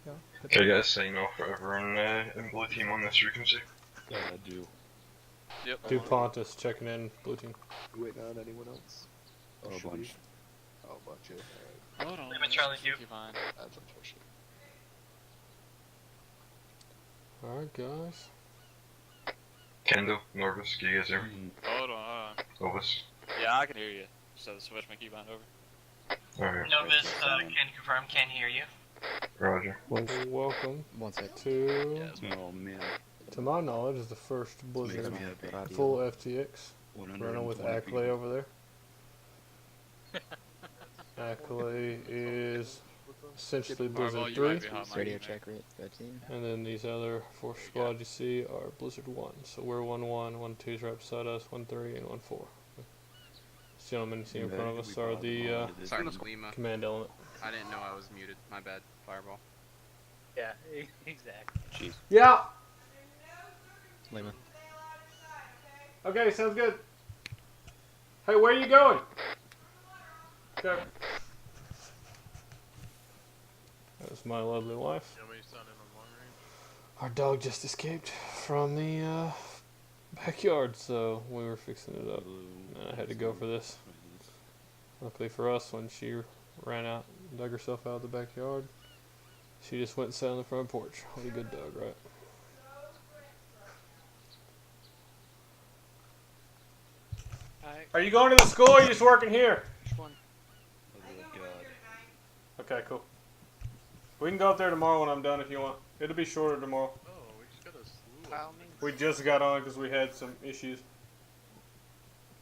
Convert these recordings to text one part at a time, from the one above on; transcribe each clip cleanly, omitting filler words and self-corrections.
Yeah. Can you guys say no for everyone in blue team on this frequency? Yeah, I do. Yep. DuPont is checking in, blue team. You waiting on anyone else? Oh, a bunch. Oh, a bunch, yeah. Hold on. I'm in Charlie Q. Fine. That's unfortunate. Alright, guys. Kendo, Norvis, can you guys hear me? Hold on. Elvis. Yeah, I can hear you. Just have to switch my keybind over. Alright. Novice, can confirm, can hear you. Roger. Welcome One sec. to, Oh man. to my knowledge, is the first Blizzard me happy. full FTX. Running with Ackley over there. Ackley is essentially Blizzard 3. Radio check rate 13. And then these other 4 squads you see are Blizzard 1. So we're 1-1, 1-2's right beside us, 1-3, and 1-4. This gentleman you see in front of us are the Sorry, Lima. command element. I didn't know I was muted. My bad. Fireball. Yeah, exactly. Jeez. Yeah! Lima. Okay, sounds good. Hey, where are you going? Okay. That's my lovely wife. Our dog just escaped from the backyard, so we were fixing it up. And I had to go for this. Luckily for us, when she ran out and dug herself out of the backyard, she just went and sat on the front porch. What a good dog, right? Are you going to the school or are you just working here? Which one? Oh god. Okay, cool. We can go up there tomorrow when I'm done if you want. It'll be shorter tomorrow. Oh, we just got a slew. By all means. We just got on because we had some issues.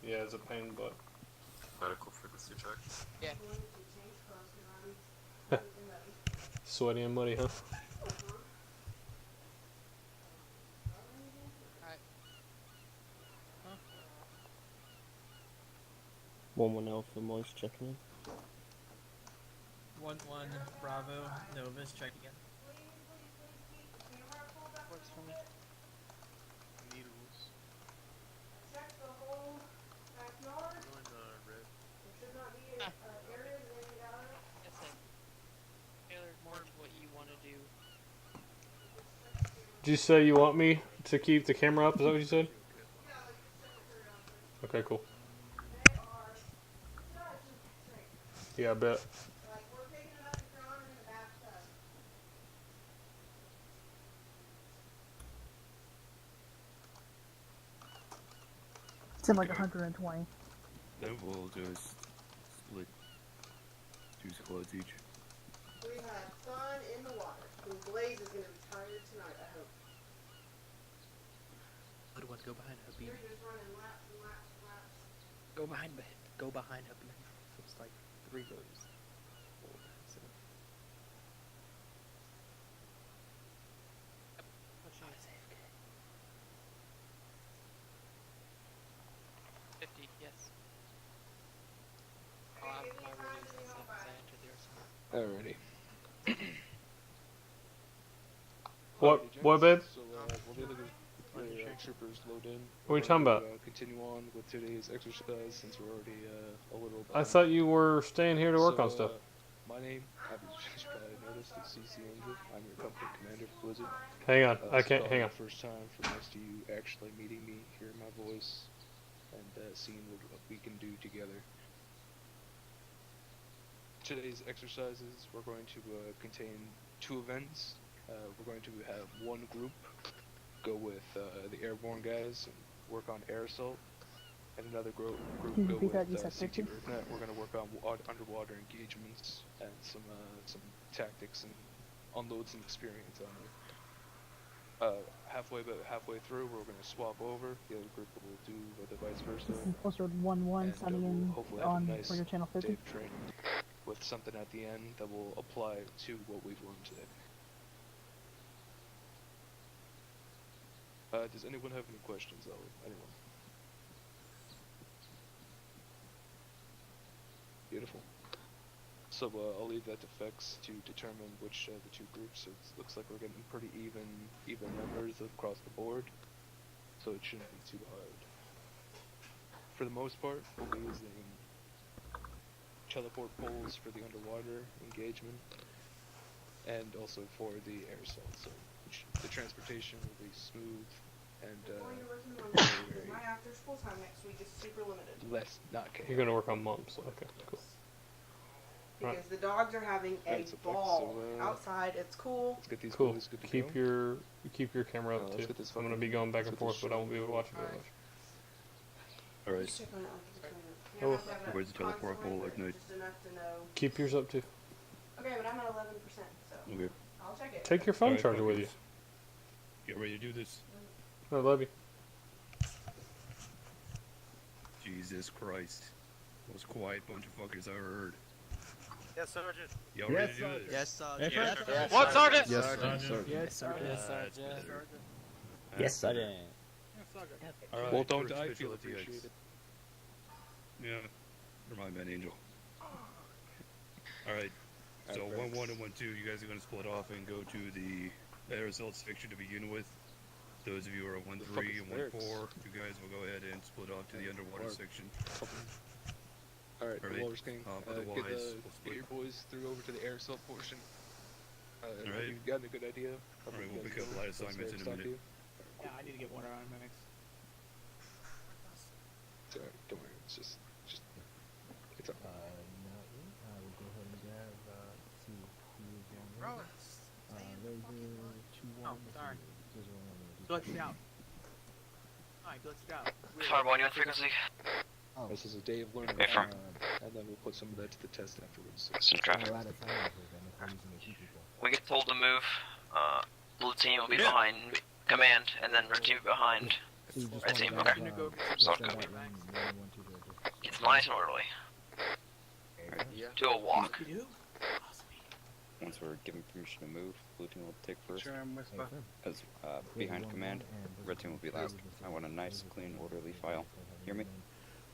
Yeah, it's a pain in the butt. Medical frequency check. Yeah. Sweaty and muddy, huh? One Alpha Moist checking in. 1-1 Bravo Novus, check again. Works for me. Needles. That's it. Tailored more to what you want to do. Did you say you want me to keep the camera up? Is that what you said? Okay, cool. Yeah, I bet. It's in like 120. Then what we'll do is split 2 squads each. We had fun in the water. And Blaze is going to be tired tonight, I hope. Other one, go behind Hubby. You're just running laps and laps and laps. Go behind Hubby. So it's like 3 goes. So. Pushing it. 50, yes. I'll have my release and stuff as I enter the arsenal. Alrighty. What, babe? So, we'll be able to troopers load in. What are you talking about? Continue on with today's exercise since we're already a little I behind. thought you were staying here to work on stuff. My name, as you probably noticed, is CC Angel. I'm your company commander for Blizzard. Hang on, I This is can't, probably hang on. the first time for most of you actually meeting me, hearing my voice, and seeing what we can do together. Today's exercises, we're going to contain 2 events. We're going to have one group go with the airborne guys and work on air assault, and another group go with CT Earthnet. We're going to work on underwater engagements and some tactics and unload some experience on you. Halfway through, we're going to swap over. The other group will do the vice versa. Posted 1-1 signing in hopefully have on a nice for your channel 50. day of training with something at the end that will apply to what we've learned today. Does anyone have any questions, though? Anyone? Beautiful. So I'll leave that to Fex to determine which the 2 groups. It looks like we're getting pretty even numbers across the board, so it shouldn't be too hard. For the most part, we'll be using teleport poles for the underwater engagement. and also for the air assault. So the transportation will be smooth and Going to work in Monday. My after school time next week is super limited. less not chaotic. You're gonna work on mumps. Okay, cool. Because the dogs are having a Alright, so ball so, outside. It's cool. Let's get these Cool. boys good to Keep go. your camera up let's too. get this I'm gonna fucking- be going back let's and get this forth, but I won't be able to watch it very Alright. much. Alright. Just check on it like it's going up. Oh. You don't have to have Where's a the teleport console pole, like, anywhere, night? just enough to know. Keep yours up too. Okay, but I'm at 11%, so Okay. I'll check it. Take your phone Alright, charger with you. fuckers. Get ready to do this. I love you. Jesus Christ. Most quiet bunch of fuckers I ever heard. Yes, Sergeant. Y'all ready to do this? Yes, Sergeant. Yes, Yes, What, Sergeant? Yes, Sergeant. Yes, Sergeant. Yes, That's Sergeant. better. Yes, Sergeant. Alright, Well, don't first die. official Feel FTX. appreciated. Yeah. Never mind, man, Angel. Alright. So 1-1 and 1-2, you guys are gonna split off and go to the air assault section to begin with. Those of you who are 1-3 and 1-4, you guys will go ahead and split off to the underwater section. Alright, the Alright, Walrus King. otherwise, Get, we'll get split. your boys through over to the air assault portion. Alright. You've gotten a good idea. Alright, we'll pick up light assignments in a minute. Yeah, I need to get water on my next. It's alright, don't worry. It's just it's alright. We'll go ahead and grab, see who is going Bro, Oh, sorry. Glitched me out. Alright, glitched out. Fireball, you on frequency? This is a day of learning, Affirm. and then we'll put some of that to the test afterwards. Some traffic. We get told to move. Blue team will be behind command, and then red team behind red team. Okay. Sounds good. It's nice and orderly. Do a walk. You do? Once we're given permission to move, blue team will take first. Sure, I'm with you. As behind command, red team will be last. I want a nice, clean, orderly file. Hear me?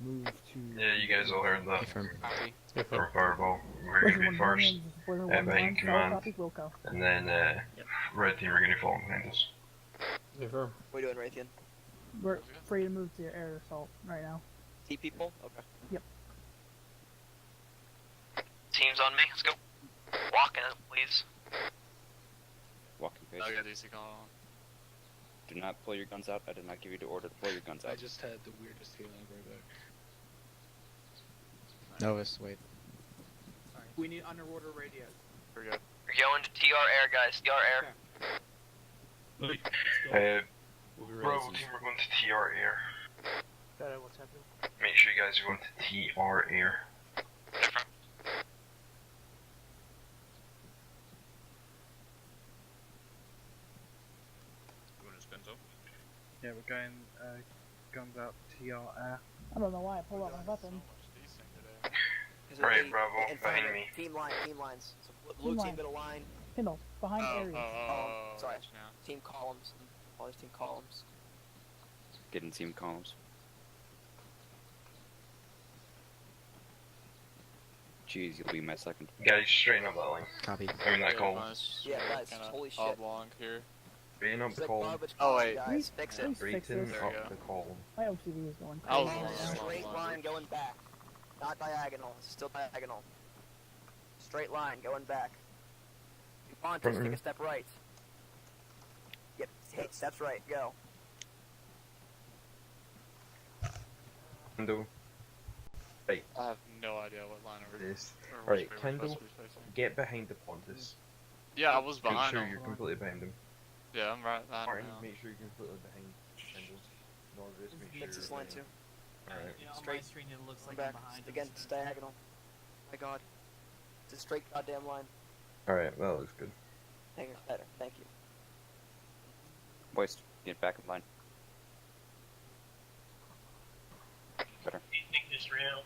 Move to. Yeah, you guys all heard that. Copy. For Fireball, we're gonna be first, behind command, and then red team are gonna follow behind us. What are you doing, Raytheon? We're free to move to air assault right now. T people? Okay. Yep. Teams on me. Let's go. Walking it, please. Walking pace. I got DC call on. Do not pull your guns out. I did not give you the order to pull your guns I out. just had the weirdest feeling right back. Novus, wait. Sorry. We need underwater radios. Here we go. We're going to TR air, guys. TR air. We'll be Bravo ready. team, we're going to TR air. What's happening? Make sure you guys are going to TR air. You want to spin so? Yeah, we're going guns out TR air. I don't know why I pulled out my weapon. Alright, Bravo, behind me. Team lines. So blue team bit of line. Kindle, behind Aries. Sorry. Team columns. All these team columns. Getting team columns. Jeez, you'll be my second. Guys, straighten up that line. Copy. I mean that column. Yeah, guys, holy shit. Oblong here. Straighten up the Sick column. garbage Oh, wait. guys, fix it. Please fix Straighten this. There we up go. the column. My OCD is going I was crazy. wrong. Straight line going back. Not diagonal. It's still diagonal. Straight line going back. Pontus, take a step right. Yep, take steps right. Go. Kendall. Right, I have no idea what line we're this. or which Alright, way we're Kendall, supposed to be facing. get behind the Pontus. Yeah, I was Make behind sure him. you're completely behind him. Yeah, I'm right behind Martin, him now. make sure you're completely behind Kendall. Norvis, make sure Fix this you're line behind. too. Alright. You know, on my Straight. screen it looks Come like I'm back. behind Again, him. it's diagonal. My god. It's a straight goddamn line. Alright, that looks good. Hanger, better. Thank you. Boys, get back in line. Better. You think this real?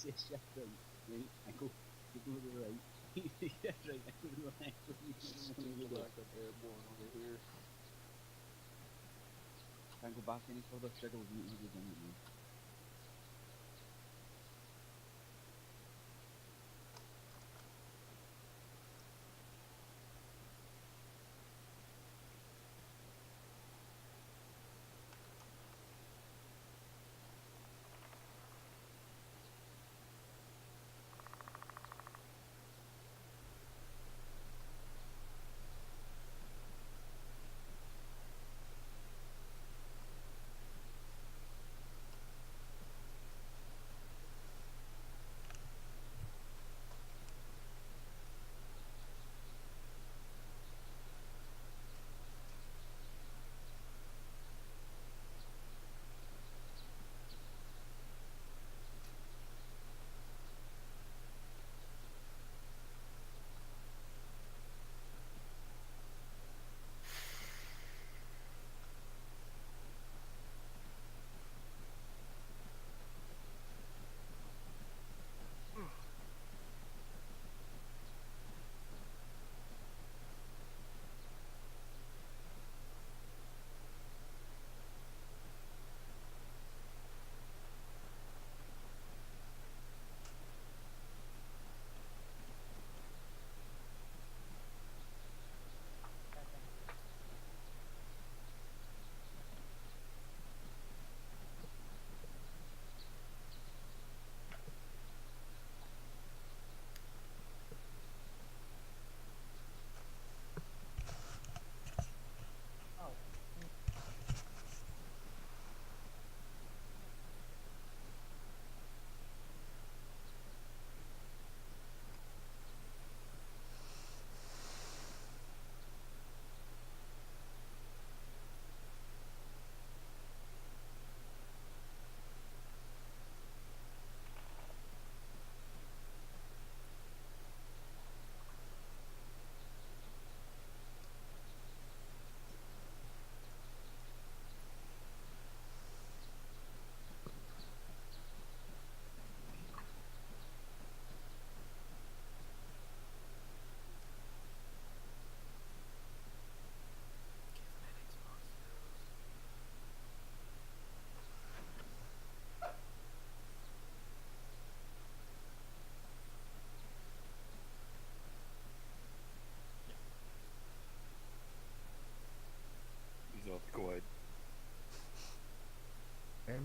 Yes, right. Right, I go to the right. Yes, right, I go to the left. Airborne over here. Can't go back any further, trigger will be easier than it.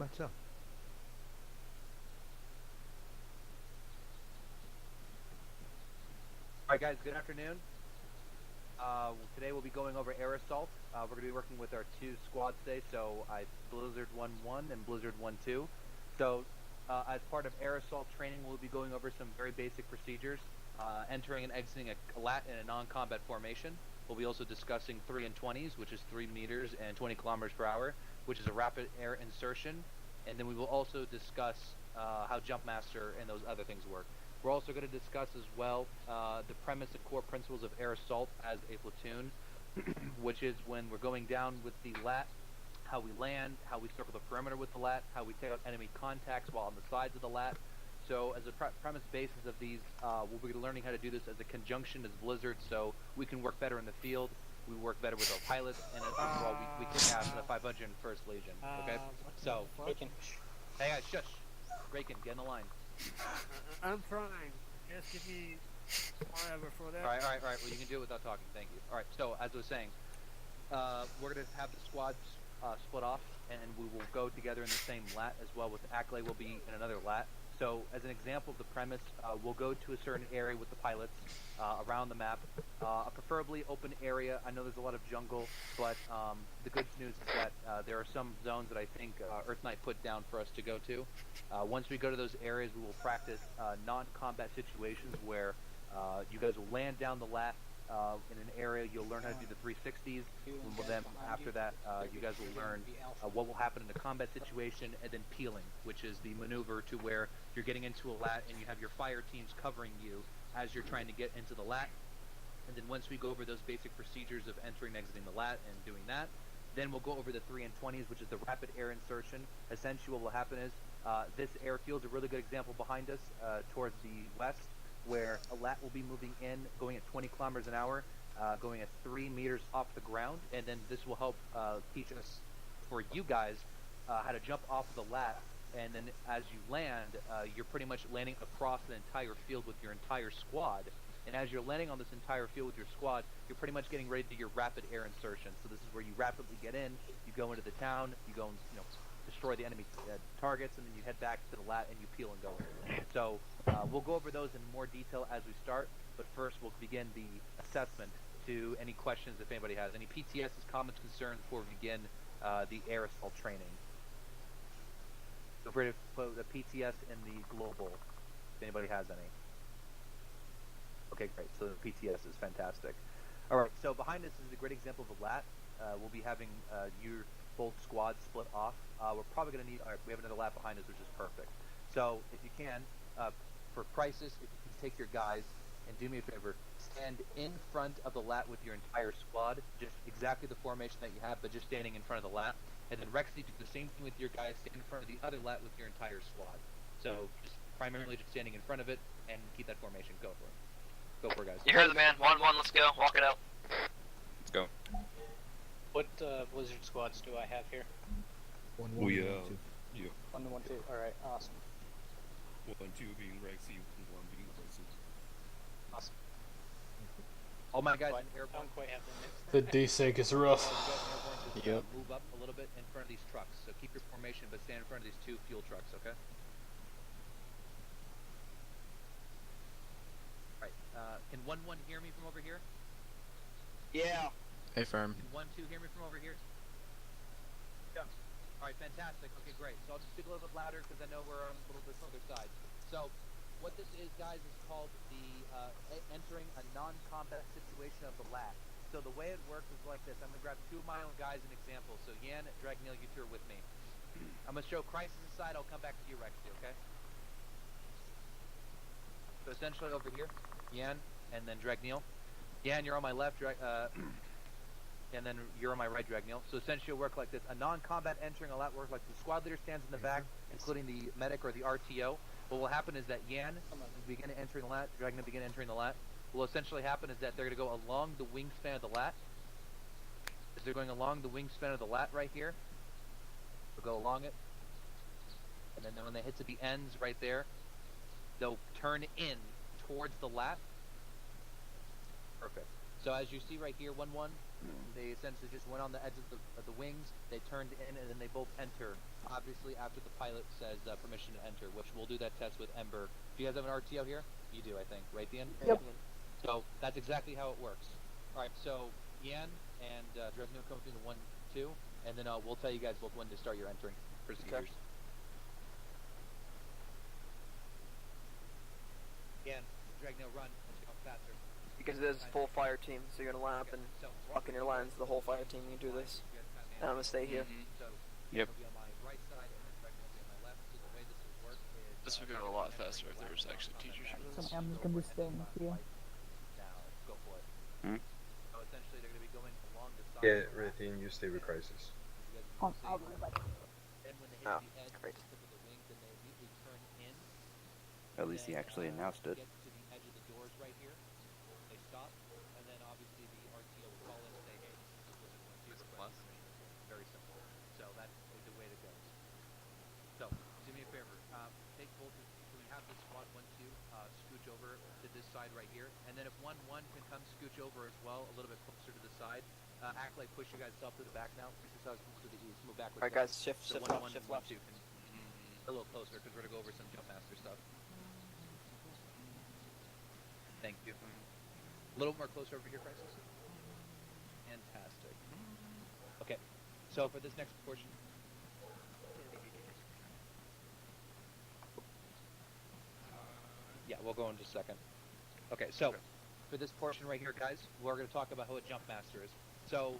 much so. Alright guys, good afternoon. Today we'll be going over air assault. We're going to be working with our two squads today, so Blizzard 1-1 and Blizzard 1-2. So as part of air assault training, we'll be going over some very basic procedures, entering and exiting a lat in a non-combat formation. We'll be also discussing 3 and 20s, which is 3 meters and 20 kilometers per hour, which is a rapid air insertion. And then we will also discuss how Jump Master and those other things work. We're also going to discuss as well the premise and core principles of air assault as a platoon, which is when we're going down with the lat, how we land, how we circle the perimeter with the lat, how we take out enemy contacts while on the sides of the lat. So as a premise basis of these, we'll be learning how to do this as a conjunction as Blizzard, so we can work better in the field, we work better with our pilots, and overall we kick ass in the 501st Legion, okay? So, hey guys, shush. Raken, get in the line. I'm trying. Just give me whatever for that. Alright. Well, you can do it without talking. Thank you. Alright, so as I was saying, we're going to have the squads split off, and we will go together in the same lat as well, with Acklay will be in another lat. So, as an example of the premise, we'll go to a certain area with the pilots around the map, a preferably open area. I know there's a lot of jungle, but the good news is that there are some zones that I think Earth Knight put down for us to go to. Once we go to those areas, we will practice non-combat situations where you guys will land down the lat in an area. You'll learn how to do the 360s. Then after that, you guys will learn what will happen in a combat situation, and then peeling, which is the maneuver to where you're getting into a lat and you have your fire teams covering you as you're trying to get into the lat. And then once we go over those basic procedures of entering and exiting the lat and doing that, then we'll go over the 3 and 20s, which is the rapid air insertion. Essentially what will happen is this airfield is a really good example behind us towards the west, where a lat will be moving in, going at 20 kilometers an hour, going at 3 meters off the ground, and then this will help teach us, for you guys, how to jump off of the lat, and then as you land, you're pretty much landing across the entire field with your entire squad, and as you're landing on this entire field with your squad, you're pretty much getting ready to do your rapid air insertion. So this is where you rapidly get in, you go into the town, you go and destroy the enemy targets, and then you head back to the lat and you peel and go in. So we'll go over those in more detail as we start, but first we'll begin the assessment to any questions if anybody has. Any PTS's, comments, concerns before we begin the air assault training? Feel free to put the PTS in the global if anybody has any. Okay, great. So the PTS is fantastic. Alright, so behind us is a great example of a lat. We'll be having your both squads split off. We're probably going to need, we have another lat behind us, which is perfect. So if you can, for crisis, if you can take your guys and do me a favor, stand in front of the lat with your entire squad, just exactly the formation that you have, but just standing in front of the lat. And then Rexy, do the same thing with your guys, stand in front of the other lat with your entire squad. So just primarily just standing in front of it and keep that formation. Go for it. Go for it, guys. You heard the man. 1-1, let's go. Walk it out. Let's go. What Blizzard squads do I have here? 1-1 We, and 1-2. Yeah. 1 and 1, 2. Alright, awesome. 1-2 being Rexy, 1 being Blizzard. Awesome. All my guys I in airborne. don't quite have the mix. The desync is rough. Just, Yep. Move up a little bit in front of these trucks. So keep your formation, but stand in front of these 2 fuel trucks, okay? Alright, can 1-1 hear me from over here? Yeah. Hey, firm. Can 1-2 hear me from over here? Yeah. Alright, fantastic. Okay, great. So I'll just speak a little bit louder because I know we're on a little bit further side. So, what this is, guys, is called the entering a non-combat situation of the lat. So the way it works is like this. I'm going to grab 2 of my own guys as an example. So Yan, Dragneel, you 2 are with me. I'm going to show Crisis aside. I'll come back to you, Rexy, okay? So essentially over here, Yan, and then Dragneel. Yan, you're on my left, and then you're on my right, Dragneel. So essentially it'll work like this. A non-combat entering a lat work like the squad leader stands in the back, including the medic or the RTO. What will happen is that Yan will begin entering the lat, Dragneel begin entering the lat. What will essentially happen is that they're going to go along the wingspan of the lat. As they're going along the wingspan of the lat right here, they'll go along it. And then when they hit to the ends right there, they'll turn in towards the lat. Perfect. So as you see right here, 1-1, They essentially just went on the edge of the wings, they turned in, and then they both enter. Obviously, after the pilot says permission to enter, which we'll do that test with Ember. Do you guys have an RTO here? You do, I think. Right, Ian? Yep. So that's exactly how it works. All right, so Yan and Dresden come through the 1-2, and then we'll tell you guys both when to start your entering procedures. Yan, Dragnail, run. Let's go faster. Because it is full fire team, so you're gonna line up and walk in your lines. The whole fire team can do this. And I'm gonna stay here. Yep. This would go a lot faster if there was actually teachers for this. I'm just gonna be staying here. Go for it. So essentially, they're gonna be going along the side. Yeah, Raytheon, you stay with Crisis. I'll be right back. And when they hit the edge, the tip of the wings, then they immediately turn in. At least he actually announced it. Get to the edge of the doors right here. They stop, and then obviously the RTO will call in and say, "Hey, this is what very simple. So that's the way to go. So do me a favor. Take both. Can we have this squad 1-2 scooch over to this side right here, and then if 1-1 can come scooch over as well, a little bit closer to the side. Act like push your guys up to the back now. This is how it's moved to the east. Move backwards. Alright, guys, shift So left, 1-1 shift and left. 1-2 can a little closer because we're gonna go over some jump master stuff. Thank you. A little more closer over here, Crisis. Fantastic. Okay, so for this next portion. Yeah, we'll go in just a second. Okay, so for this portion right here, guys, we're going to talk about who a jump master is. So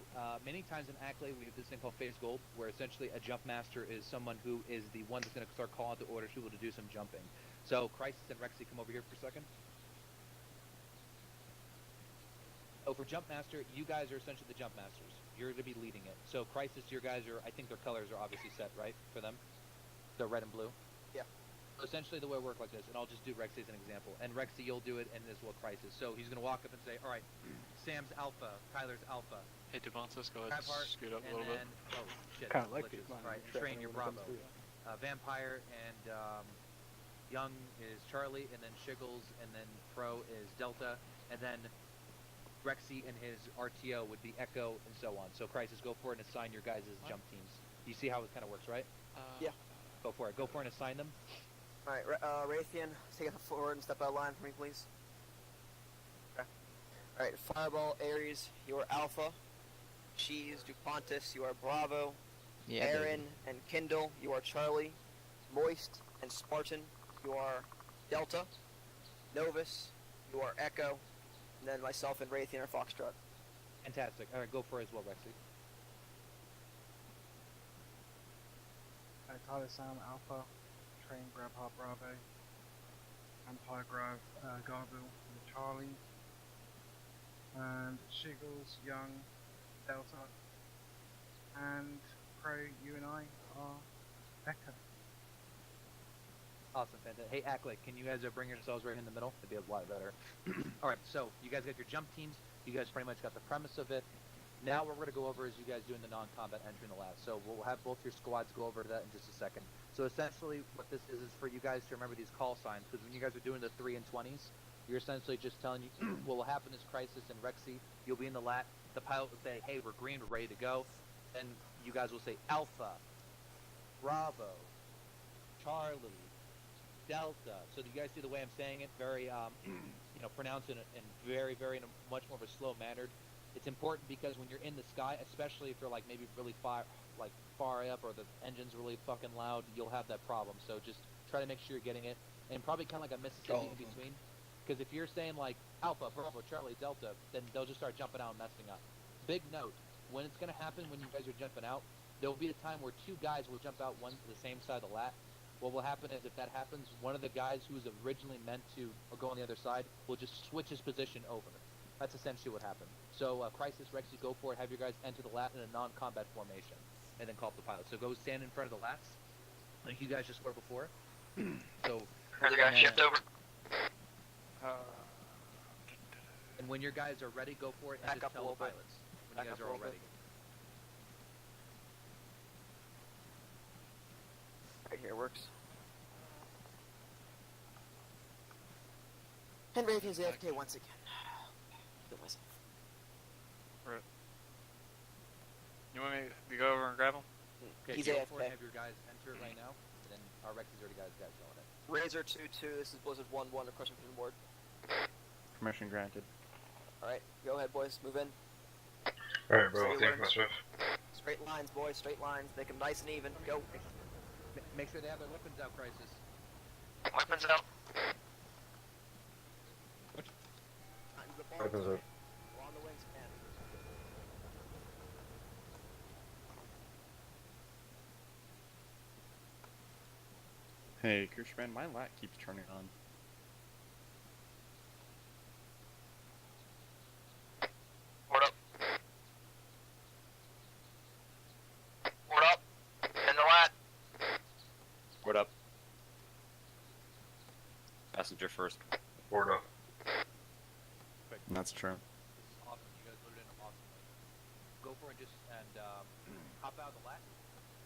many times in Ackley, we have this thing called phase gold, where essentially a jump master is someone who is the one that's going to start calling out the orders people to do some jumping. So Crisis and Rexy, come over here for a second. So for jump master, you guys are essentially the jump masters. You're going to be leading it. So Crisis, your guys are, I think their colors are obviously set, right, for them? They're red and blue? Yeah. So essentially the way it works like this, and I'll just do Rexy as an example. And Rexy, you'll do it, and as well Crisis. So he's going to walk up and say, all right, Sam's alpha, Tyler's alpha. Hey, Devontis, go ahead and scoot up a little bit. Oh, shit. Kinda like glitches. it, man. All right, and Train, your Bravo. Vampire and Young is Charlie, and then Shiggles, and then Pro is Delta, and then Rexy and his RTO would be Echo, and so on. So Crisis, go for it and assign your guys' jump teams. You see how it kind of works, right? Yeah. Go for it. Go for it and assign them. Alright, Raytheon, take it forward and step out of line for me, please. Okay. Alright, Fireball, Ares, you are Alpha. Cheese, Duplantis, you are Bravo. Yeah, Aaron and Kindle, you are Charlie. Moist and Spartan, you are Delta. Novus, you are Echo. And then myself and Raytheon are Foxtrot. Fantastic. All right, go for it as well, Rexy. Tyler Sam Alpha, Train Grab Hop Bravo, Empire Grab Garble and Charlie, and Shiggles, Young, Delta, and Pro, you and I are Echo. Awesome, fantastic. Hey, Ackley, can you guys bring yourselves right in the middle? It'd be a lot better. All right, so you guys got your jump teams. You guys pretty much got the premise of it. Now what we're going to go over is you guys doing the non-combat entry in the lab. So we'll have both your squads go over to that in just a second. So essentially what this is for you guys to remember these call signs, because when you guys are doing the 3 and 20s, you're essentially just telling you what will happen is Crisis and Rexy, you'll be in the lat. The pilot will say, hey, we're green, we're ready to go. And you guys will say Alpha, Bravo, Charlie, Delta. So do you guys see the way I'm saying it? Very, pronounced in very, in a much more of a slow manner. It's important because when you're in the sky, especially if you're like maybe really far up or the engine's really fucking loud, you'll have that problem. So just try to make sure you're getting it, and probably kind of like a Mississippi in between. Because if you're saying like Alpha, Bravo, Charlie, Delta, then they'll just start jumping out and messing up. Big note: when it's gonna happen when you guys are jumping out, there will be a time where 2 guys will jump out one to the same side of the lat. What will happen is if that happens, one of the guys who was originally meant to go on the other side will just switch his position over. That's essentially what happened. So Crisis, Rexy, go for it. Have your guys enter the lat in a non-combat formation, and then call up the pilot. So go stand in front of the lats, like you guys just were before. So. Other guy, shift over. And when your guys are ready, go for it and Back just up tell a the little bit. pilots when Back you guys up are a all little ready. Right here works. And Raytheon's AFK once again. Kill myself. Right. You want me to go over and grab him? Okay, He's go AFK. for it, have your guys enter right now, and then our Rexy's already got his guys going in. Razor 2-2, this is Blizzard 1-1, requesting from the board. Permission granted. Alright, go ahead, boys, move in. Alright, bro, what do you mess with? Straight lines, boys, straight lines. Make them nice and even. Go. Make sure they have their weapons out, Crisis. Weapons out. Weapons out. On the wingspan. Hey, Kirschman, my lat keeps turning on. Board up. Board up. In the lat. What up? Passenger first. Board up. That's true. This is awesome. You guys loaded in awesomely. Go for it and hop out of the lat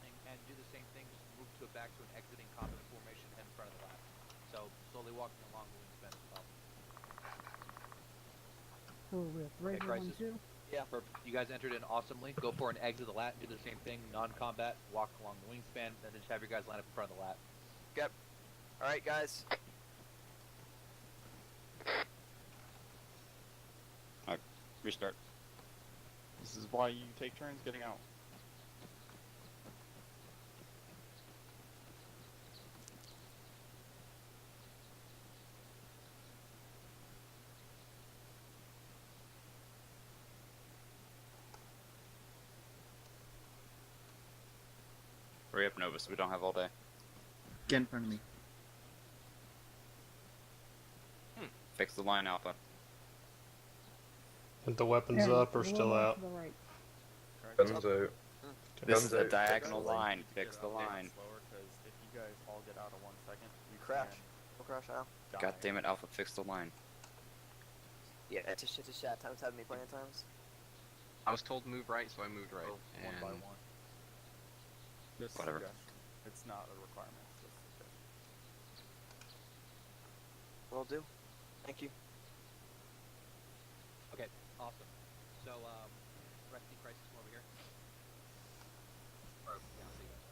and do the same thing. Just move back to an exiting combat formation in front of the lat. So slowly walking along the wingspan as well. Who with Razor Crisis. 1-2? Yeah. Perfect. You guys entered in awesomely. Go for an exit the lat. Do the same thing. Non-combat. Walk along the wingspan. And then just have your guys line up in front of the lat. Yep. Alright, guys. Restart. This is why you take turns getting out. Hurry up, Novus. We don't have all day. Get in front of me. Fix the line, Alpha. Aren't the weapons up or still out? Guns out. This is a diagonal line. Fix the line. Because if you guys all get out in 1 second, we Crash. We'll crash out. God damn it, Alpha. Fix the line. Yeah, it's a chat. Time's having me plenty of times. I was told to move right, so I moved right. One by one. Just Whatever. suggestion. It's not a requirement. It's just a suggestion. Will do. Thank you. Okay, awesome. So, Rexy, Crisis, come over here. Or, yeah, I'll see you guys.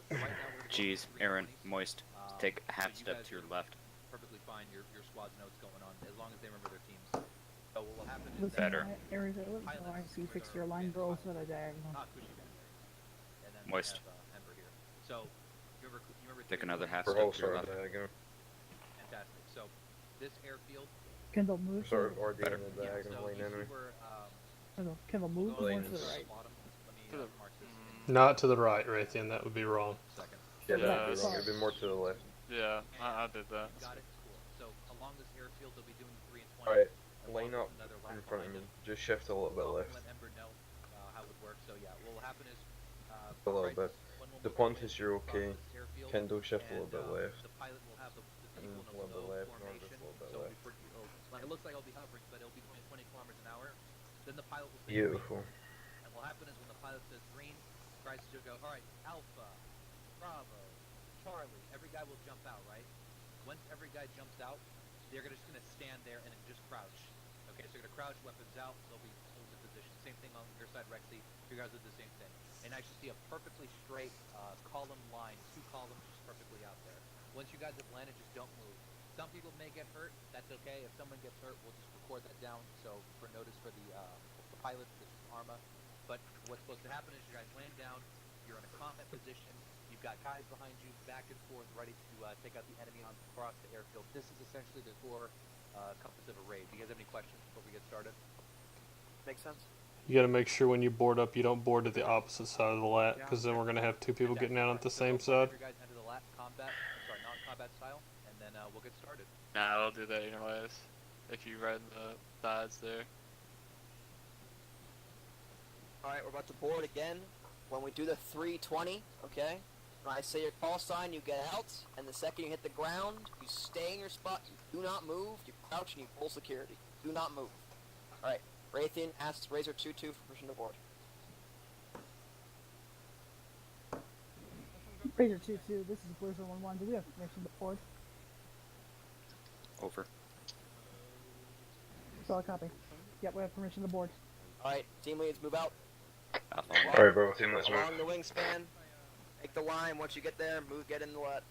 So right now we're gonna go Jeez, to Aaron, 320. moist. So Take a half you step guys to your are left. Perfectly fine. Your squads know what's going on as long as they remember their teams. So what will happen is Listen, Better. Arizona, I see fix your line girls at a diagonal. Cushy back there. And then Moist. we have Ember here. So you remember Take theory another one? half We're step all to your sort left. of diagonal. Fantastic. So this airfield. Kendall move. Sort of already in the Yeah, diagonal so lane you see anyway. where, Kendall move we'll go one to to the the right. bottom. Let me mark this. Not to the right, Raytheon. That would be wrong. Second. Yeah, that'd be Yes. wrong. It'd be more to the left. Yeah, I did that. Got it. Cool. So along this airfield, they'll be doing 3 and 20. Alright, and line walk up another in lap front of behind me. them. Just shift a little bit I'll left. let Ember know how it would work. So yeah, what will happen is A little bit. when we'll The move point away is you're from okay. this airfield, Kendall shift a little and, bit left. The pilot will have the And people in a a little bit low left, formation. just a little bit So left. it looks like it'll be hovering, but it'll be going 20 kilometers an hour. Then the pilot will say Beautiful. green. And what will happen is when the pilot says green, Crisis will go, alright, Alpha, Bravo, Charlie, every guy will jump out, right? Once every guy jumps out, they're just going to stand there and then just crouch. Okay, so they're going to crouch, weapons out, they'll be holding the position. Same thing on your side, Rexy. You guys will do the same thing. And I should see a perfectly straight column line, 2 columns just perfectly out there. Once you guys have landed, just don't move. Some people may get hurt, that's okay. If someone gets hurt, we'll just record that down. So for notice for the pilots, this is Arma. But what's supposed to happen is you guys land down, you're in a combat position, you've got guys behind you, back and forth, ready to take out the enemy across the airfield. This is essentially the core compass of a raid. Do you guys have any questions before we get started? Makes sense. You got to make sure when you board up, you don't board to the opposite side of the lat, because then we're gonna have 2 people getting out at the same side. You guys enter the lat combat, non-combat style, and then we'll get started. Nah, I'll do that anyways. If you ride the sides there. Alright, we're about to board again. When we do the 320, okay? When I say your call sign, you get out, and the second you hit the ground, you stay in your spot, you do not move, you crouch and you pull security. Do not move. Alright, Raytheon asks Razor 2-2 for permission to board. Razor 2-2, this is Blizzard 1-1. Do we have permission to board? Over. Solid copy. Yep, we have permission to board. Alright, team leads, move out. Alright, Bravo team, let's move. Along the wingspan. Take the line. Once you get there, move. Get in the let.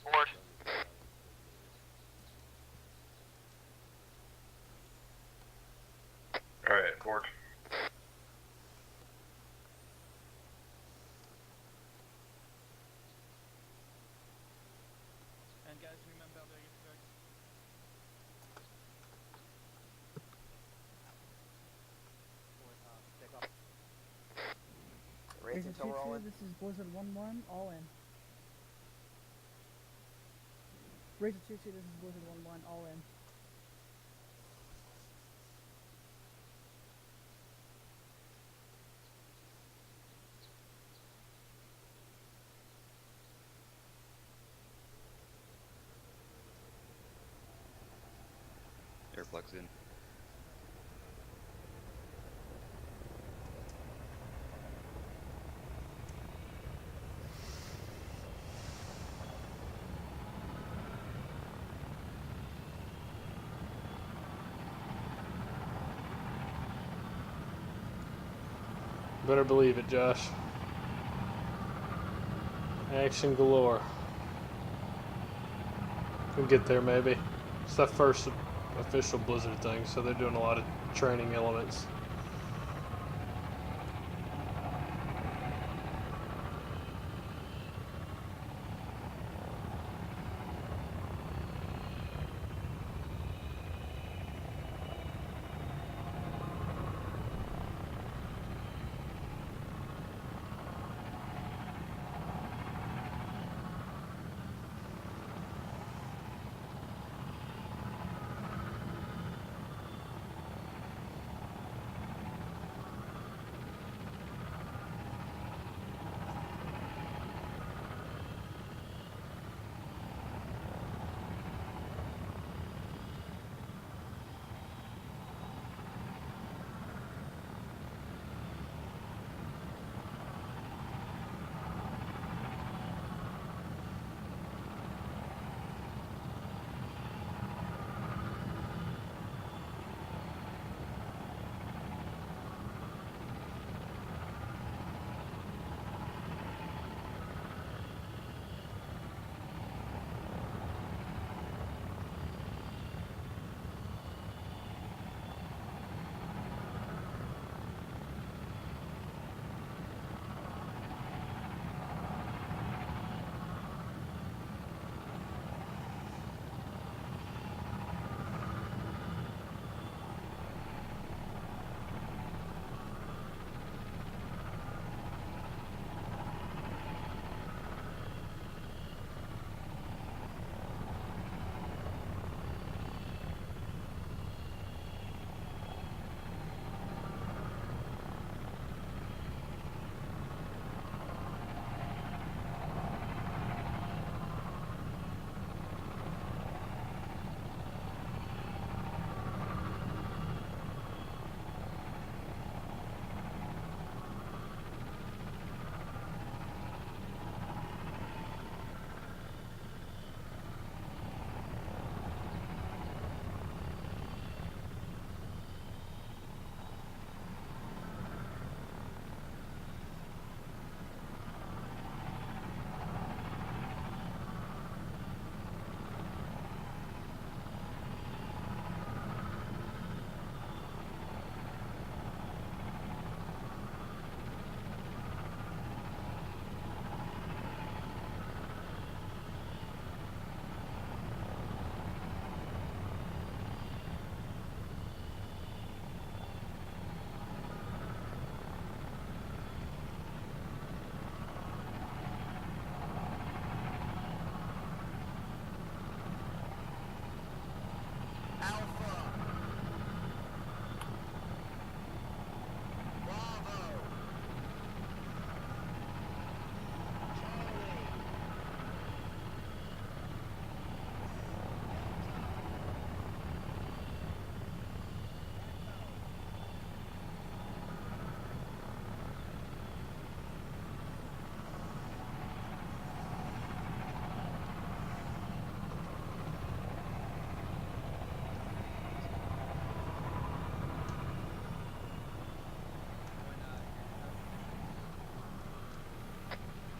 Forward. Alright, forward. And guys, remember where you're going. Raise until we're all in. This is Blizzard 1-1, all in. Razor 2-2, this is Blizzard 1-1, all in. Airflux in. Better believe it, Josh. Action galore. We'll get there maybe. It's the first official Blizzard thing, so they're doing a lot of training elements.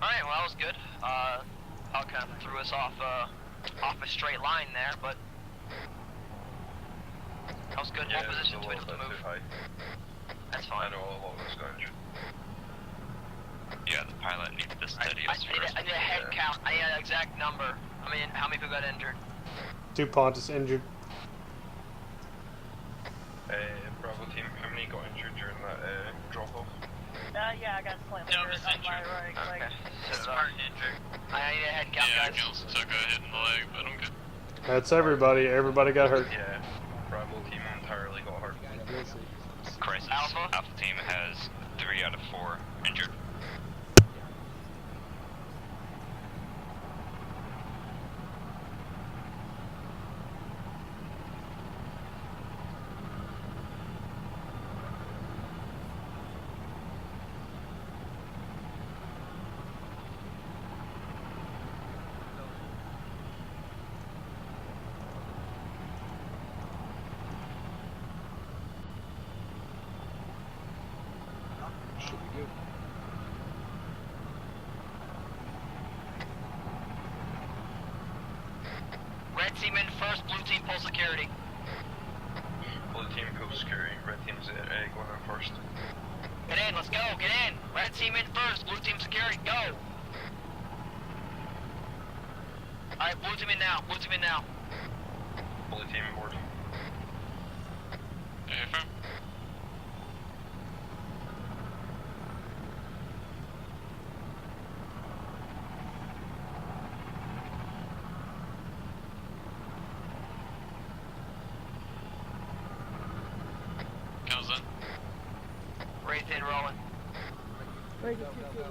Alright, well that was good. I'll kind of threw us off a straight line there, but that was good. Yeah, What position to move? That's fine. I know a lot of us got injured. Yeah, the pilot needs to study us first. I need a head count. I need an exact number. I mean, how many people got injured? 2 Pontus injured. Bravo team, how many got injured during that drop-off? Yeah, I got slightly hurt on my right leg. Spartan injured. I need a head count, guys. Yeah, Gills took a hit in the leg, but I'm good. That's everybody. Everybody got hurt. Yeah, Bravo team entirely got hurt. Crisis. Alpha team has 3 out of 4 injured. Should be good. Red team in first, blue team pull security. Blue team pull security, red team's going in first. Get in, let's go, get in. Red team in first, blue team security, go. Alright, blue team in now, blue team in now. Blue team aboard. Affirm. Comes in. Wraith in, rolling. Wait, go, go.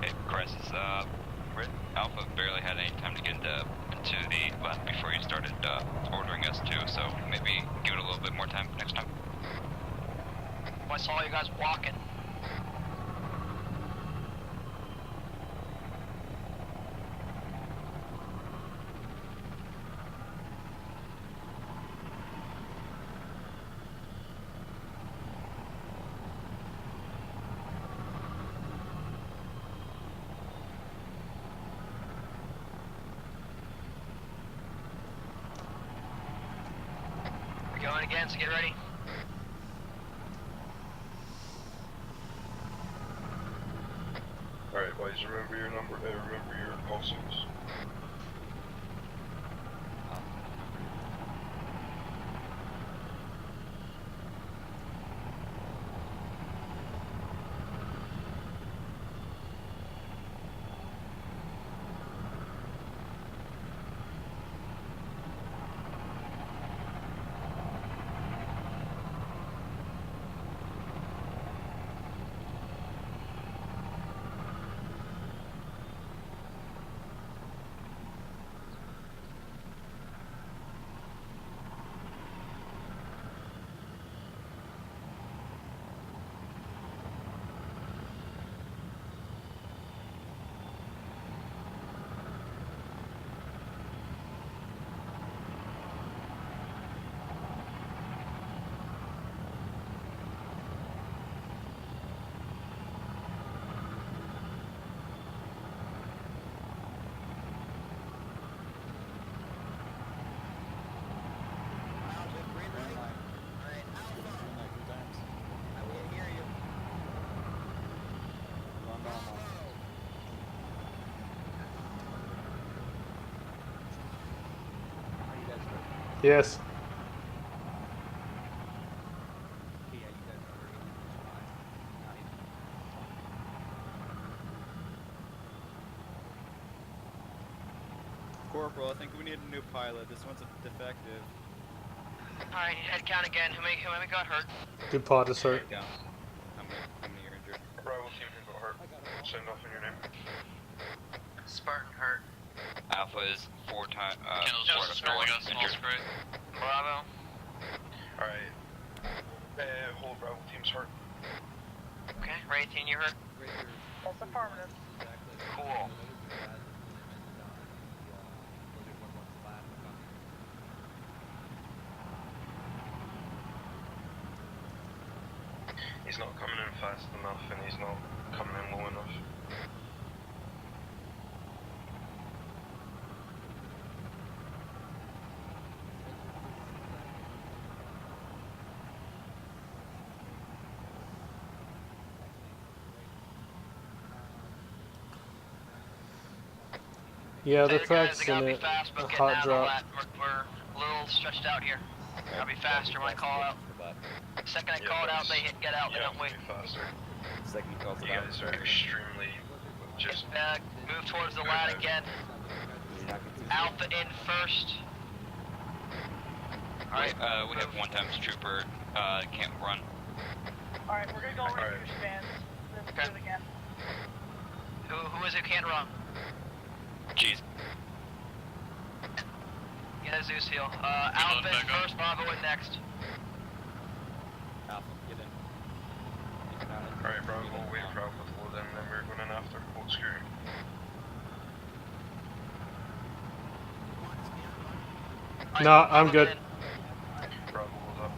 Hey, Crisis, Alpha barely had any time to get into the left before you started ordering us too, so maybe give it a little bit more time next time. I saw you guys walking. We're going again, so get ready. Alright, boys, remember your number, remember your call signs. Yes. Corporal, I think we need a new pilot. This one's a defective. Alright, head count again. Who many got hurt? 2 Pontus hurt. How many are injured? Bravo team who got hurt. Send off in your name. Spartan hurt. Alpha is 4 times, Kills injured. Bravo. Alright. Whole Bravo team's hurt. Okay, Wraith, you hurt? That's affirmative. Cool. He's not coming in fast enough and he's not coming in low enough. Yeah, they're practicing it. A hot drop. We're a little stretched out here. I'll be faster when I call out. The second I call it out, they get out, they don't wait. Faster. Second he calls it You out. guys are extremely just... Move towards the lat again. Alpha in first. Alright, we have one times trooper, can't run. Alright, we're gonna go over to your stands. Let's do it again. Who is it who can't run? Jeez. Yeah, Zeus heal. Alpha in first, Bravo in next. Alpha, get in. Alright, Bravo, we'll wait for Alpha to load in, then we're going in after. Hold screw. No, I'm good. Bravo, load up.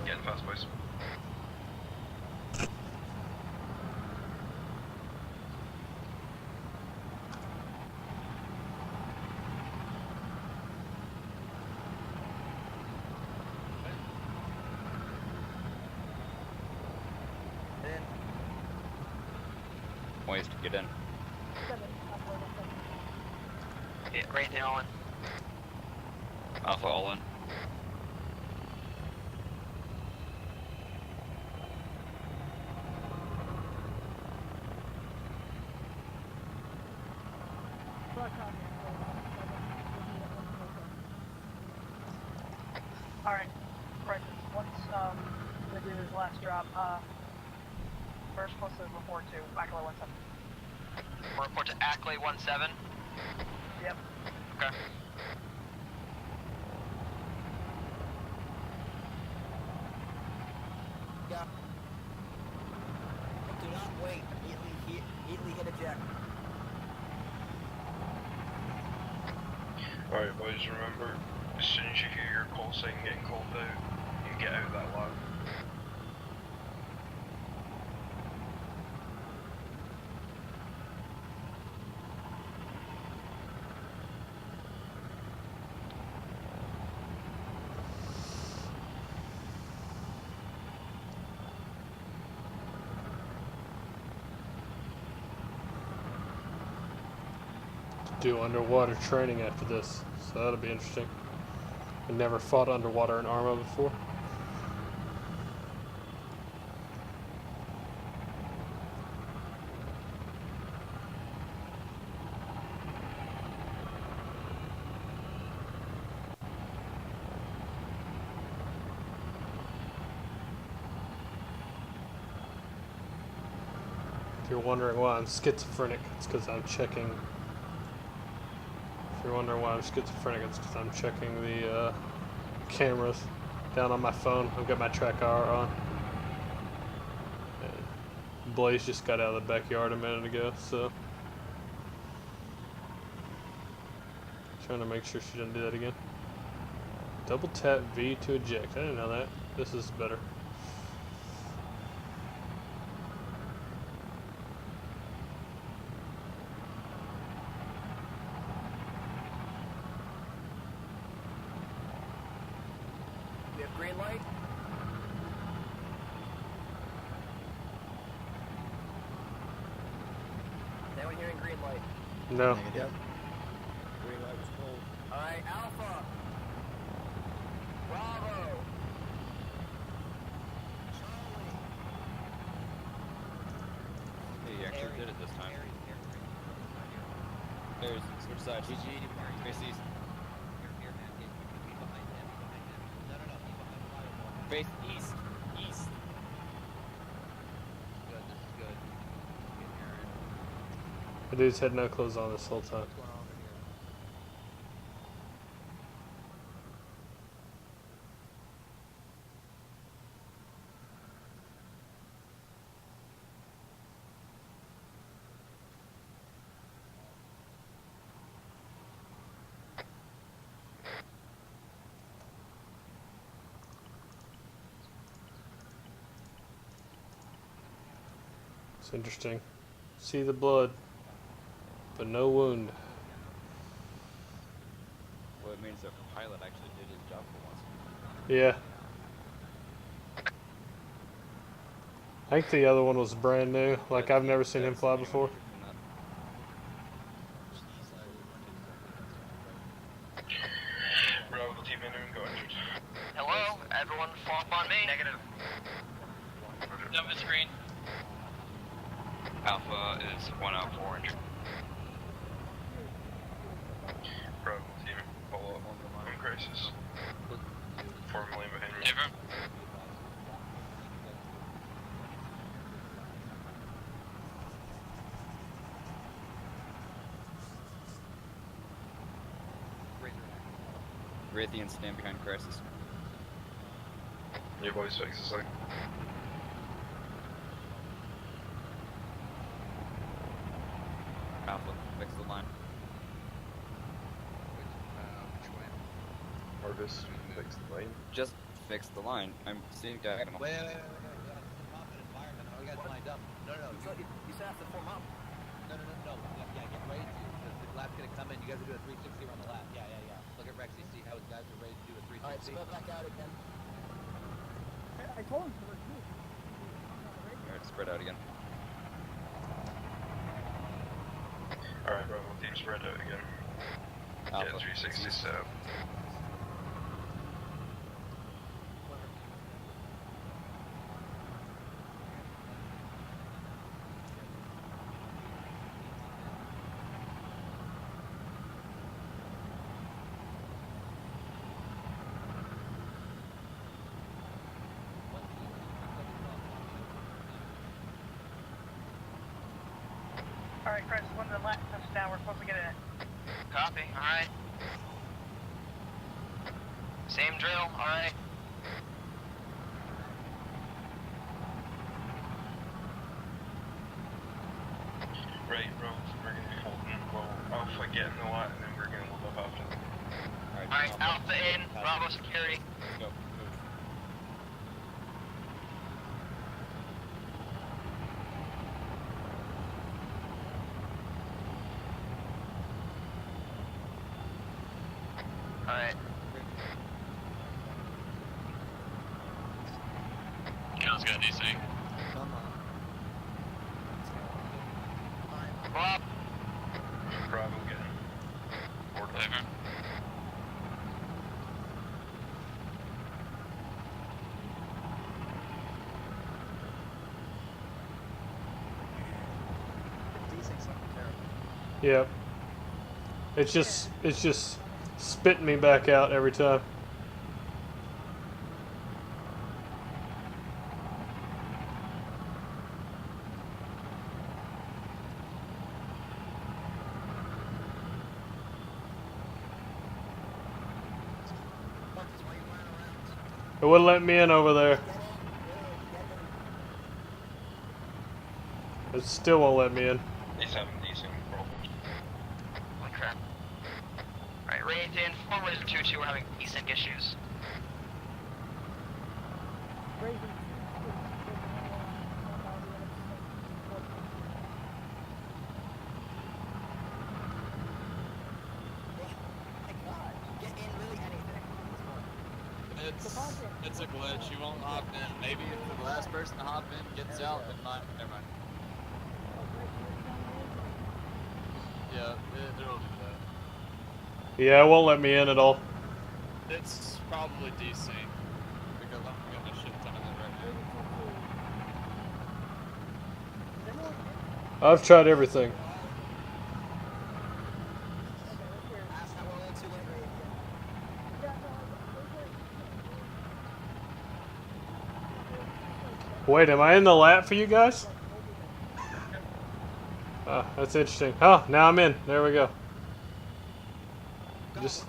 Getting fast, boys. Ways to get in. Yeah, right there, all in. Alpha all in. Alright, right, once, they do his last drop, first supposed to report to Ackley 17. Report to Ackley 17. Yep. Okay. Yeah. Do not wait. Immediately hit eject. Alright boys, remember, as soon as you hear your call sign getting called out, you get out of that lab. Do underwater training after this, so that'll be interesting. I never fought underwater in Arma before. If you're wondering why I'm schizophrenic, it's because I'm checking. If you're wondering why I'm schizophrenic, it's because I'm checking the cameras down on my phone. I've got my track hour on. And Blaze just got out of the backyard a minute ago, so trying to make sure she doesn't do that again. Double tap V to eject. I didn't know that. This is better. We have green light. Is anyone hearing green light? No. Yep. Green light was cold. Alright, Alpha. Bravo. Hey, you actually did it this time. There's switch side. GG. Face east. Face east. East. Good, this is good. The dude's had no clothes on this whole time. It's interesting. See the blood, but no wound. Well, it means the pilot actually did his job for once. Yeah. I think the other one was brand new. Like, I've never seen him fly before. Bravo team in, go injured. Hello? Everyone fall up on me? Negative. Dump the screen. Alpha is 1 out 4 injured. Bravo team, follow up on crisis. Formally behind me. Never. Raytheon, stand behind crisis. Your voice fix is like. Alpha, fix the line. Which way? Harvest, fix the lane. Just fix the line. I'm seeing diagonal. Wait. Environment. How you guys lined up? No. You said have to form up. No. Yeah, get ready to. The lab's gonna come in. You guys are doing a 360 around the lab. Yeah. Look at Rexy. See how his guys are ready to do a 360. Alright, spread back out again. I told him to work too. Alright, spread out again. Alright, Bravo team, spread out again. Alpha. Get 360 set up. Alright, Chris, when the last touchdown, we're supposed to get in it. Copy, alright. Same drill, alright. Right, Bravo, we're gonna be holding. Well, Alpha get in the lot, and then we're gonna load up after them. Alright, Alpha in, Bravo security. Go. Alright. Kill's got DC. Come on. Bob. Bravo getting. Order. Over. Yep. It's just spitting me back out every time. It wouldn't let me in over there. It still won't let me in. He's having decent problems. Holy crap. Alright, raised in, forward to 2-2, we're having decent issues. It's a glitch. You won't hop in. Maybe if the last person to hop in gets out, then not. Never mind. Yeah, it'll do that. Yeah, it won't let me in at all. It's probably desync because I'm getting a shit ton of it right now. I've tried everything. Wait, am I in the lap for you guys? Oh, that's interesting. Oh, now I'm in. There we go. Just.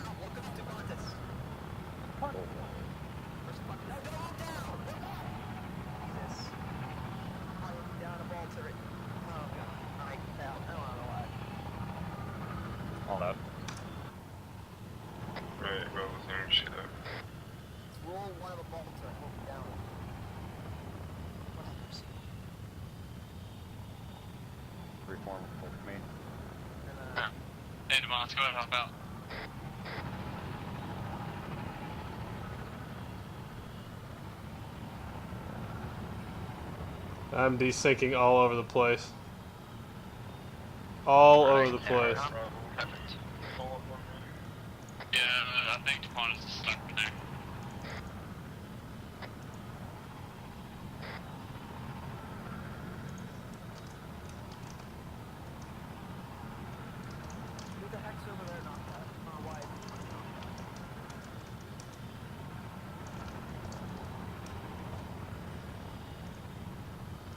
All out. Right, Bravo team, shit out. Roll one of the bolts and hold it down. formal for me. Hey, Demont, let's go ahead and hop out. I'm desyncing all over the place. All over the place. Yeah, I think DuPont is stuck there. Who the heck's over there not wide?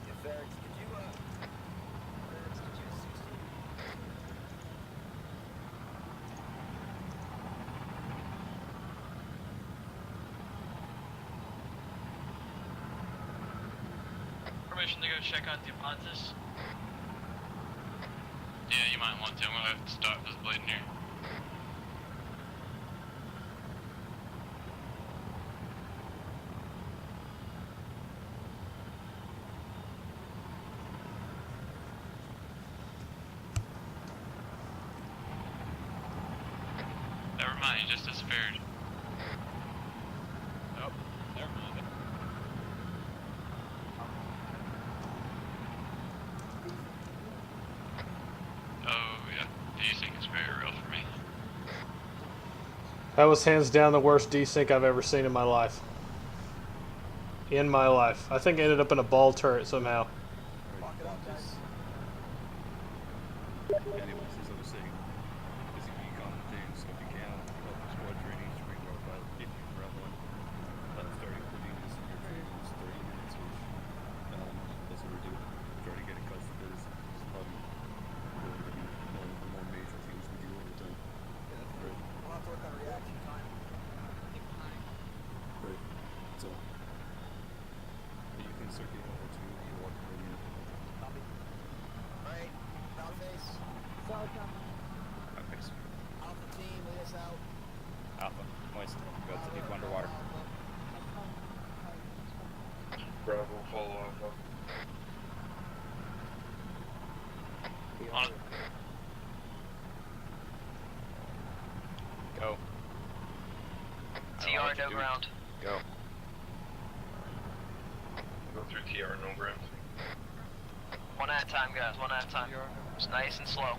Yes, Eric, could you, Permission to go check on DuPontis? Yeah, you might want to. I'm gonna have to stop this bleeding here. Never mind, he just disappeared. Oh, never mind. Oh, yeah. Desync is very real for me. That was hands down the worst desync I've ever seen in my life. In my life. I think I ended up in a ball turret somehow. Anyways, as I was saying, basically common things, if you can, help the squad training, spring profile, if you grab one. Starting putting this in your training is 30 minutes, which that's what we're doing. Try to get accustomed to this. It's probably one of the more major things we do all the time. Yeah, that's right. We'll have to work on reaction time. Right. So, you can circulate over to the water radio. Copy. Alright, round face. Solid copy. Okay, sir. Alpha team, lead us out. Alpha, moist, go to deep underwater. Bravo, follow Alpha. On. Go. TR, no ground. Go. Go through TR, no ground. One at a time, guys, one at a time. It's nice and slow.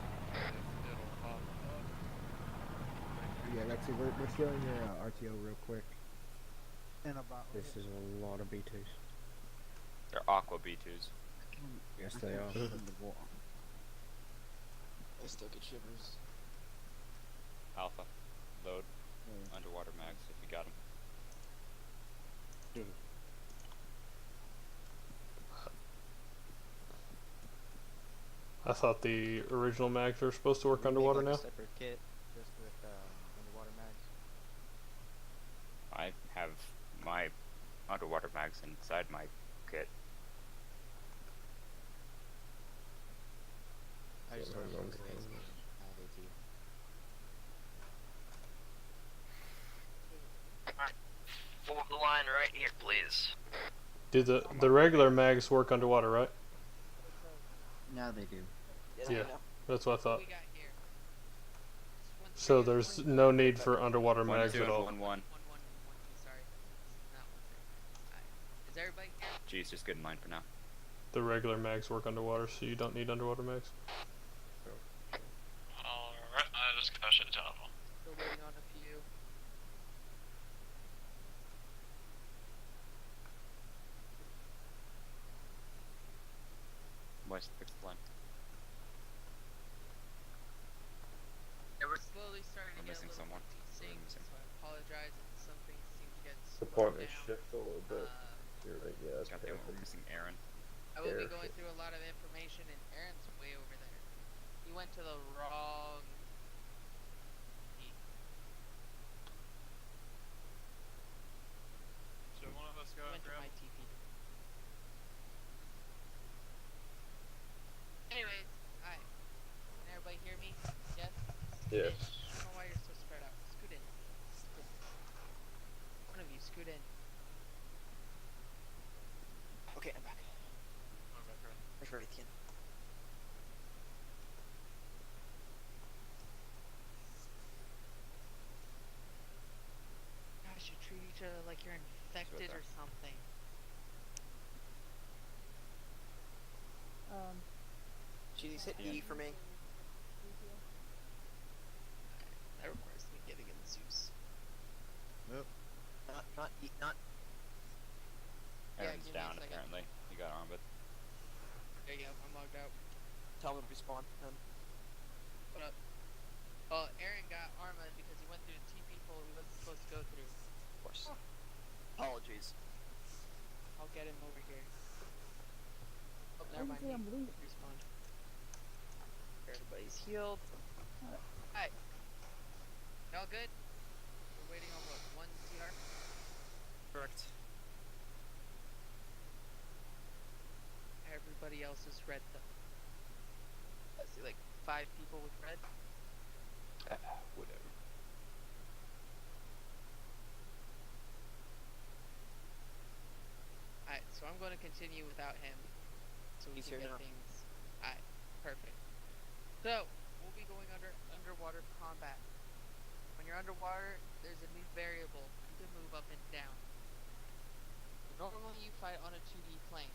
Yeah, Lexi, we're showing your RTO real quick. And about This is a lot of B2s. They're aqua B2s. Yes, they are. I still get shivers. Alpha, load underwater mags if you got them. I thought the original mags were supposed to work underwater now. Separate kit, just with underwater mags. I have my underwater mags inside my kit. I just don't know what Form the line right here, please. Do the regular mags work underwater, right? Now they do. Yeah, that's what I thought. So there's no need for underwater mags at all. 1-2 and 1-1. Sorry. Not 1-3. Is everybody here? Geez, just get in line for now. The regular mags work underwater, so you don't need underwater mags. Alright, I just got shut down. Still waiting on a few. Moist, fix the line. Yeah, we're slowly starting to We're get a missing little someone. desync, so I apologize if some things seem to get slowed Department down. shift a little bit. You're right, yeah, that's Goddamn, perfect. we're missing Aaron. I will be going through a lot of information, and Aaron's way over there. He went to the wrong. So one of us go and Went to grab my TP. Anyways, hi. Can everybody hear me? Yes? Yes. I don't know why you're so spread out. Scoot in. Scoot in. One of you, scoot in. Okay, I'm back. I'm back right. Thanks for everything. Cheese, hit E for me. That requires me getting in Zeus. Nope. Not E, not. Aaron's give me a down second. apparently. He got armed. There you go, I'm logged out. Tell him to respawn. What up? Oh, Aaron got Arma because he went through the TP hole he wasn't supposed to go through. Of course. Apologies. I'll get him over here. Oh, never mind. He respawned. Everybody's healed. Alright. Y'all good? We're waiting on what, 1 CR? Correct. Everybody else is red though. I see like 5 people with red. Whatever. Alright, so I'm going to continue without him. So we He's can here get now. things. Alright, perfect. So, we'll be going underwater combat. When you're underwater, there's a new variable. You can move up and down. Normally you fight on a 2D plane.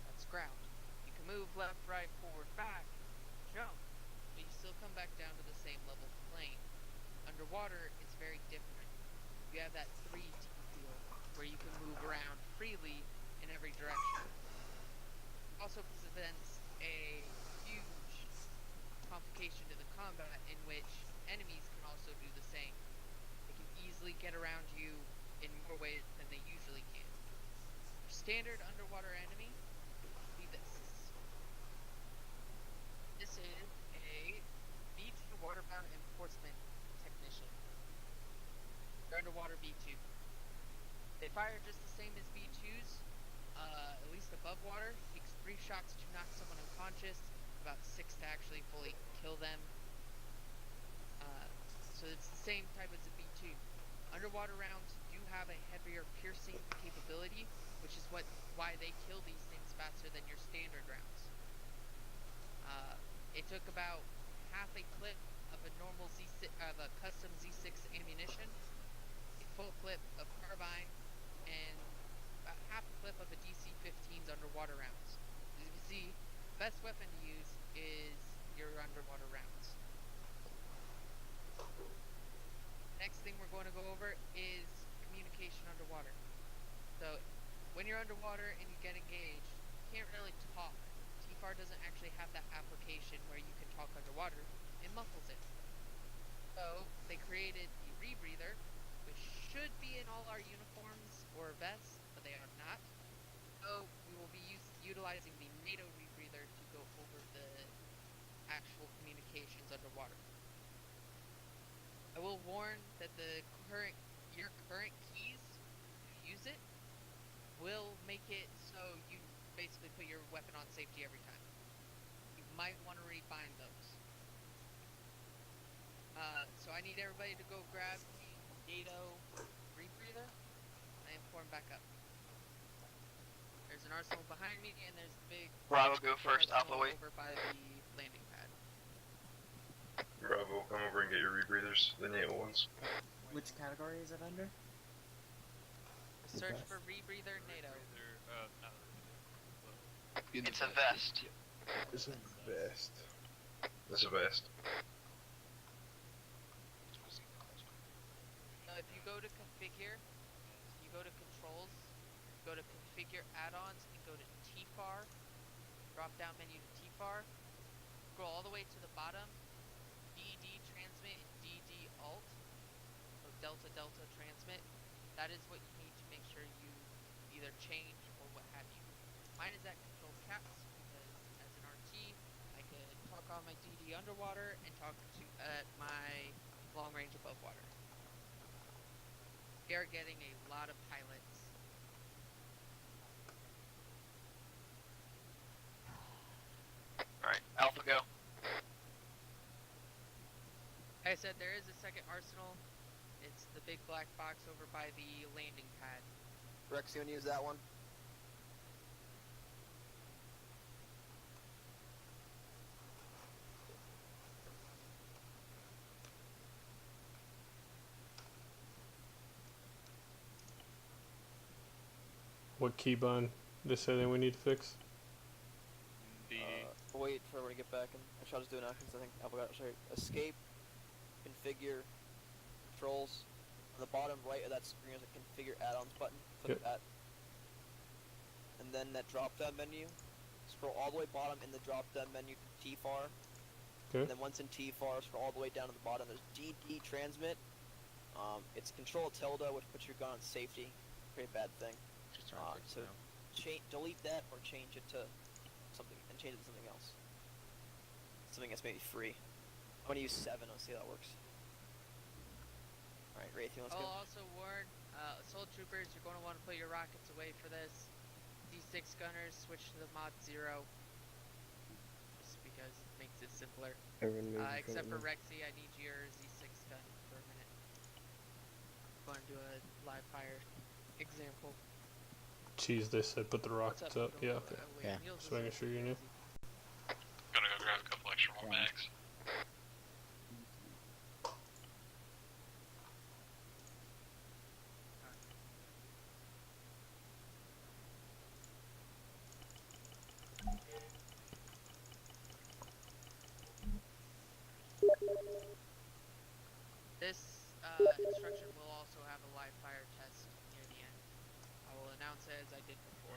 That's ground. You can move left, right, forward, back, jump, but you still come back down to the same level plane. Underwater, it's very different. You have that 3D feel, where you can move around freely in every direction. Also presents a huge complication to the combat in which enemies can also do the same. They can easily get around you in more ways than they usually can. Your standard underwater enemy would be this. This is a B2 waterbound enforcement technician. They're underwater B2. They fire just the same as B2s, at least above water. Takes 3 shots to knock someone unconscious, about 6 to actually fully kill them. So it's the same type as a B2. Underwater rounds do have a heavier piercing capability, which is why they kill these things faster than your standard rounds. It took about half a clip of a normal of a custom Z6 ammunition, a full clip of carbine, and about half a clip of a DC-15's underwater rounds. As you can see, best weapon to use is your underwater rounds. Next thing we're going to go over is communication underwater. So, when you're underwater and you get engaged, you can't really talk. TFAR doesn't actually have that application where you can talk underwater. It muffles it. So, they created the rebreather, which should be in all our uniforms or vests, but they are not. So, we will be utilizing the NATO rebreather to go over the actual communications underwater. I will warn that your current keys to use it will make it so you basically put your weapon on safety every time. You might want to rebind those. So I need everybody to go grab the NATO rebreather. I am pouring back up. There's an arsenal behind me, and there's a big Bravo, go first, Alpha wait. over by the landing pad. Bravo, come over and get your rebreathers, the NATO ones. Which category is it under? Search for rebreather NATO. It's a vest. It's a vest. It's a vest. So if you go to configure, you go to controls, go to configure add-ons, and go to TFAR, drop down menu to TFAR, scroll all the way to the bottom, DD transmit, DD alt, so delta delta transmit. That is what you need to make sure you either change or what have you. Mine is at control caps because as an RT, I can talk on my DD underwater and talk to at my long range above water. We are getting a lot of pilots. Alright, Alpha go. Like I said, there is a second arsenal. It's the big black box over by the landing pad. Rex, you wanna use that one? What keybind they say that we need to fix? DD. Wait for everyone to get back, and actually I'll just do it now because I think I forgot. Sorry. Escape, configure, controls. On the bottom right of that screen is a configure add-ons button. Click that. And then that drop-down menu. Scroll all the way bottom in the drop-down menu to TFAR. Okay. And then once in TFAR, scroll all the way down to the bottom. There's DD transmit. It's control tilde, which puts your gun on safety. Pretty bad thing. So delete that or change it to something and change it to something else. Something that's maybe free. I'm gonna use 7. Let's see how that works. All right, Raytheon, let's go. I'll also warn assault troopers. You're going to want to put your rockets away for this. D6 gunners switch to the mod 0. Just because it makes it simpler. Except for Rexy, I need your Z6 gun for a minute. I'm going to do a live fire example. Cheese, they said put the rockets up. Yeah, okay. Yeah. Just making sure you knew. Gonna go grab a couple extra more bags. This instruction will also have a live fire test near the end. I will announce it as I did before.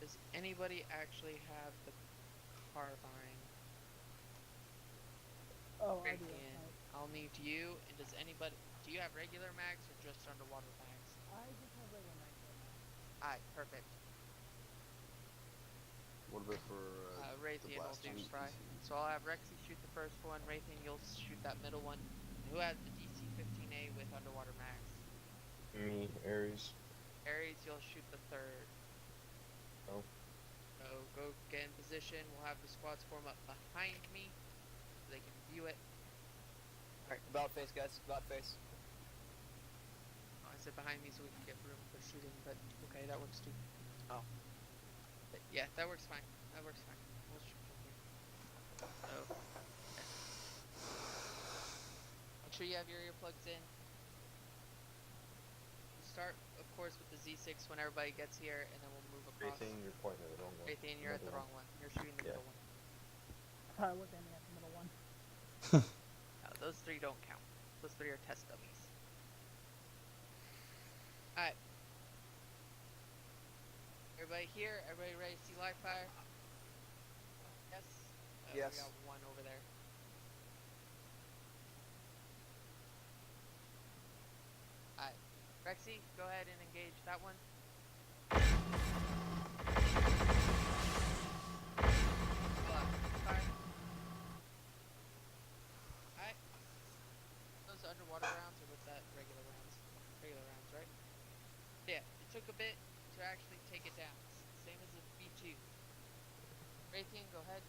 Does anybody actually have the carbine? Oh, I do. I'll need you. And does anybody? Do you have regular mags or just underwater mags? I just have regular mags right now. Alright, perfect. What about for Raytheon will do fry. So I'll have Rexy shoot the first one. Raytheon, you'll shoot that middle one. And who has the DC-15A with underwater mags? Me, Ares. Ares, you'll shoot the third. Oh. So go get in position. We'll have the squads form up behind me so they can view it. Alright, about face, guys. About face. Oh, I said behind me so we can get room for shooting, but okay, that works too. Oh. But yeah, that works fine. That works fine. We'll shoot from here. So, okay. Make sure you have your earplugs in. Start, of course, with the Z6 when everybody gets here, and then we'll move across. Raytheon, you're pointing at the wrong one. Raytheon, you're at the wrong one. You're shooting the middle one. I thought I was aiming at the middle one. No, those 3 don't count. Those 3 are test dummies. Alright. Everybody here? Everybody ready to see live fire? Yes? Yes. We got one over there. Alright. Rexy, go ahead and engage that one. Fire. Alright. Those underwater rounds or with that regular rounds? Regular rounds, right? Yeah, it took a bit to actually take it down. Same as the B2. Raytheon, go ahead.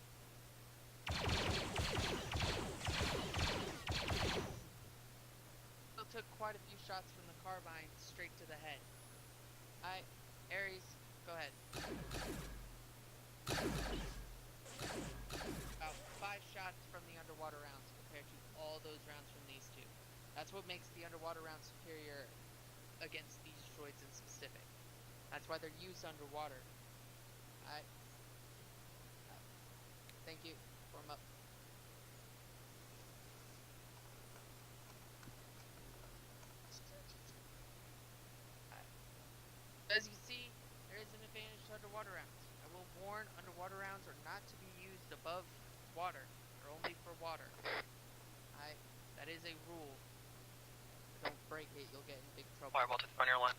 Still took quite a few shots from the carbine straight to the head. Alright, Ares, go ahead. About 5 shots from the underwater rounds compared to all those rounds from these 2. That's what makes the underwater rounds superior against these droids in specific. That's why they're used underwater. Alright. Thank you. Form up. As you see, there is an advantage to underwater rounds. I will warn, underwater rounds are not to be used above water. They're only for water. Alright? That is a rule. Don't break it, you'll get in big trouble. Fireball to the front of your line.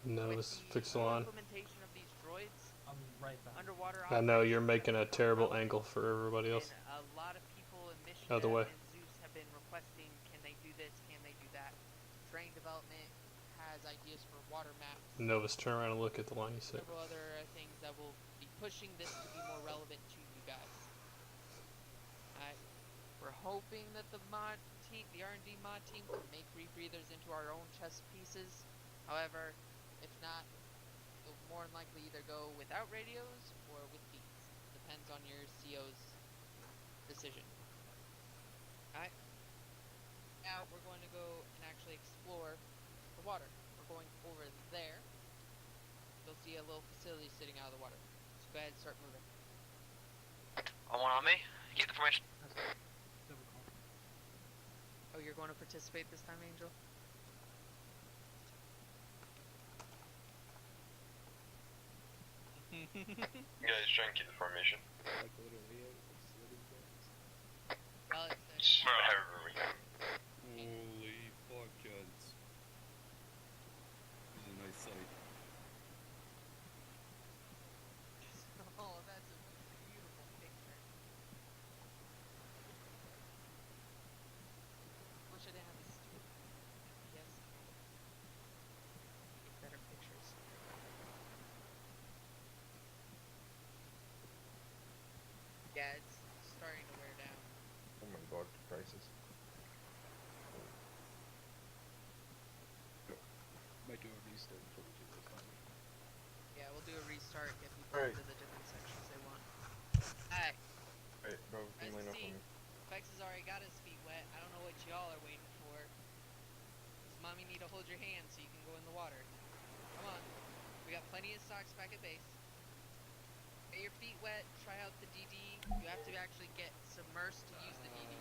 No, let's fix the line. Implementation of these droids, right behind. underwater I know you're making a terrible angle for everybody else. a lot of people in Mission Out of the way. and Zeus have been requesting, can they do this, can they do that? Terrain development has ideas for water maps. Novus, turn around and look at the line you said. Several other things that will be pushing this to be more relevant to you guys. Alright. We're hoping that the R&D mod team can make rebreathers into our own chest pieces. However, if not, we'll more than likely either go without radios or with beats. Depends on your CO's decision. Alright. Now we're going to go and actually explore the water. We're going over there. You'll see a little facility sitting out of the water. So go ahead and start moving. One on me. Keep the formation. Oh, you're going to participate this time, Angel? You guys try and keep the formation. Like literally, Well, However we can. Holy fuck, guys. This is a nice sight. Oh, that's a beautiful picture. Wish I didn't have this stupid. Yes. Get better pictures. Yeah, it's starting to wear down. Oh my god, crisis. might do a restart before we do this. Yeah, we'll do a restart, get people Alright. into the different sections they want. Alright. Alright, bro, can you line up on me? Fex has already got his feet wet. I don't know what y'all are waiting for. Does mommy need to hold your hand so you can go in the water? Come on. We got plenty of socks back at base. Get your feet wet, try out the DD. You have to actually get submersed to use the DD.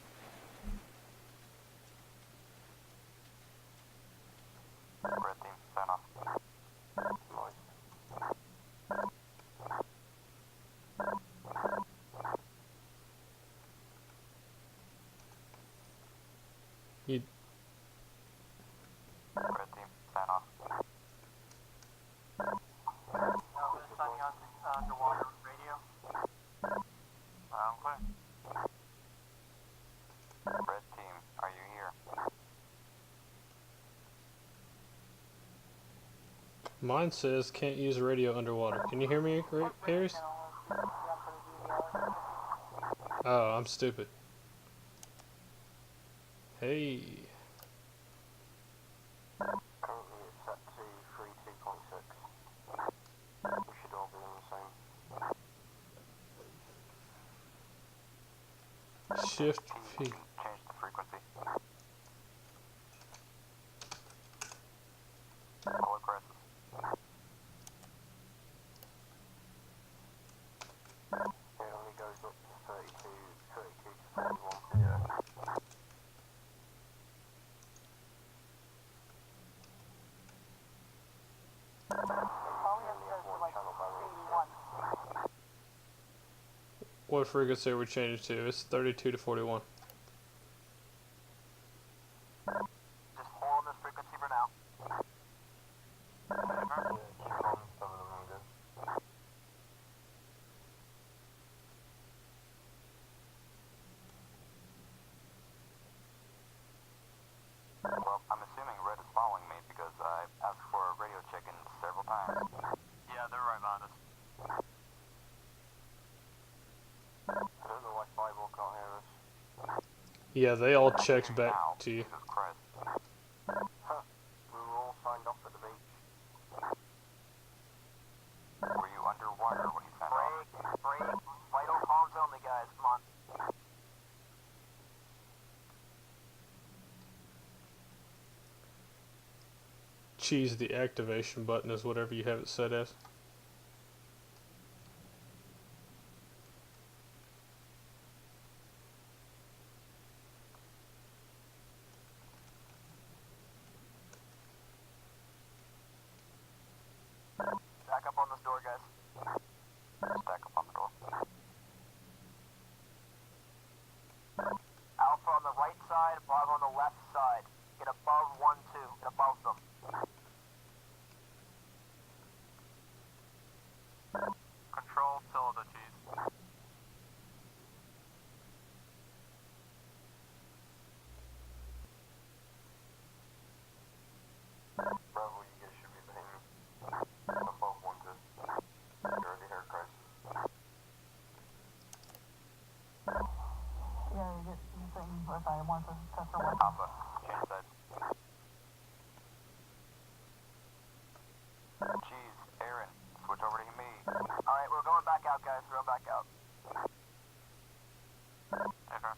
Red team, sign off. You. Red team, sign off. We're signing on underwater radio. Clear. Red team, are you here? Mine says can't use radio underwater. Can you hear me, Aries? Oh, I'm stupid. Hey. Currently it's set to 32.6. We should all be on the same. Shift P. Change the frequency. All aggressive. It only goes up to 32 to 41. Yeah. What frequency are we changing to? It's 32 to 41. Just hold on this frequency for now. Well, I'm assuming Red is following me because I asked for a radio check-in several times. Yeah, they're right behind us. I don't know why Fireball can't hear us. Yeah, they all checked back to you. Jesus Christ. Huh. We were all signed off at the beach. Were you underwater when you signed off? Break. Vital comms only, guys. Come on. Choose the activation button as whatever you have it set as. Stack up on this door, guys. Stack up on the door. Alpha on the right side, Bravo on the left side. Get above 1-2. Get above them. Alpha, change side. Jeez, Aaron, switch over to me. Alright, we're going back out, guys. We're going back out. Okay.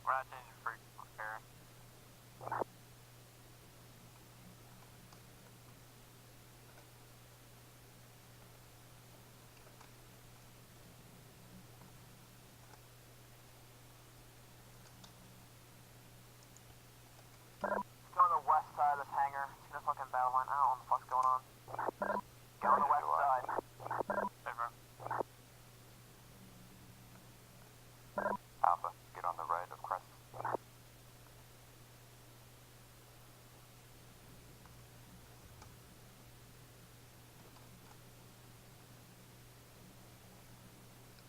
We're not changing for Aaron. Let's go on the west side of this hangar. See the fucking battle line? I don't know what the fuck's going on. Go on the west side. Alpha, get on the right of Crest.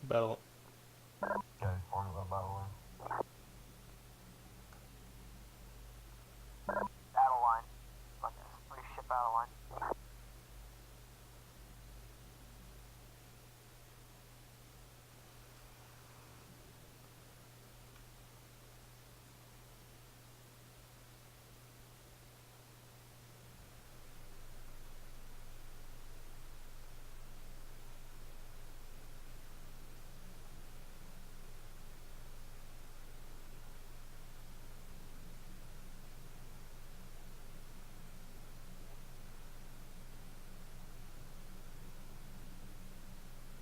Battle. Okay, form the battle line. Battle line. Fucking pretty shit battle line.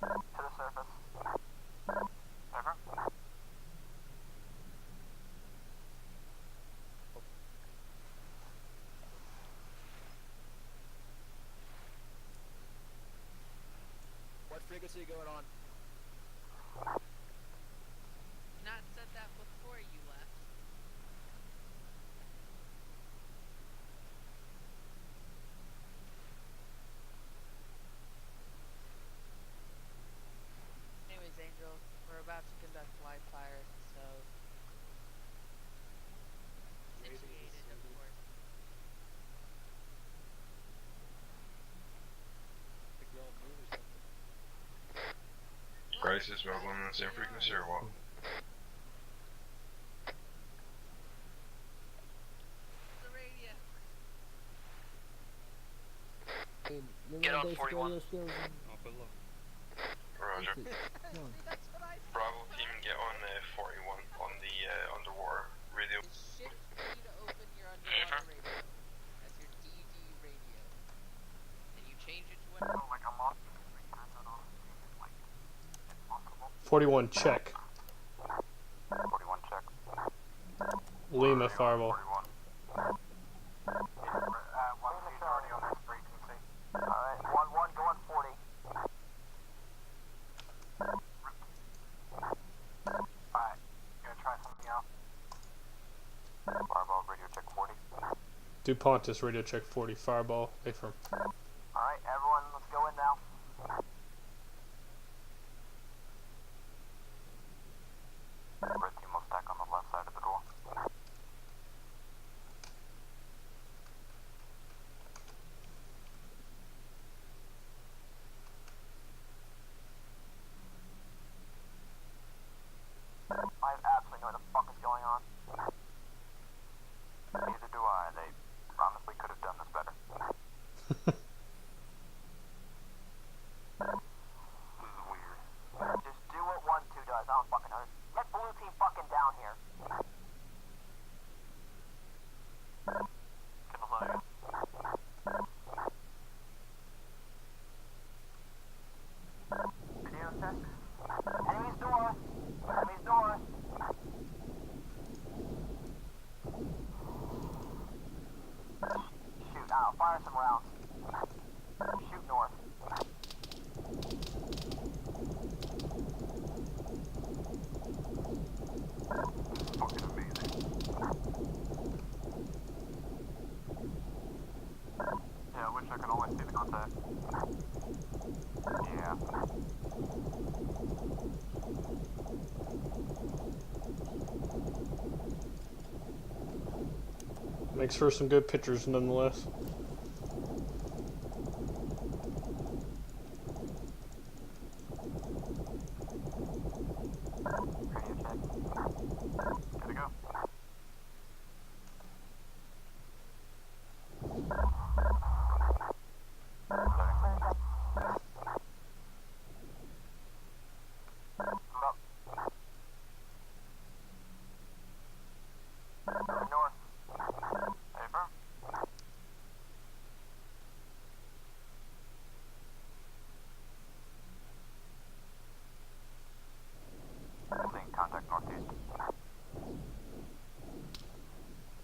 To the surface. Over. What frequency going on? Not said that before you left. Anyways, Angel, we're about to conduct live fire, so situated, of course. Think we're all new or something. Crisis, we're going on the same frequency or what? The radio. Get on 41. Roger. That's what I said. Bravo team, get on 41 on the underwater radio. Shift key to open your underwater radio. That's your DD radio. And you change it to what? Oh, like I'm off. Turn that on. Like, impossible. 41 check. 41 check. Lima Fireball. 41. One seat's already on this frequency. Alright, 1-1, go on 40. Alright, gonna try something else. Fireball, radio check 40. DuPontis radio check 40. Fireball. Affirm. Alright, everyone, let's go in now. Red team will stack on the left side of the door. I have absolutely no idea what the fuck is going on. Neither do I. They honestly could have done this better. This is weird. Just do what 1-2 does. I don't fucking know. Get blue team fucking down here. Video check. Enemy's door. Enemy's door. Shoot, I'll fire some rounds. Shoot north. Fucking amazing. Yeah, I wish I could only see the contact. Yeah. Makes for some good pictures nonetheless. Contact northeast.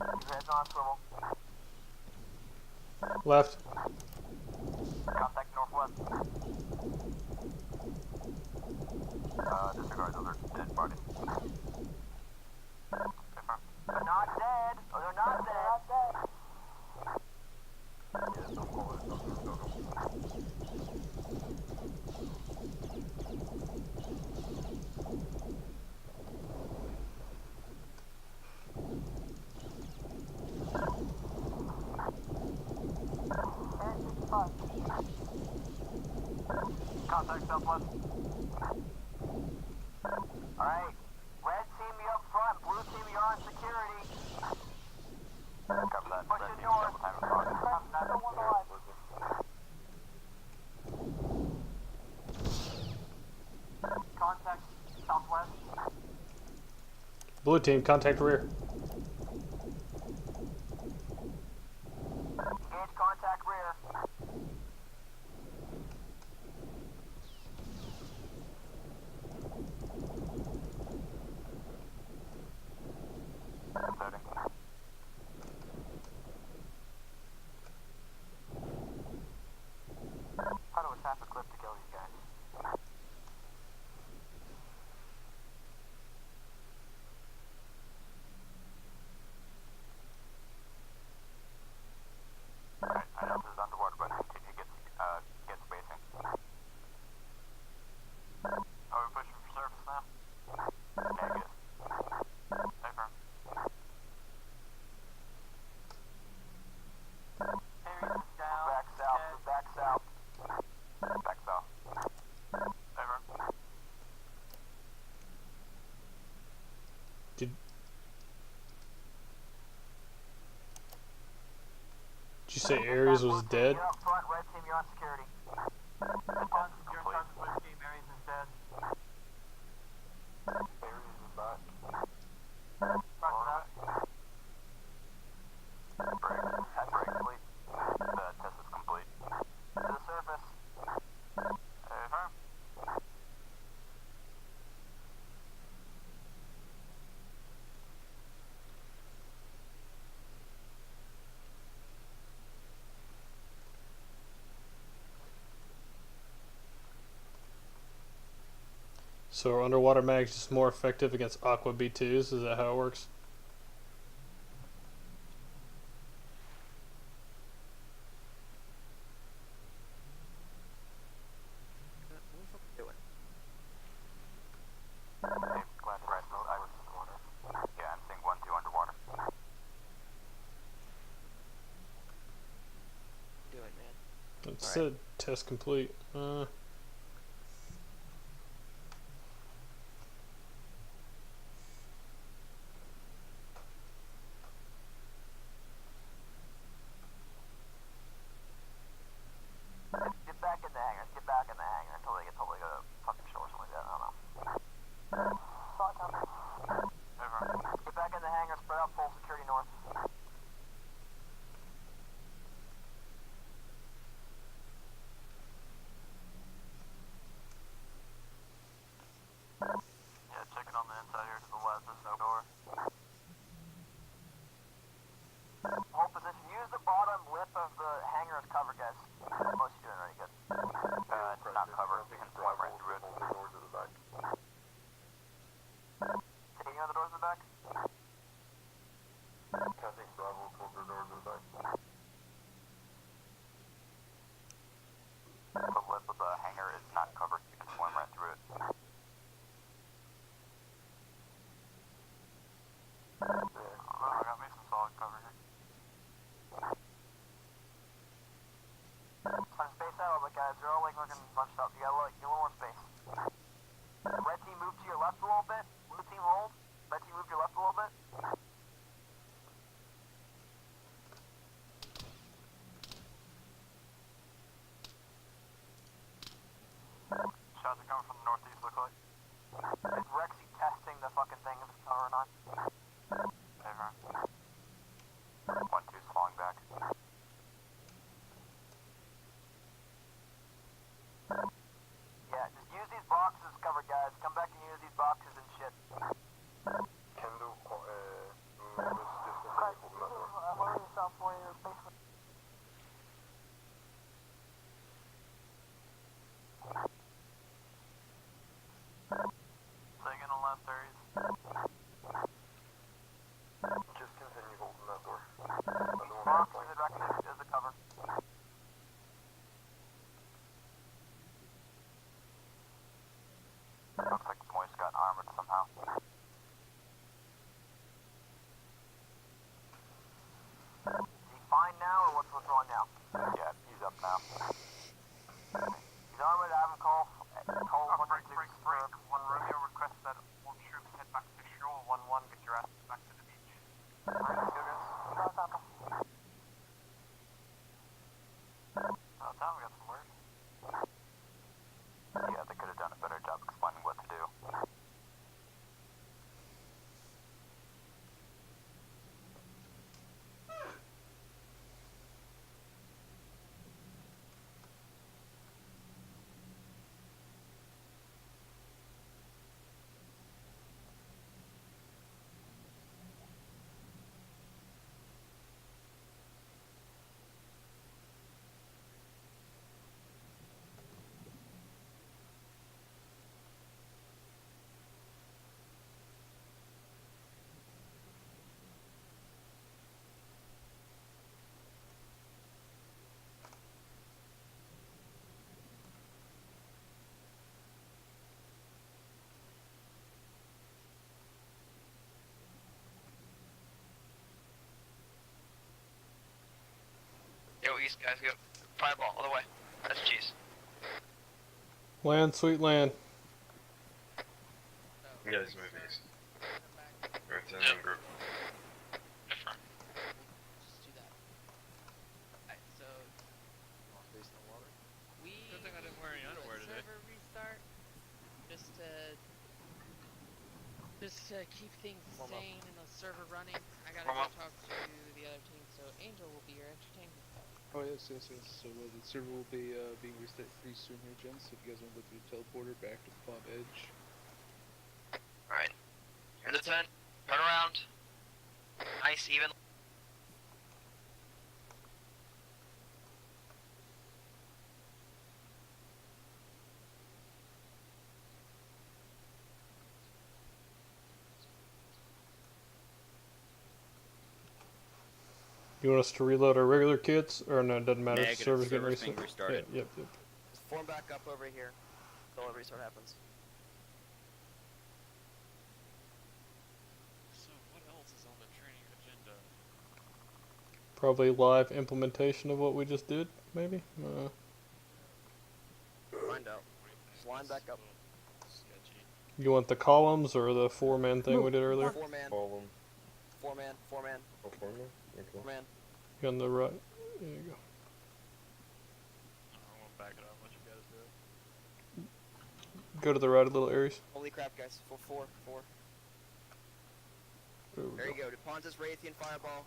Heads on swivel. Left. Contact northwest. Disregard, those are dead bodies. Confirm. They're not dead. Oh, they're not dead. Yeah, don't call it. Don't go. Contact southwest. Alright. Red team, you up front. Blue team, you're on security. Cover that. Pushing north. Another one alive. Contact southwest. Blue team, contact rear. Engage contact rear. Loading. How do we tap a clip to kill these guys? Alright, I know this is underwater, but continue to get spacing. Are we pushing for surface now? Negative. Stay firm. Back south, back south. Back south. Stay firm. Did you say Ares was dead? You're up front, red team, you're on security. You're in charge of blue team, Ares is dead. Ares is back. Roger that. Break complete. The test is complete. To the surface. Firm. So are underwater mags just more effective against Aqua B2s? Is that how it works? Glad to rest those Iris underwater. Yeah, I'm seeing 1-2 underwater. Do it, man. It said test complete. Get back in the hangars. Get back in the hangar until they get told they go to fucking shore or something like that. I don't know. Over. Get back in the hangar. Spread out full security north. Yeah, check it on the inside here to the west. There's no door. Hold position. Use the bottom lip of the hangar as cover, guys. Most of you doing really good. It's not cover. You can swim right through it. Doors to the back. Taking out the doors to the back? Testing Bravo, close the doors to the back. The lip of the hangar is not covered. You can swim right through it. I got me some solid cover here. like looking bunched up. You got a little more space. Red team move to your left a little bit. Blue team hold. Red team move to your left a little bit. Shots are coming from the northeast, look like. Is Rexy testing the fucking thing if it's cover or not? Over. 1-2's falling back. Yeah, just use these boxes as cover, guys. Come back and use these boxes and shit. Can do, this distance lower yourself for your basement. Second on left areas. Just continue holding that door. Boxes and Rexy as the cover. Looks like Moist got armored somehow. Is he fine now, or what's wrong now? Yeah, he's up now. He's armored, have him call 1-6 for 1 Romeo, request that all troops head back to shore, 1-1, get your asses back to the beach. Alright, let's go guys. Oh, Tom, we got some word. Yeah, they could have done a better job explaining what to do. Go east, guys, go. Fireball, all the way. That's cheese. Land, sweet land. You guys move east. Right to the group. Just do that. Alright, so Face in the water. we Good thing I didn't wear any underwear today. server restart just to keep things sane and the server running. I gotta go talk to the other team, so Angel will be your entertainment. Oh yes. So the server will be being reset pretty soon here, gents. If you guys want to go through the teleporter back to Bob Edge. Alright. Here's the tent. Turn around. Nice, even. You want us to reload our regular kits, or no? It doesn't matter. Negative. Server's getting Server's being reset. restarted. Yep. Form back up over here until a restart happens. So what else is on the training agenda? Probably live implementation of what we just did, maybe. Find out. Just line back up. Sketchy. You want the columns or the 4-man thing we did earlier? 4-man. Column. 4-man. 4-man. Oh, 4-man? Okay. 4-man. You on the right? There you go. I'm gonna back it up. Let you guys do it. Go to the right a little, Aries. Holy crap, guys. 4. There we There go. you go. DuPontis, Raytheon, Fireball,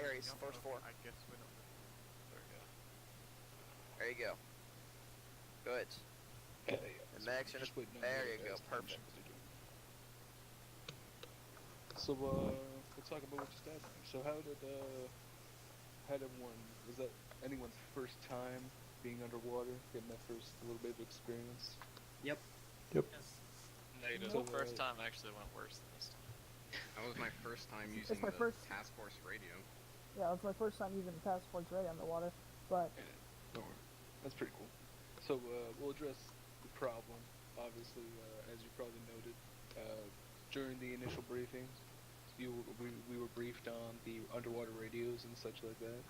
Ares, first 4. I guess we don't. There we go. There you go. Good. And Max, there you go. Perfect. So we'll talk about what just happened. So how did everyone, was that anyone's first time being underwater, getting that first little bit of experience? Yep. Yep. Negative. So, First time actually went worse than this time. That was my first time using my the first- task force radio. Yeah, it was my first time using the task force radio underwater, but Don't worry. That's pretty cool. So we'll address the problem. Obviously, as you probably noted, during the initial briefings, we were briefed on the underwater radios and such like that.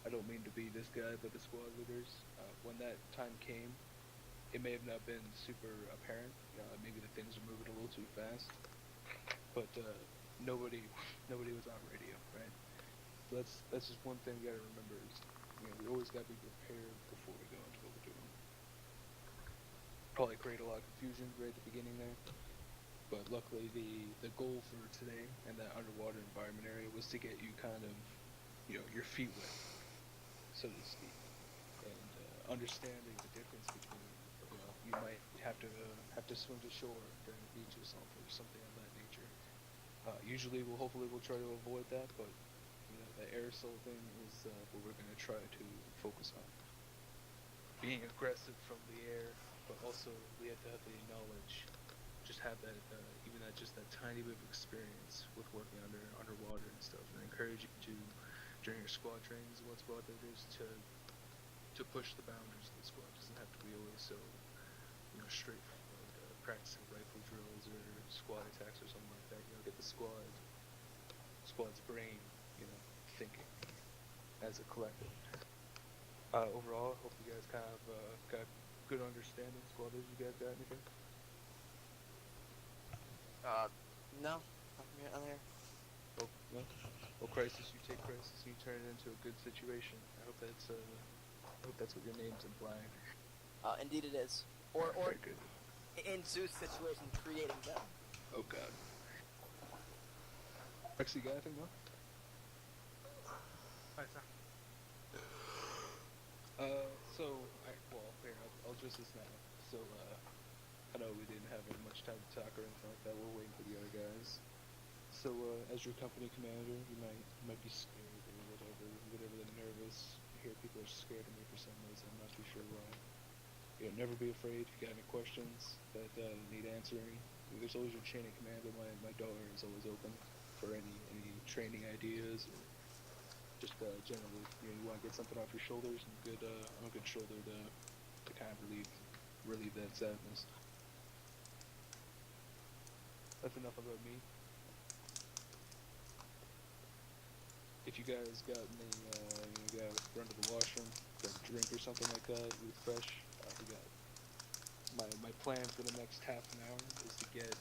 I don't mean to be this guy, but the squad leaders, when that time came, it may have not been super apparent. Maybe the things were moving a little too fast, but nobody was on radio, right? So that's just one thing you gotta remember is, we always gotta be prepared before we go into what we're doing. Probably create a lot of confusion right at the beginning there, but luckily the goal for today and that underwater environment area was to get you kind of, your feet wet, so to speak, and understanding the difference between, you might have to swim to shore during the beach or something of that nature. Usually hopefully we'll try to avoid that, but the aerosol thing is what we're going to try to focus on. Being aggressive from the air, but also we have to have the knowledge, just have that, even just that tiny bit of experience with working underwater and stuff. And I encourage you to, during your squad trainings, what squad leaders, to push the boundaries of the squad. It doesn't have to be always so, straightforward, practicing rifle drills or squad attacks or something like that. Get the squad's brain, thinking as a collective. Overall, I hope you guys kind of got good understanding. Squatters, you guys got anything? No. Nothing on there. Oh, no? Well, Crisis, you take Crisis and you turn it into a good situation. I hope that's what your name's implying. Indeed it is. Or Very good. in Zeus situation, creating them. Oh god. Rex, you got anything, no? Alright, sir. Here, I'll address this now. So, I know we didn't have much time to talk or anything like that. We're waiting for the other guys. So, as your company commander, you might be scared or whatever they're nervous. You hear people are scared of me for some reason. I'm not too sure why. Never be afraid. If you got any questions that need answering, there's always your chain of command. My daughter is always open for any training ideas or just generally, you want to get something off your shoulders, and I'm a good shoulder to kind of relieve that sadness. That's enough about me. If you guys got any, you got to run to the washroom, grab a drink or something like that, refresh. We got my plan for the next half an hour is to get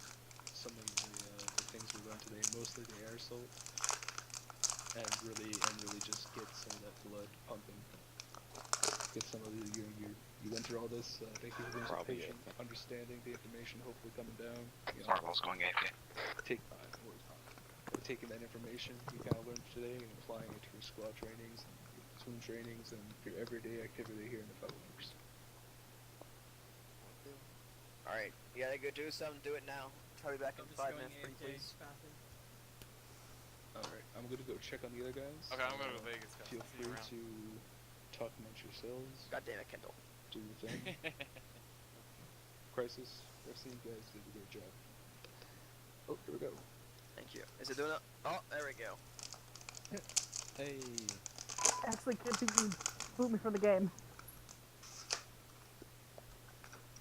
some of the things we run today, mostly the air assault. And really just get some of that blood pumping. Get some of you went through all this. Thank you for being so patient, understanding the information, hopefully coming down. Marvel's going AFK. Taking that information you kind of learned today and applying it to your squad trainings, and your platoon trainings, and your everyday activity here in the Fellow Works. Alright, you gotta go do something, do it now. Try to be back in 5 minutes, pretty please. Alright, I'm gonna go check on the other guys. Okay, I'm gonna go to Vegas, guys. Feel free to talk amongst yourselves. God damn it, Kendall. Do your thing. Crisis, rest of you guys did a great job. Oh, here we go. Thank you. Is it doing it? Oh, there we go. Hey. Actually, can't think you boot me from the game.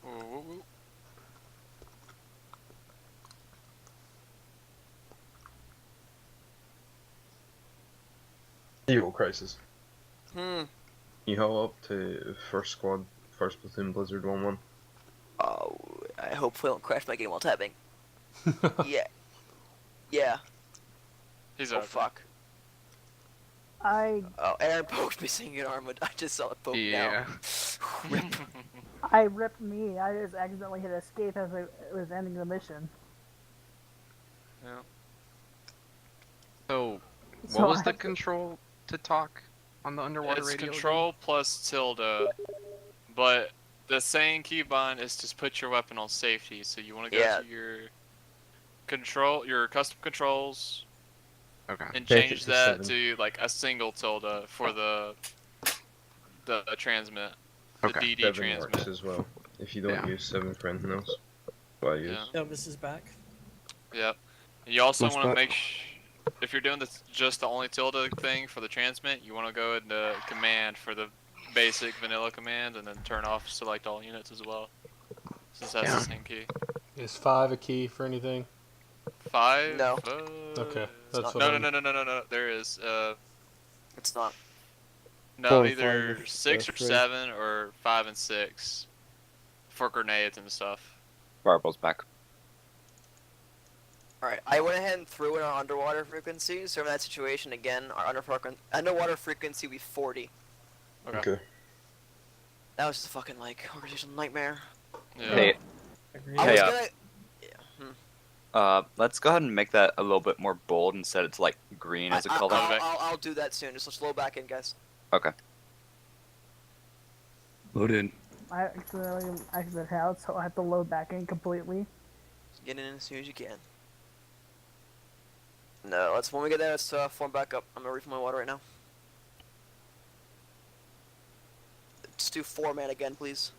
Whoa. Eagle Crisis. You haul up to first squad, first platoon, Blizzard 1-1. Oh, I hopefully don't crash my game while tapping. Yeah. He's okay. Fuck. Oh, Aaron poked me saying an Arma. I just saw it poke now. Rip. I ripped me. I just accidentally hit escape as it was ending the mission. Yeah. So, what was the control to talk on the underwater radio? It's control plus tilde, but the same keybind is to put your weapon on safety. So you want to go to your custom controls, and change that to like a single tilde for the transmit, the DD 7 transmit works as well. If you don't use 7 for anything else, what I use. Elvis is back. Yep. And you also want to make if you're doing just the only tilde thing for the transmit, you want to go into command for the basic vanilla command, and then turn off select all units as well, since that's the same key. Is 5 a key for anything? 5? No. Okay, that's no. There is. It's not. No, 4 and either 5 6 or straight. 7 or 5 and 6 for grenades and stuff. Fireball's back. Alright, I went ahead and threw in our underwater frequency, so in that situation again, our underwater frequency will be 40. Okay. That was just a fucking, like, organizational nightmare. Yeah. Hey, I was gonna... let's go ahead and make that a little bit more bold and set it to like green as a color. I'll do that soon. Just slow back in, guys. Okay. Load in. I accidentally exited out, so I have to load back in completely. Just get in as soon as you can. No, when we get there, let's form back up. I'm gonna refill my water right now. Let's do 4-man again, please.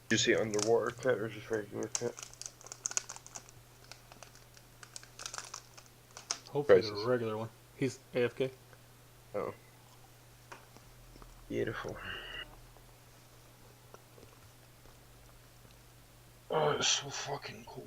Did you see underwater kit or just regular kit? Hopefully it's a regular one. He's AFK. Oh. Beautiful. Oh, it's so fucking cool.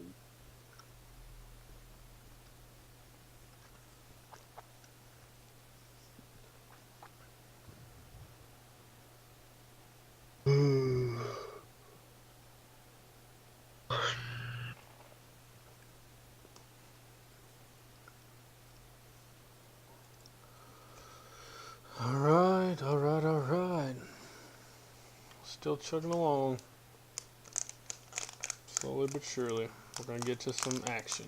Alright. Still chugging along. Slowly but surely. We're gonna get to some action.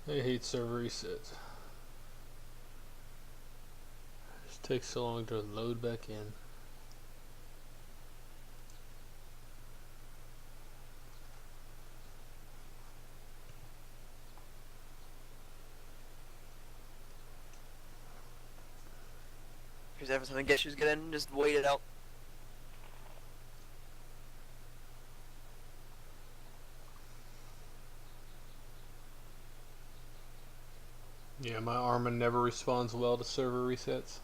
I hate server resets. It just takes so long to load back in. Because every time I get issues get in, just wait it out. Yeah, my Arma never responds well to server resets.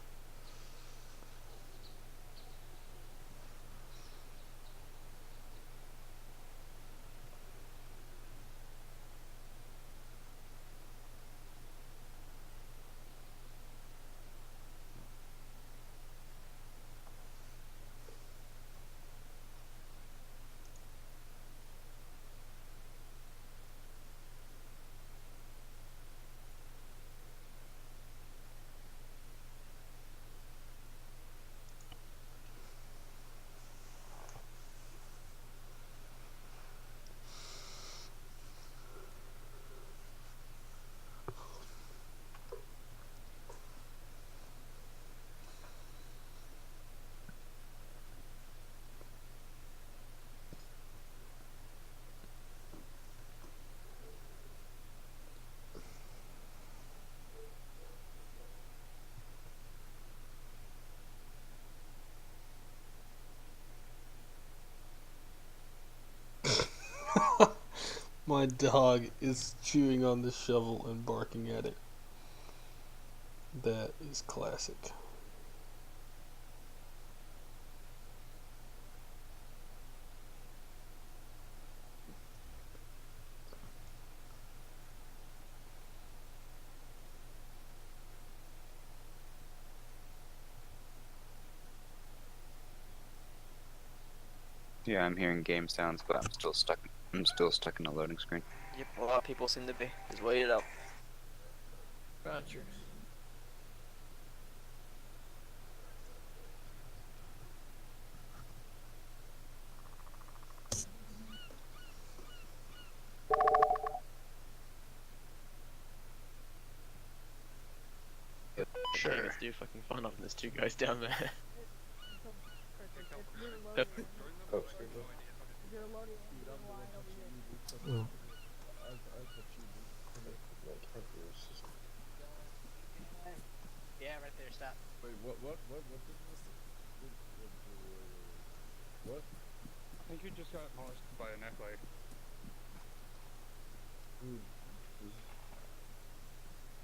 My dog is chewing on the shovel and barking at it. That is classic. Yeah, I'm hearing game sounds, but I'm still stuck. I'm still stuck in the loading screen. Yep, a lot of people seem to be. Just wait it out. Roger. Sure. Let's do fucking fun on there's two guys down there. Oh, excuse me. Yeah, right there, stop. Wait, what did this? What? I think you just got molested by a necklight.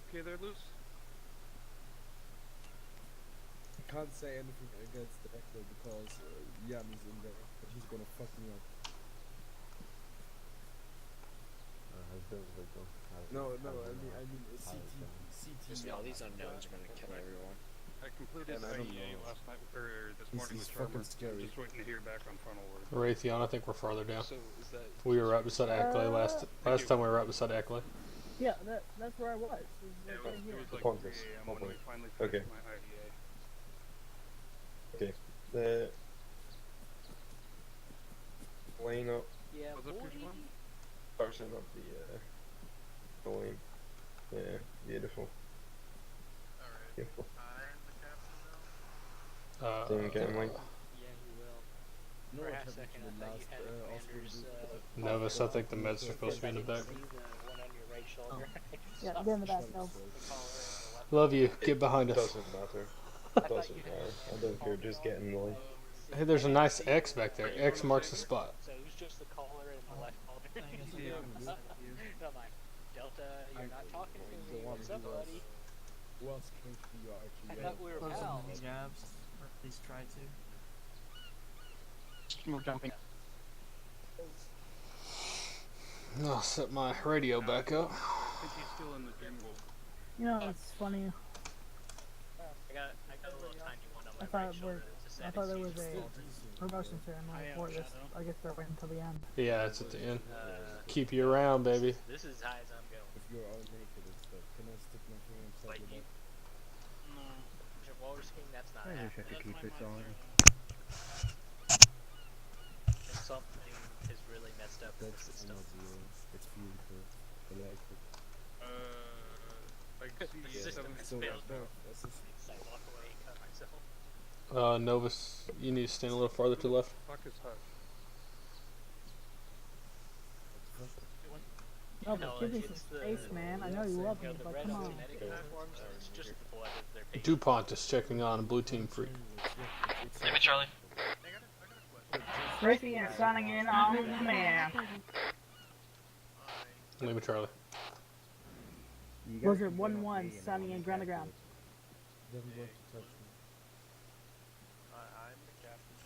Okay, they're loose. I can't say anything against the actor because Jan is in there, but he's gonna fuck me up. No, I mean CT. Just all these unknowns are gonna kill everyone. I completed IEA last night, or this morning with Trevor. I'm just waiting to hear back on frontal word. Raytheon, I think we're farther down. So is that? We were right beside Ackley last time we were right beside Ackley. Yeah, that's where I was. Yeah, it was like Point this. 3 a.m. when we finally Okay. finished my IEA. Okay. The line up. Yeah, Was it push one? Person of the line. Yeah, beautiful. Alright. Beautiful. I'm the captain now. Didn't get him, like. Yeah, he will. No, For a what half happened second, to I the thought you last had Commanders, Novus, I think the meds are supposed to be in the back. see the one on your right shoulder. Yeah, get in the back, no. The collar and the left. Love you. Get behind us. Doesn't matter. It doesn't matter. I don't care. Just get in the line. Hey, there's a nice X back there. X marks the spot. So it was just the collar and the left collar. No mind. Delta, you're not talking to me. What's up, buddy? Who else came to your I RTA? thought we were pals. Jabs, or at least try to. We're jumping. I'll set my radio back up. I think he's still in the jungle. You know, it's funny. I got a little tiny one on I my thought right shoulder. I thought there was a promotion ceremony for this. I guess they're waiting until the end. Yeah, it's at the end. Keep you around, baby. This is as high as I'm going. If you're all naked and stuff, can I stick my finger inside Like your you. butt? No. Your water skiing, that's not I wish I happening. could keep it on. If something is really messed up with the That's system. it's beautiful. I like it. Like The system has So failed. no, that's just So I walk away and cut myself. Novus, you need to stand a little farther to the left. Fuck is Hush? No, No, but give me it's some the- space, man. I know you love me, You know, the but red come on. genetic uniforms, it's just the blood of their patients. DuPont is checking on Blue Team Freak. Maybe Charlie. Ricky is signing in on command. Leave it, Charlie. Blizzard 1-1, signing in ground to ground. doesn't want to touch me. I'm the captain.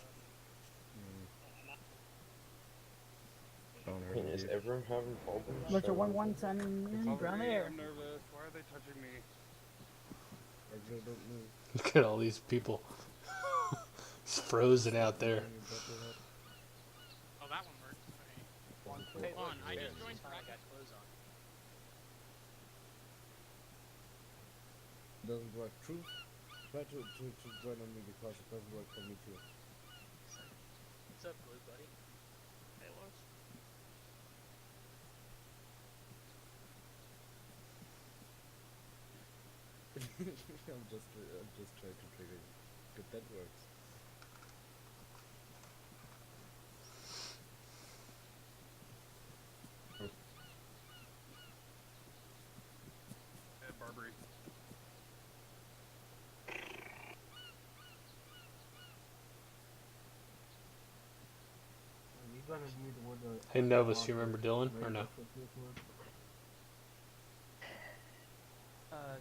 I mean, is everyone having problems? Blizzard 1-1, signing in ground air. I'm nervous. Why are they touching me? I really don't move. Look at all these people. It's frozen out there. Oh, that one worked. Hey, hold on, I just joined practice. Doesn't work. True. Try to join on me because it doesn't work for me too. What's up, Blue buddy? Hey, Lois. I'm just trying to trigger you. Good, that works. Yeah, Barbary. You better Hey Novus, you remember Dylan or no?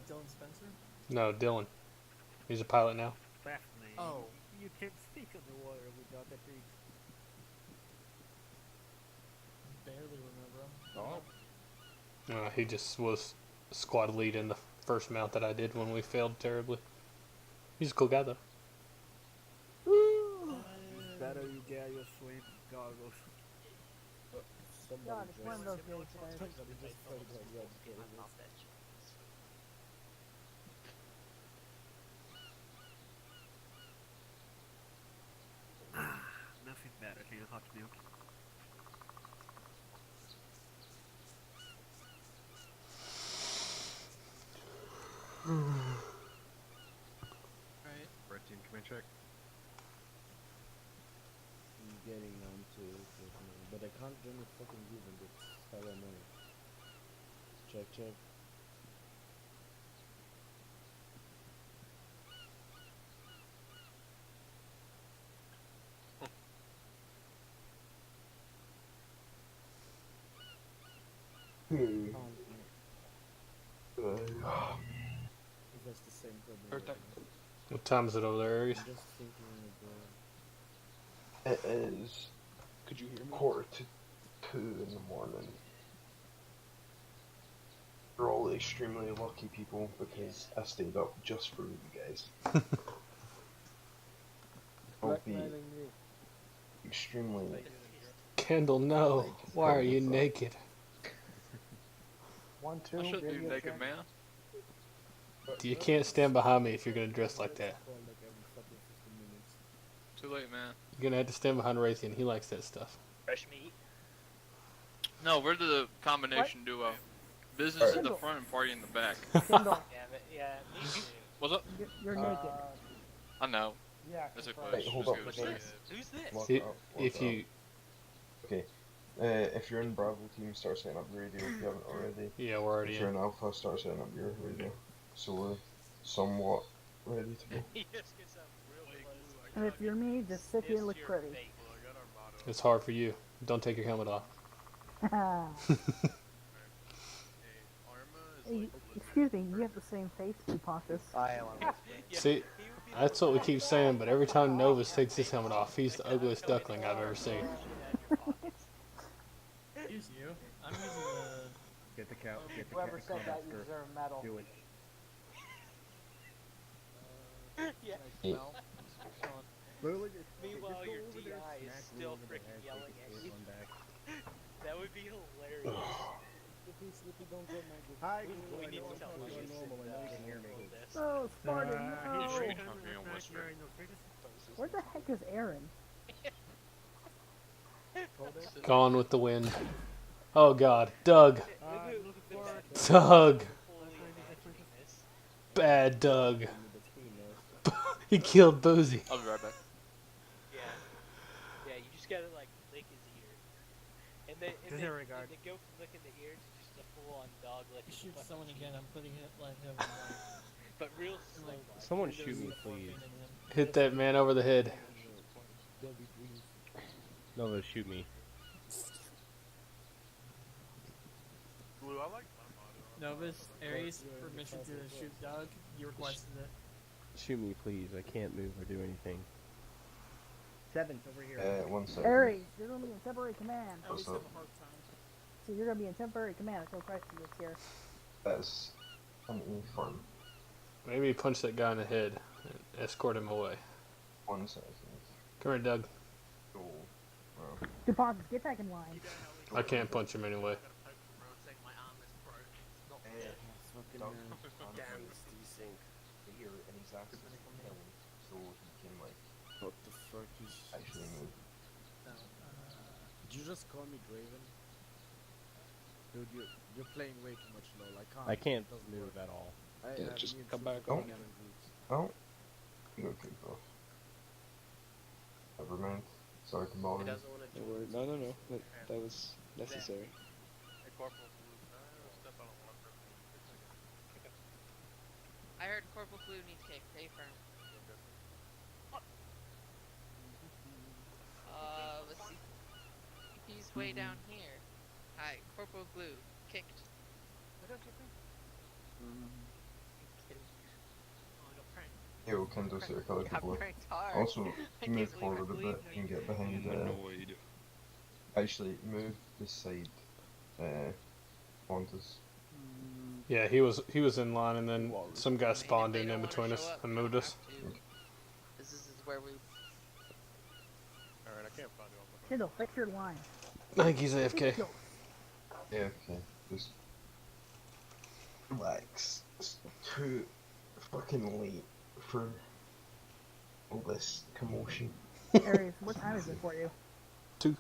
Dylan Spencer? No, Dylan. He's a pilot now. Definitely. Oh. You can't speak underwater without that being. Barely remember him. He just was squad lead in the first mount that I did when we failed terribly. He's a cool guy though. Better you get your swim goggles. God, it's one of those days, guys. Nothing better than hot milk. Alright. Red team, come in, check. I'm getting on to but I can't join the fucking group and it's hella annoying. Check. If that's the same problem. What time is it over there, Aries? I'm just thinking It is. Could you hear me? 1:45 in the morning. You're all extremely lucky people because I stayed up just for you guys. I'll be extremely. Kendall, no. Why are you naked? 1, 2. I shouldn't be naked, man. You can't stand behind me if you're gonna dress like that. Too late, man. You're gonna have to stand behind Raytheon. He likes that stuff. Fresh meat. No, we're the combination duo. Business in the front and party in the back. Kendall, Yeah, me too. What's up? you're naked. I know. Yeah. It's a Wait, push. hold Just up. give it a second. Who's this? If you, Okay. If you're in Bravo team, start setting up your radio if you haven't already. yeah, we're already If you're in. in Alpha, start setting up your radio. So we're somewhat ready to go. He just gets up real close. And if you're me, just sit here and look It's your pretty. fate. It's hard for you. Don't take your helmet off. Excuse me, you have the same face, Pontus. I am on this. See, that's what we keep saying, but every time Novus takes his helmet off, he's the ugliest duckling I've ever seen. Excuse you. I'm using the... Get the cow. Get the Whoever said that, you skirt. deserve a medal. Do it. Yeah. Hey. Meanwhile, your DI is still freaking yelling at you. That would be hilarious. Sleepy, don't join my group. Hi, We need to tell Lucius this. Oh, Spartan, no! Sure you talking on whisper. Where the heck is Aaron? Gone with the wind. Oh God, Doug. Doug. Bad Doug. He killed Boozy. I'll be right back. Yeah, you just gotta like lick his ear. And then go from licking the ear to just a full on dog licking. Shoot someone again, I'm putting it like him. But real slow. Someone shoot me, please. Hit that man over the head. No, shoot me. Novus, Aries, permission to shoot Doug. You requested it. Shoot me, please. I can't move or do anything. 7th over here. 1 second. Aries, you're gonna be in temporary command. What's up? So you're gonna be in temporary command until Crisis gets here. That's an E-farm. Maybe punch that guy in the head and escort him away. 1 second. Come here, Doug. Oh, wow. DuPont, get back in line. I can't punch him anyway. Damn, desync here, and he's actually from him, so he can like. What the fuck is... Actually move. Did you just call me Draven? Dude, you're playing way too much LOL. I can't move at all. Yeah, just come back on. Oh. Okay, bro. Never mind. Sorry to bother you. No. That was necessary. I heard Corporal Flu needs cake. Pay for him. Let's see. this way down here. Hi, Corporal Glue. Kicked. They don't kick me. Kidding. Oh, I got pranked. Yo, Kendall, sit a I got pranked hard. Also, I move can't believe forward I a believe bit and get behind. Annoyed. Actually, move this side. Pontus. Yeah, he was in line, and then some guy spawned in between us and moved us. This is where we. Alright, I can't find you. Kendall, fix your line. I think he's AFK. Yeah, okay. Just relax. It's too fucking late for all this commotion. Aries, what time is it for you?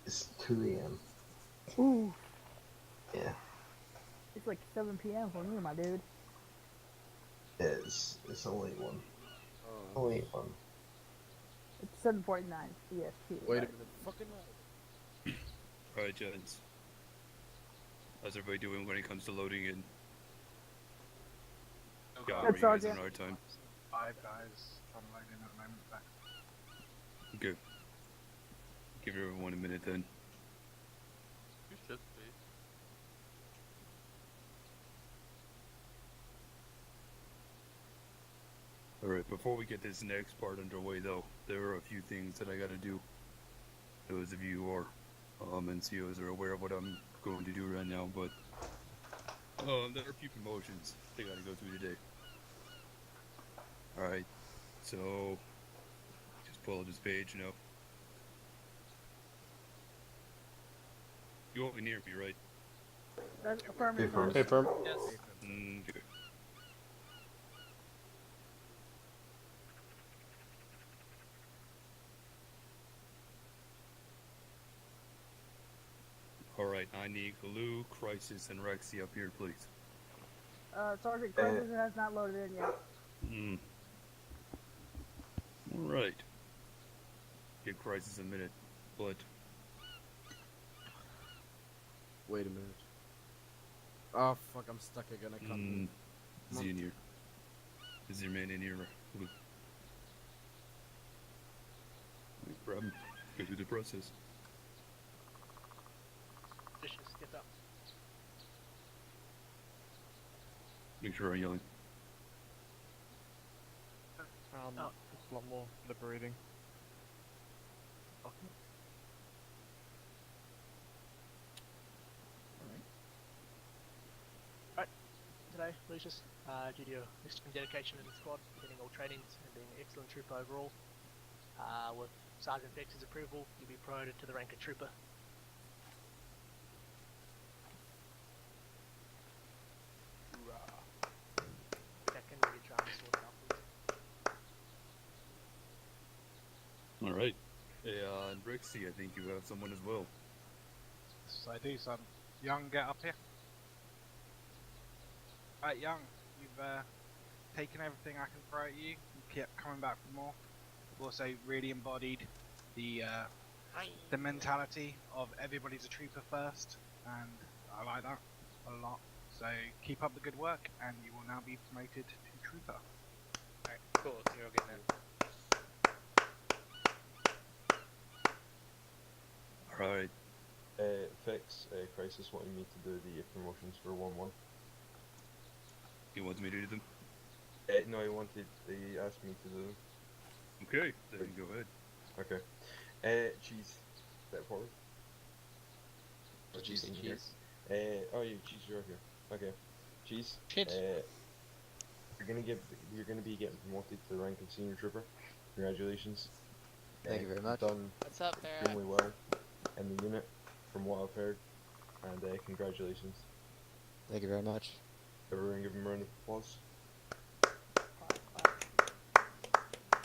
It's 2 AM. Ooh. Yeah. It's like 7 p.m. for me, my dude. It's a late one. A late one. It's 7:49 EST. Wait a minute, fucking no. Alright, gents. How's everybody doing when it comes to loading in? Yeah, Good, you guys Sergeant. on our time? 5 guys trying to load in at the moment. Back. Okay. Give everyone a minute then. You should be. Alright, before we get this next part underway though, there are a few things that I gotta do. Those of you who are NCOs are aware of what I'm going to do right now, but there are a few promotions they gotta go through today. Alright, so just pull up this page now. You all can hear me, right? That's affirmative. Hey, firm. Yes. Okay. Alright, I need Glue, Crisis, and Rexy up here, please. Sergeant Crisis has not loaded in yet. Alright. Give Crisis a minute, but... Wait a minute. Oh fuck, I'm stuck again, I can't Is he in here? Is your man in here, Glue? Grab him. Go through the process. Vicious, get up. Make sure I'm yelling. It's a lot more liberating. Okay. Right. Today, Lucius, due to your extreme dedication to the squad, getting all trainings and being an excellent trooper overall, with Sergeant Vex's approval, you'll be promoted to the rank of trooper. Alright. Hey, and Rexy, I think you have someone as well. So I do, son. Young, get up here. Right, Young, you've taken everything I can throw at you. You kept coming back for more. You've also really embodied the mentality of everybody's a trooper first, and I like that a lot. So keep up the good work, and you will now be promoted to trooper. Alright, cool. You're all getting in. Alright. Fix, Crisis wanted me to do the promotions for 1-1. He wants me to do them? No, he asked me to do them. Okay, then go ahead. Okay. Cheese, step forward. Did you say cheese? Oh yeah, Cheese, you're here. Okay. Cheese, you're gonna be getting promoted to the rank of senior trooper. Congratulations. Thank you very much. Done What's up, Barrett? extremely well in the unit, from what I've heard, and congratulations. Thank you very much. Everyone give him a round of applause.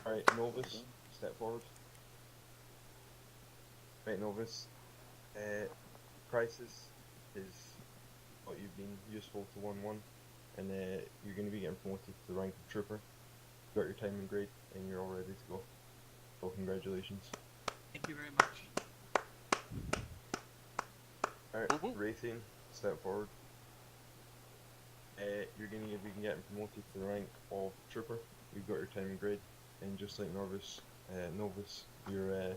Alright, Novus, step forward. Right, Novus. Crisis is what you've been useful to 1-1, and you're going to be getting promoted to the rank of trooper. You got your time and grade, and you're all ready to go. So congratulations. Thank you very much. Alright, Raytheon, step forward. You're going to be getting promoted to the rank of trooper. You've got your time and grade, and just like Novus, you're going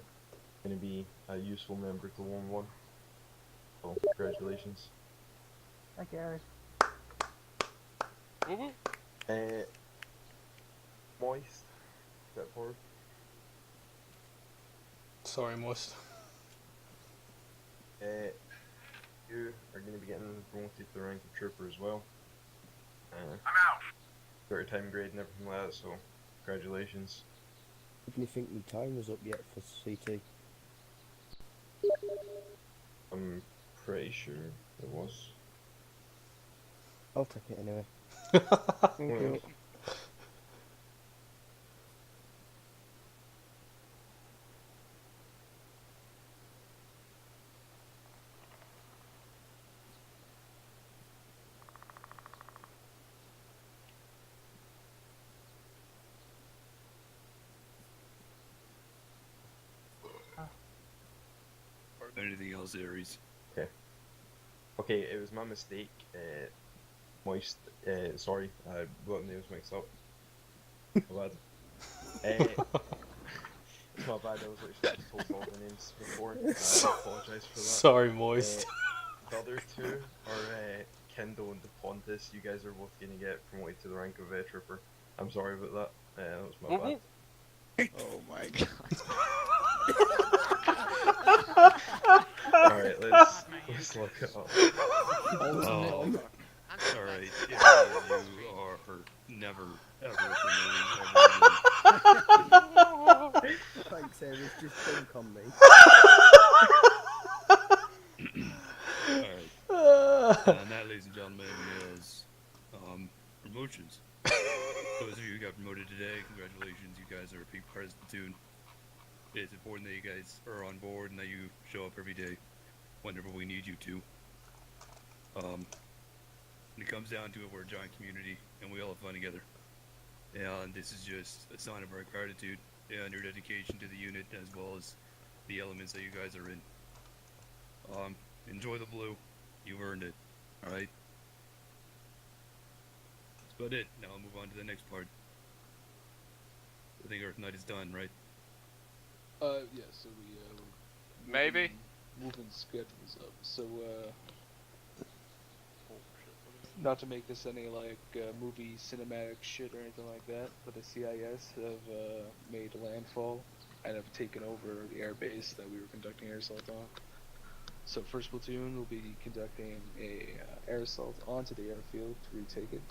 to be a useful member to 1-1. So, congratulations. Thank you, Eric. Moist, step forward. Sorry, Moist. You are going to be getting promoted to the rank of trooper as well. I'm out! Got your time grade and everything like that, so congratulations. Didn't you think my time was up yet for CT? I'm pretty sure it was. I'll take it anyway. Thank you. Anything else, Aries? Okay. Okay, it was my mistake. Moist. Sorry, I got the names mixed up. My bad. It's my bad. I was literally told all the names before. I apologise for that. Sorry, Moist. The other two are Kendall and DePontis. You guys are both going to get promoted to the rank of trooper. I'm sorry about that. That was my bad. Oh my god. Alright, let's look it up. Oh, alright. You are never, ever Thanks, Eric. Just think on me. Alright. And that, ladies and gentlemen, is promotions. Those of you who got promoted today, congratulations. You guys are a big part of the platoon. It's important that you guys are on board and that you show up every day whenever we need you to. When it comes down to it, we're a giant community and we all have fun together. And this is just a sign of our gratitude and your dedication to the unit as well as the elements that you guys are in. Enjoy the blue. You've earned it. Alright? That's about it. Now I'll move on to the next part. I think Earth Night is done, right? Yeah, so we're Maybe. moving schedules up. So, not to make this any like movie cinematic shit or anything like that, but the CIS have made landfall and have taken over the air base that we were conducting air assault on. So first platoon will be conducting a air assault onto the airfield to retake it.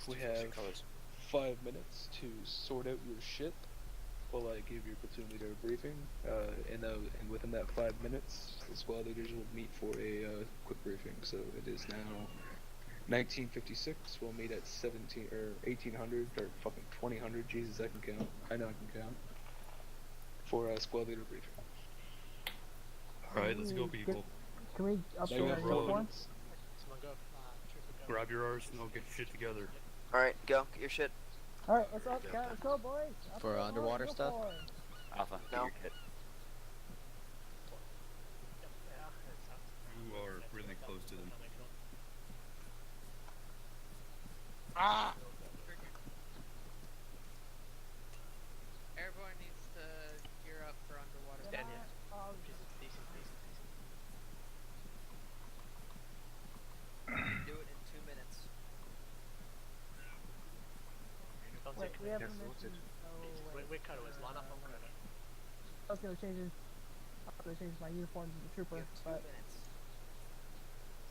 We have 5 minutes to sort out your shit while I give your platoon leader a briefing, and within that 5 minutes, the squad leaders will meet for a quick briefing. So it is now 1956. We'll meet at 1800 or fucking 2000. Jesus, I can count. I know I can count. For a squad leader briefing. All right, let's go, people. Can we update our uniform? Grab your arsenal, get your shit together. Alright, go. Get your shit. Alright, let's go, boys. For underwater stuff? Alpha, No. your kit. You are really close to them. Ah! Everyone needs to gear up for underwater. Stand here. Decent. Do it in 2 minutes. Wait, we haven't mentioned. Wait, cutaways, line up on credit. I was gonna change my uniform to the trooper, but.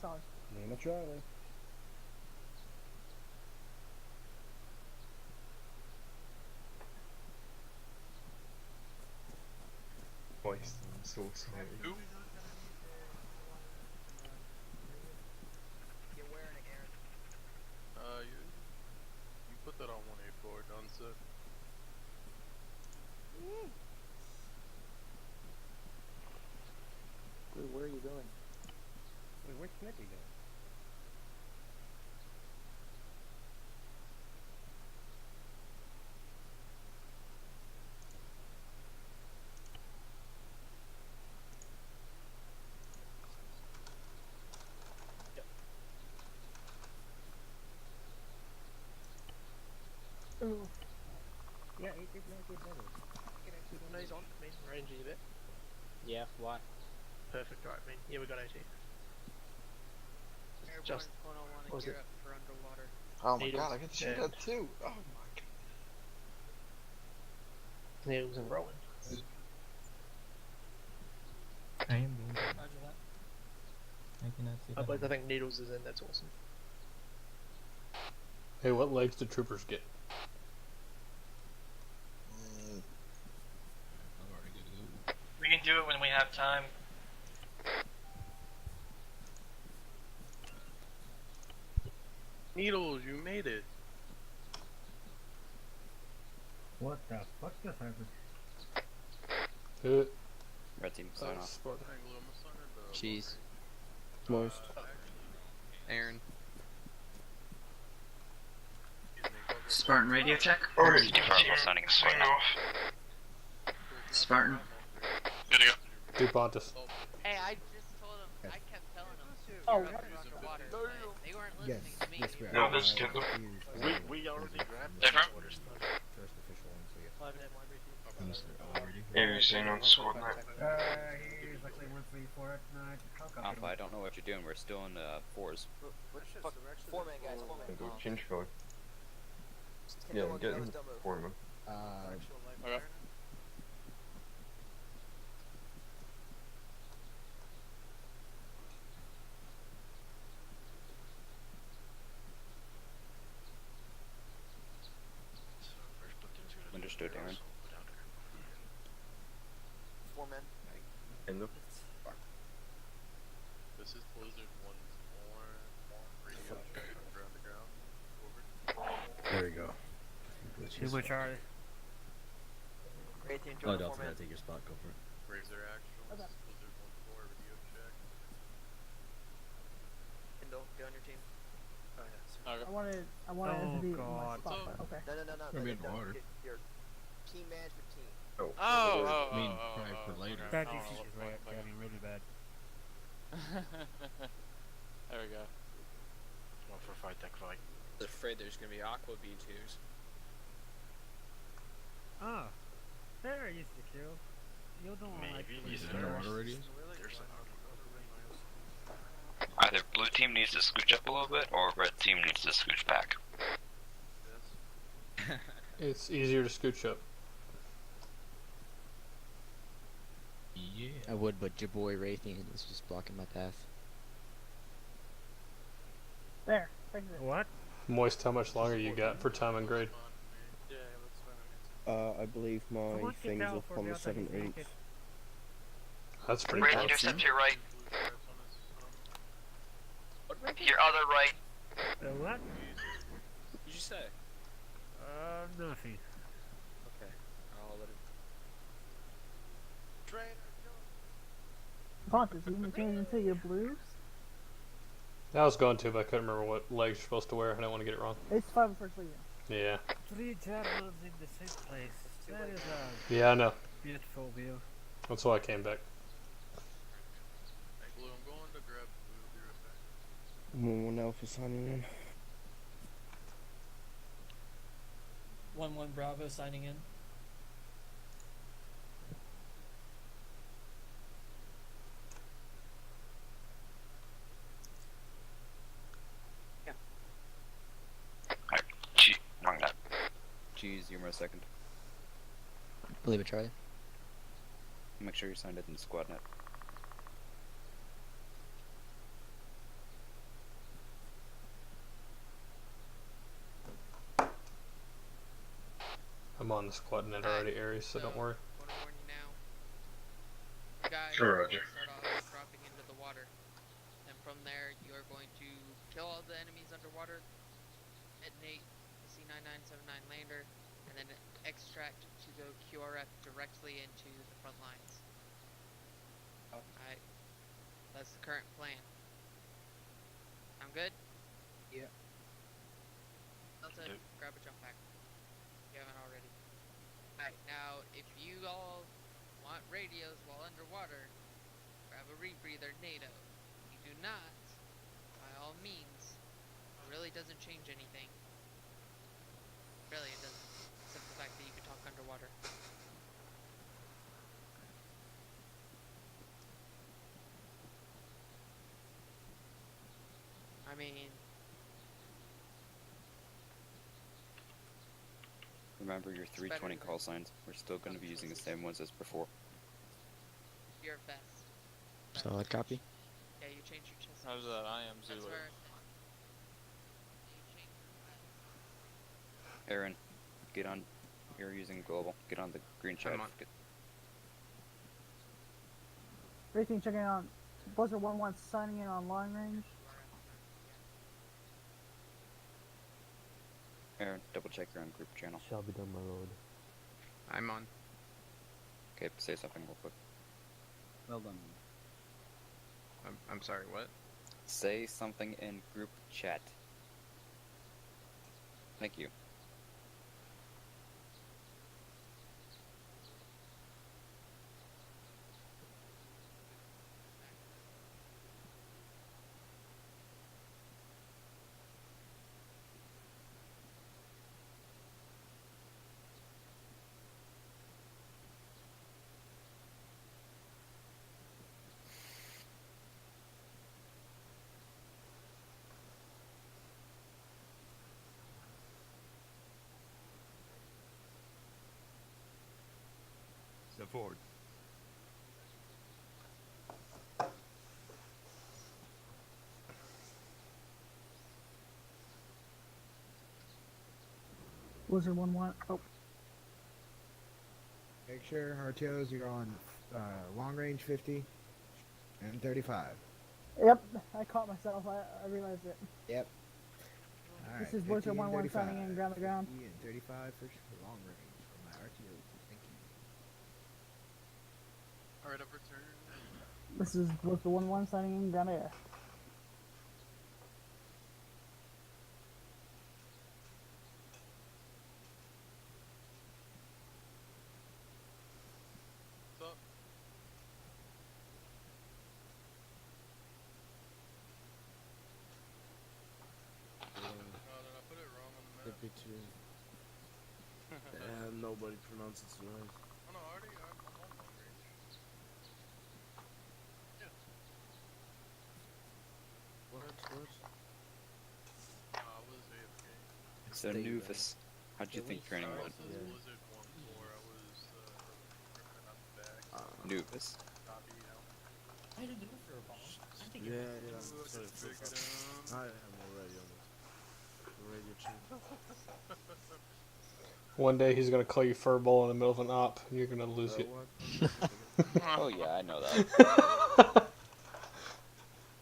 Sorry. Name of Charlie. Moist, I'm so sorry. You're wearing it, Aaron. You put that on 184, done, sir. Wait, where are you going? Wait, where's Smithy going? Ooh. Yeah, it might get better. No, he's on. He's ranging a bit. Yeah, why? Perfect, right, I mean, yeah, we got AT. Airborne's gonna wanna what was gear it? up for underwater. Oh my Needles god, I get to see and- that too. Oh my god. Needles and Rowan. I am being. Roger that. I cannot see that. I think Needles is in, that's awesome. Hey, what legs do troopers get? We can do it when we have time. Needles, you made it. What the fuck just happened? Red team, sign off. Cheese. Moist. Aaron. Spartan radio check. Alright, Signing off. Spartan. Good to go. Duplantis. Hey, I just told him. I kept telling them. Oh, you're underwater. But they weren't listening to me. No, that's good. We already grabbed Different. First official one, so yeah. Already. Yeah, you're saying on the squad now. Here's like 1, 3, 4 at night. Alpha, I don't know what you're doing. We're still in 4s. Four-man guys, four-man. And go change color. Yeah, get in foreman. Okay. Understood, Aaron. Four-man. End up. This is Blizzard 1's more radio check underground. Over. There we go. Super Charlie. Great team, Oh, join the Delta, four-man. gotta take your spot, go for it. Razor actuals. Okay. Blizzard 1-4 radio check. Kindle, get on your team. Okay. I wanted it to be in my God. spot, but okay. No. Gonna be in water. Your team management team. I mean, probably for later. That Oh, defense is right. okay. I mean, really bad. There we go. Going for a fight tech fight. I was afraid there's gonna be Aqua B2s. Ah, there used to kill. You don't like. Is it underwater radius? Either blue team needs to scooch up a little bit, or red team needs to scooch back. It's easier to scooch up. Yeah. I would, but your boy Raytheon is just blocking my path. There. Fix it. What? Moist, how much longer you got for time and grade? I believe my thing is up on the 17th. That's pretty Red, close. intercept to your right. Your other right. What? Did you say? Nothing. Okay. I'll let it. Pontus, you gonna change into your blues? I was going to, but I couldn't remember what legs you're supposed to wear. I didn't want to get it wrong. It's 5 First Legion. Yeah. 3 generals in the same place. That is a Yeah, I know. beautiful view. That's why I came back. Hey, Blue, I'm going to grab food. Be right back. 1-1 Alpha signing in. 1-1 Bravo signing in. Wrong that. Cheese, you're my second. Believe it, Charlie. Make sure you signed it in the squad net. I'm on the squad net already, Aries, so don't worry. I want to warn you now. You guys Sure, are Roger. going to start off dropping into the water. And from there, you are going to kill all the enemies underwater, detonate the C-9979 lander, and then extract to go QRF directly into the front lines. Alright. That's the current plan. I'm good? Yeah. Delta, grab a jump pack. If you haven't already. Alright, now, if you all want radios while underwater, grab a rebreather NATO. If you do not, by all means, it really doesn't change anything. Really, it doesn't. Except the fact that you can talk underwater. mean, Remember your 320 call signs. We're still going to be using the same ones as before. you're best. Solid copy. Yeah, you change your chest. How's that? I am That's Zulu. where Aaron, get on. You're using global. Get on the green chat. Racing checking on Blizzard 1-1 signing in on long range. Aaron, double check you're on group channel. Shall be done, my lord. I'm on. Okay, say something real quick. Well done. I'm sorry, what? Say something in group chat. Thank you. Step forward. Blizzard 1-1. Oh. Make sure RTOs you're on long range 50 and 35. Yep, I caught myself. I realized it. Yep. All This right, is Blizzard 50 and 1-1 signing in ground to ground. 50 and 35 for long range for my RTOs. Thank you. Alright, overturn. This is Blizzard 1-1 signing in ground air. What's up? Oh, did I put it wrong on the map? Could be too. Nobody pronounces it right. Oh no, I'm on long range. What? I was AFK. So Nuvis, how'd you think training went? Blizzard 1-4, I was ripping out the back. Nuvis. Copy, I didn't do it for a bomb. I think Yeah. Sorry, I am already on the radio channel. One day he's gonna call you furball in the middle of an op, and you're gonna lose it. Oh yeah, I know that.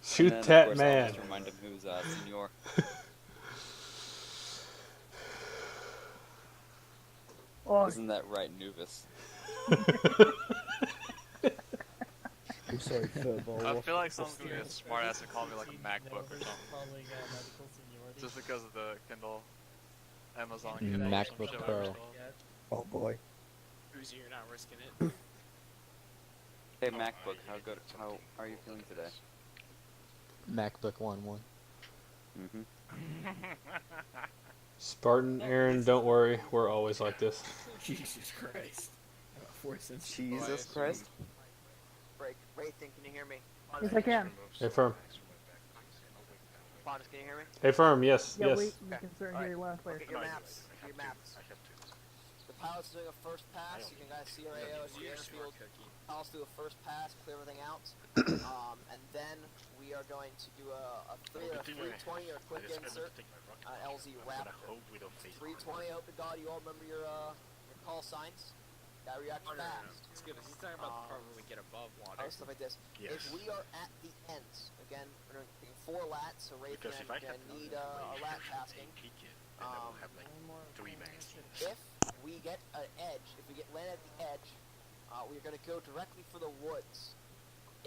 Shoot and then, that of course, man. I'll just remind him who's senior. Oh. Isn't that right, Nuvis? I'm sorry, furball. I feel like someone's gonna be a smart ass and call me like a MacBook or something. Just because of the Kindle, Amazon Kindle. MacBook some shit, Pro. whatever it's called. Oh boy. Uzi, you're not risking it. Hey MacBook, how are you feeling today? MacBook 1-1. Mm-hmm. Spartan, Aaron, don't worry, we're always like this. Jesus Christ. Jesus Christ. Break. Raything, can you hear me? Yes, I can. Hey, Firm. Pontus, can you hear me? Hey, Firm, yes, Yeah, yes. we can certainly hear you loud and clear. Get your maps. Get your maps. The pilot's doing a first pass. You can guys see our AOs, the airfield. Pilot's do a first pass, clear everything out. And then we are going to do a 320 or quick insert. LZ Raptor. 320, I hope to God you all remember your call signs. Gotta react fast. It's good. He's talking about the part where we get above water. Other stuff like this. Yes. If we are at the ends, again, we're doing 4 lats, so Raytheon can need a lat tasking. If we get an edge, if we get landed at the edge, we're going to go directly for the woods.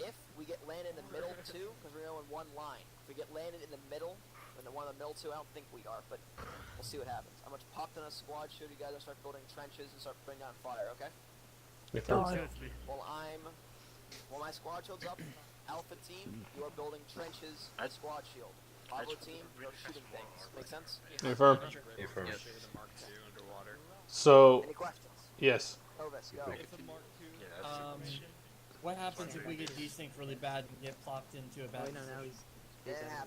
If we get landed in the middle too, because we're going in one line. If we get landed in the middle, in the one in the middle too, I don't think we are, but we'll see what happens. I'm much popped on a squad shoot. You guys will start building trenches and start putting down fire, okay? While my squad shield's up, Alpha team, you are building trenches and squad shield. Bravo team, you're shooting things. Make sense? Hey, Firm. Hey, Firm. So, Any questions? yes. Ovis, go. What happens if we get desync really bad and get plopped into a bad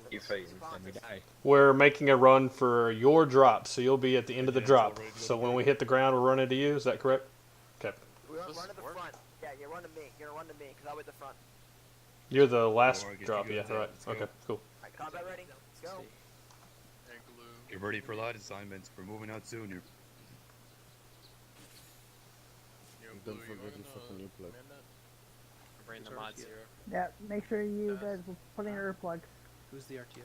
Keep fighting. Then we die. We're making a run for your drop, so you'll be at the end of the drop. So when we hit the ground, we're running to you. Is that correct? Okay. We run to the front. Yeah, you run to me. You're gonna run to me, because I'll be at the front. You're the last Alright, get drop, you yeah, guys out. right. Let's go. Okay, cool. Alright, combat ready. Let's go. Get ready for light assignments. We're moving out soon. You're Don't forget the fucking earplug. Bring the mod 0. Yeah, make sure you guys will put in your earplugs. Who's the RTO?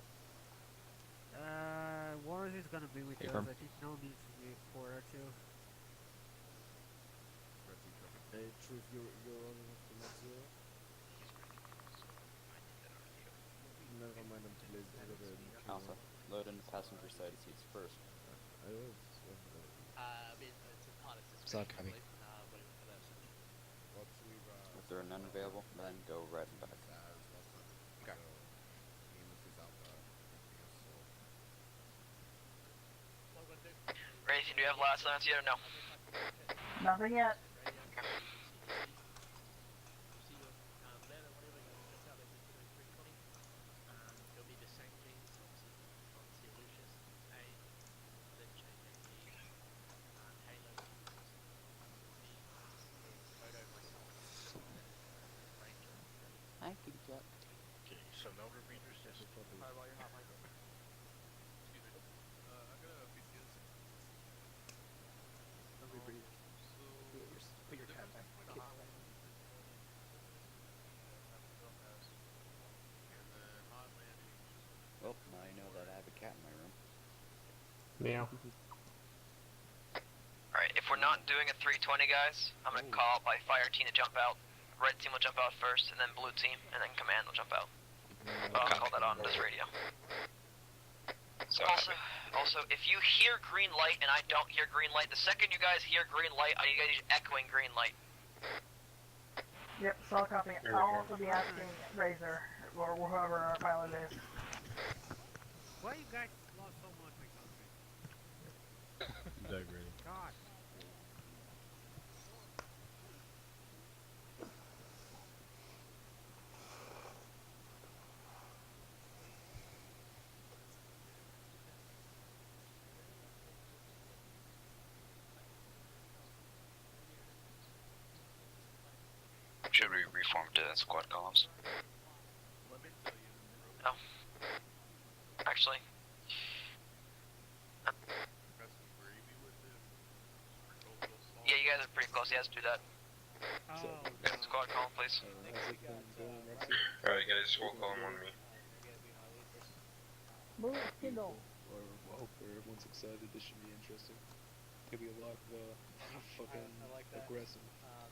Warriors is gonna be with Hey, us. Herm. I think no need for R2. Hey, Truth, you're on the net zero? Never mind, I'm too lazy to go there. Alpha, load in the passenger side seats first. I will. I mean, it's not a So suspicion, copy. really, but for that section. If there are none available, then go right and back. Okay. Anything, do you have last lance yet or no? Nothing yet. I can get. Okay, so no repeaters, just Alright, while you're hot mic. excuse me. I got a PTS. Put your cat back. Kick back. Well, now I know that I have a cat in my room. Meow. Alright, if we're not doing a 320, guys, I'm gonna call my fire team to jump out. Red team will jump out first, and then blue team, and then command will jump out. I'll call that on this radio. So also, if you hear green light and I don't hear green light, the second you guys hear green light, I need you guys echoing green light. Yep, so copy. I'll also be asking Razor, or whoever our pilot is. Why you guys love so much my country? God. Should we reform to squad columns? No. Actually. Yeah, you guys are pretty close. Yeah, let's do that. Squad column, please. Alright, guys, squad column on me. Move, Kindle. Or I hope everyone's excited. This should be interesting. It'll be a lot of fucking I like that. aggressive.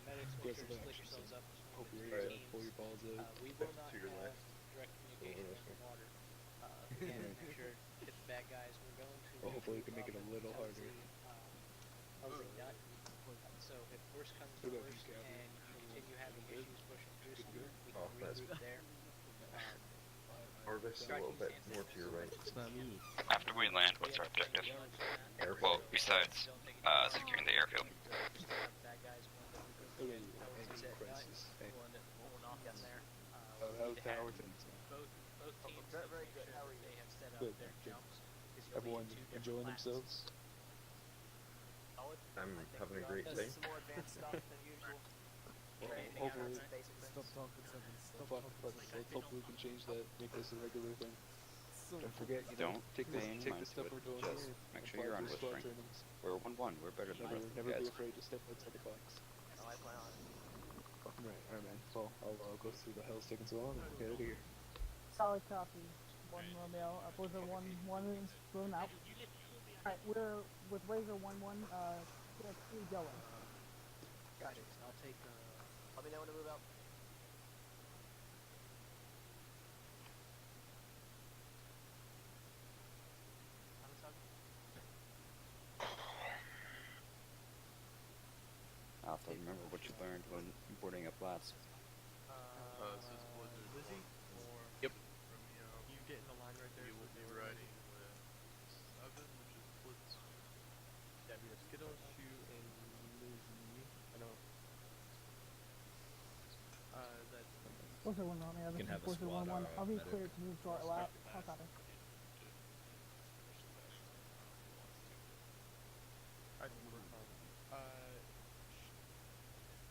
Medics, make sure Aggressive to split action. yourselves up. Hope you're Between ready to teams. pull your balls out. We will not To your have left. direct communication from water. Again, make sure to hit the bad guys. We're going to. Well, hopefully we can make it a little That was harder. the, that was the nut. So if worse comes to What about worse, you, Gabby? and you continue having issues pushing through, so we can Oh, that's- regroup there. Orvis a little bit more to your right. It's not me. After we land, what's our objective? Airfield. Well, besides securing the airfield. Bad guys, one that we go Angry crisis. Hey, one that will knock them there. how's Howard things? Both teams Very make good. sure How are you? they have set up Good, their good. jumps. 'Cause you'll Everyone need two different enjoying classes. themselves? I'm having a great time. Some more advanced stuff than usual. Well, Anything hopefully, else? Basic things. Stop talking, Seven. Stop fuck, talking. let's hopefully we can change that, make this a regular thing. Don't forget, you know, Don't take pay any this mind stuff to we're it. doing Just here. make sure apply you're to on your squad whispering. trainings. We're 1-1. We're better than Never, both never you be guys. afraid to step outside the box. No, I plan on it. Fucking right, alright man. Well, I'll go through the hell's taking so long and get out of here. Solid copy. One Romeo. Blizzard 1-1 blown out. Alright, we're with Razor 1-1. Get 3 going. Gotcha. I'll take. Let me know when to move out. Alpha, remember what you learned when boarding up last. This is Blizzard. Lizzie? Yep. You get in the line right there. You will be riding with 7, which is Blitz. Yeah, we have Skittles, Shoe, and Lizzie. I know. That's Force 1 on me. You can have a Force 1 squad 1. or a I'll be medic. clear to move to our lap. I'll copy.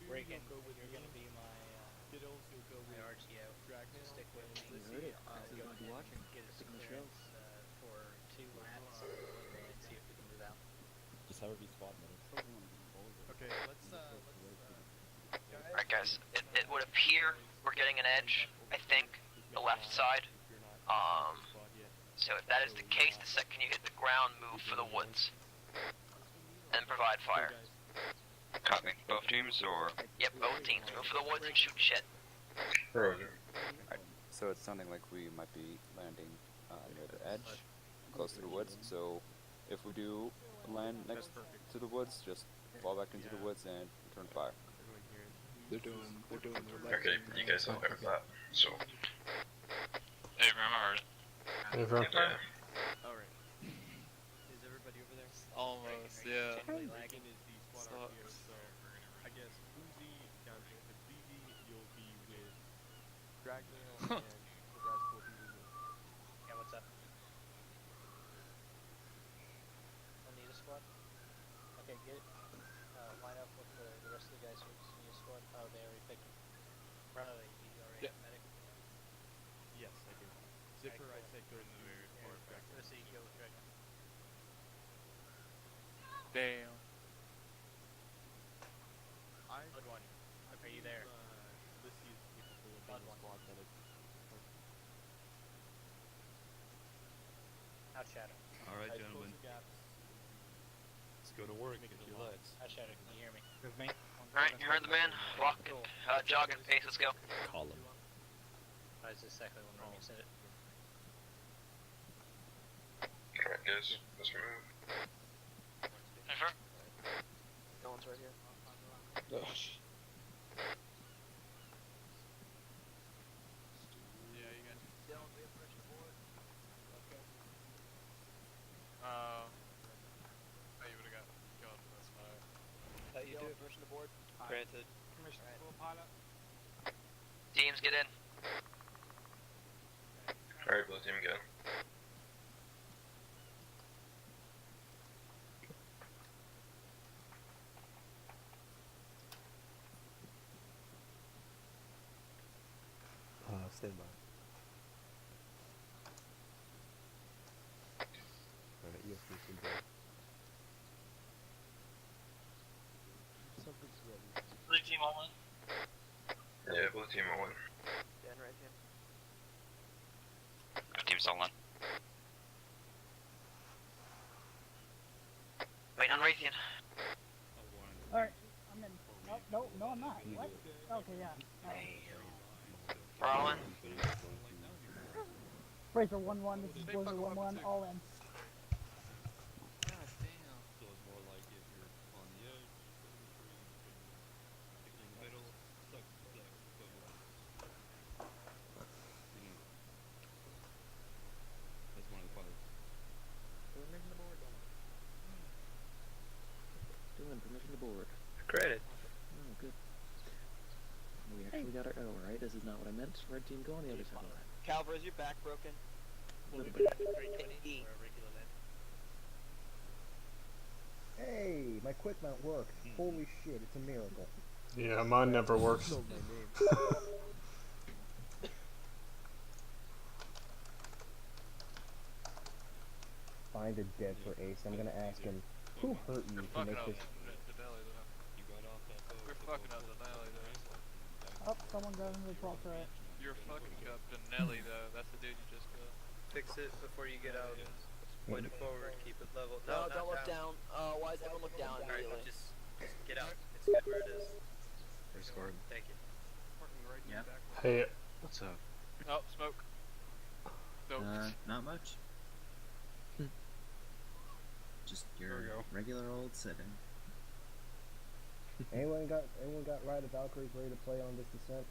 Reagan, you're gonna be my my RTO. Stick with me. Go get us clearance for 2 laps and see if we can move out. Just have it be squad medics. Okay, let's Alright guys, it would appear we're getting an edge, I think, the left side. So if that is the case, the second you hit the ground, move for the woods. And provide fire. Copy. Both teams or? Yep, both teams. Move for the woods and shoot shit. Roger. Right. So it's sounding like we might be landing near the edge, close to the woods. So if we do land next to the woods, just fall back into the woods and return fire. They're doing their Okay, you guys help out with that. So. Hey, remember. Hey, bro. Yeah. Alright. Is everybody over there? Almost, yeah. Reagan is the squad RTO, so I guess Uzi, with Levy, you'll be with Dragnail, and the rest will be with me. Yeah, what's up? We'll need a squad? Okay, get line up with the rest of the guys who need a squad. Oh, they already picked him. Riley, you already have a medic? Yes, I do. Zipper, I said go to Let's see, go with Dragon. Damn. Blood one. Are you there? Lissy is capable of Blood being a one. squad medic. Out Shadow. Alright, I gentlemen. close the gaps. Let's go to work. Get your legs. Out Shadow, can you hear me? With me? Alright, you heard the man. Walk, jogging pace, let's go. Call him. That's exactly when Romy said it. Alright, guys, let's move. No one's right here. Yeah, you guys. Oh, you would've got killed, that's fine. You do. Permission to board. Granted. Permission to board, pilot. Teams, get in. Alright, blue team, go. Stand by. Alright, you have to stand by. Something's ready. Blue team all in. Yeah, blue team all in. Dan right here. Team's all in. Wait on Raytheon. Alright, I'm in. Oh, no, I'm not. What? Okay, yeah. We're all in. Fraser 1-1, this is Blizzard 1-1, all in. God damn. So it's more like if you're on the edge, if you're in the middle, suck, go. That's one of the parts. Permission to board, Doing permission to board. Credit. Oh, good. We actually got our O, right? This is not what I meant. Red team, go on the other side of that. Calver, is your back broken? A little bit. Hey, my quick mount worked. Holy shit, it's a miracle. Yeah, mine never works. Spelled my name. Find a dead for Ace. I'm gonna ask him, who hurt you to make this? You got off that boat. We're fucking up the Nelly though. Oh, someone got into the truck, right? You're fucking up the Nelly though. That's the dude you just killed. Fix it before you get out. Point it forward, keep it level. No, don't look down. Why does everyone look down immediately? Just get out. It's good where it is. First scored. Thank you. Yeah. Hey, What's up? Oh, smoke. Nope. Not much. Just your regular old sit-in. Anyone got Ride of Valkyries ready to play on this descent?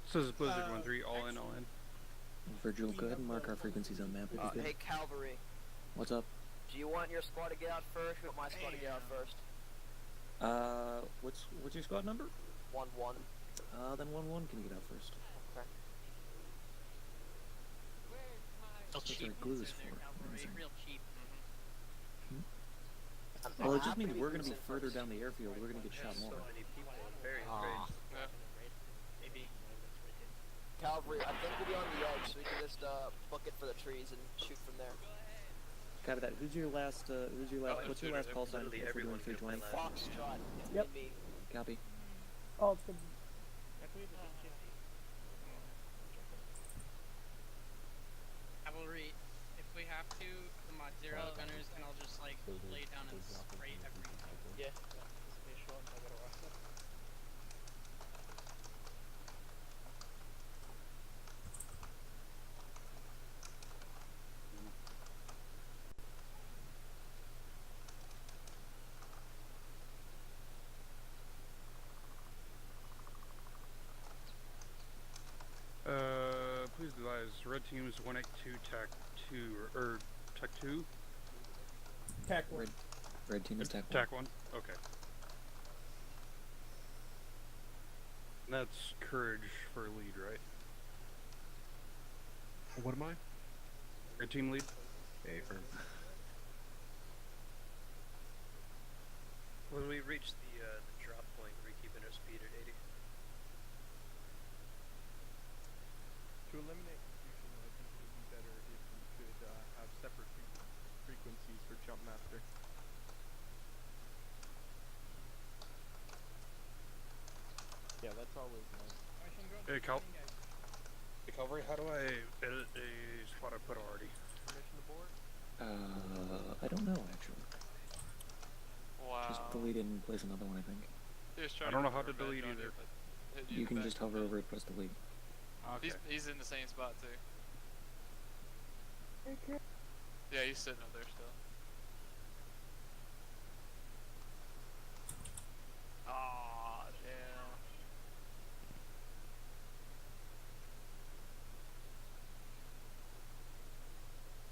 So this is Blizzard 1-3, all in, all in. Virgil, go ahead and mark our frequencies on map if you could. Hey, Cavalry. What's up? Do you want your squad to get out first, or my squad to get out first? What's your squad number? 1-1. Then 1-1 can get out first. Okay. That's what our glue is for. Real cheap. Well, it just means we're gonna be further down the airfield. We're gonna get shot more. Maybe. Cavalry, I think we'll be on the edge, so we can just book it for the trees and shoot from there. Copy that. Who's your last? What's your last call sign? If we're doing 320. Foxtrot. Yep. Copy. Oh, it's good. Cavalry, if we have to, the Mod Zero gunners can all just like lay down and spray everything. Yeah. Please advise, red team is 1 2 TAC 2, or TAC 2? TAC 1. Red team is TAC 1. TAC 1? Okay. That's courage for lead, right? What am I? Red team lead? A firm. When we reach the drop point, we're keeping our speed at 80. To eliminate confusion, I think it would be better if we could have separate frequencies for Jump Master. Yeah, that's always nice. Hey, Calvary, how do I edit a spot I put already? Permission to board? I don't know actually. Wow. Just delete it and place another one, I think. I don't know how to delete either. You can just hover over it, press delete. Okay. He's in the same spot too. Yeah, he's sitting up there still. Aw,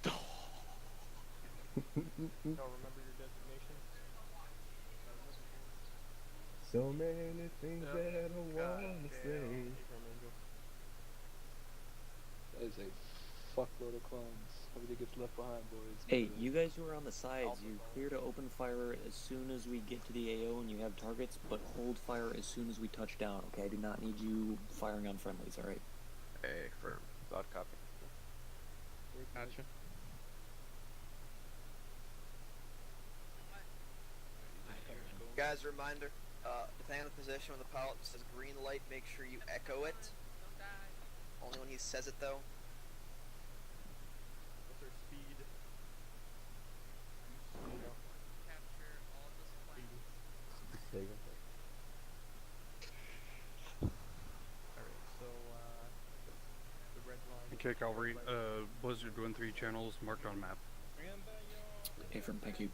damn. Y'all remember your designation? So many things that I wanna say. That is a fuckload of clones. Nobody gets left behind, boys. Hey, you guys who are on the sides, you clear to open fire as soon as we get to the AO and you have targets, but hold fire as soon as we touch down, okay? I do not need you firing on friendlies, alright? A firm. Thought copy. Gotcha. Guys, reminder, depending on the position when the pilot says green light, make sure you echo it. Only when he says it, though. What's our speed? Capture all the supplies. Alright, so, the red line. Okay, Calvary, Blizzard 1-3 channels marked on map. Affirm, thank you.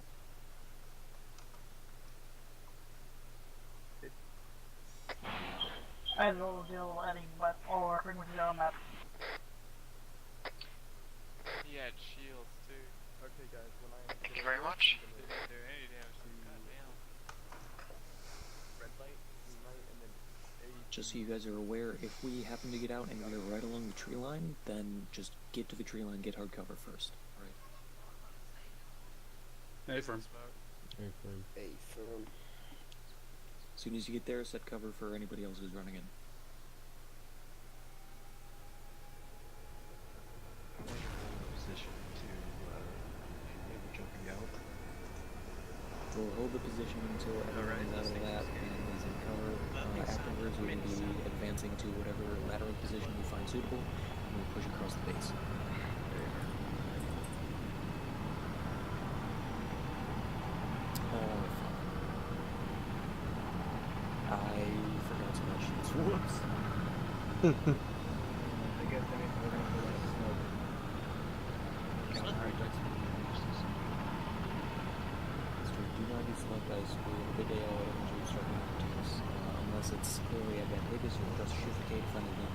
I will deal adding all our frequencies on map. He had shields too. Okay, guys, when I Thank you very much. Didn't do any damage to him. Goddamn. red light, green light, and then Just so you guys are aware, if we happen to get out and we're right along the tree line, then just get to the tree line, get hard cover first. Alright. A firm. A firm. As soon as you get there, set cover for anybody else who's running in. Position to maybe jumping out. We'll hold the position until everyone is out of the lap and is in cover. Afterwards, we will be advancing to whatever lateral position we find suitable, and we'll push across the base. I forgot to mention this. Whoops. I guess that means we're gonna pull out smoke. Do not be select guys who have a good day out of instructing teams, unless it's clearly advantageous, or just shift K to friendly gun.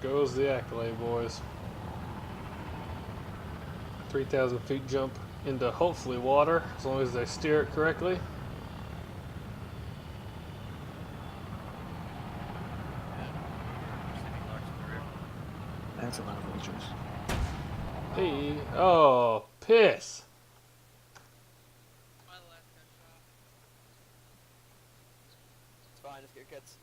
goes the accolade, boys. 3,000 feet jump into hopefully water, as long as they steer it correctly. That's a lot of vultures. Hey, oh, piss. It's fine, just get your kids.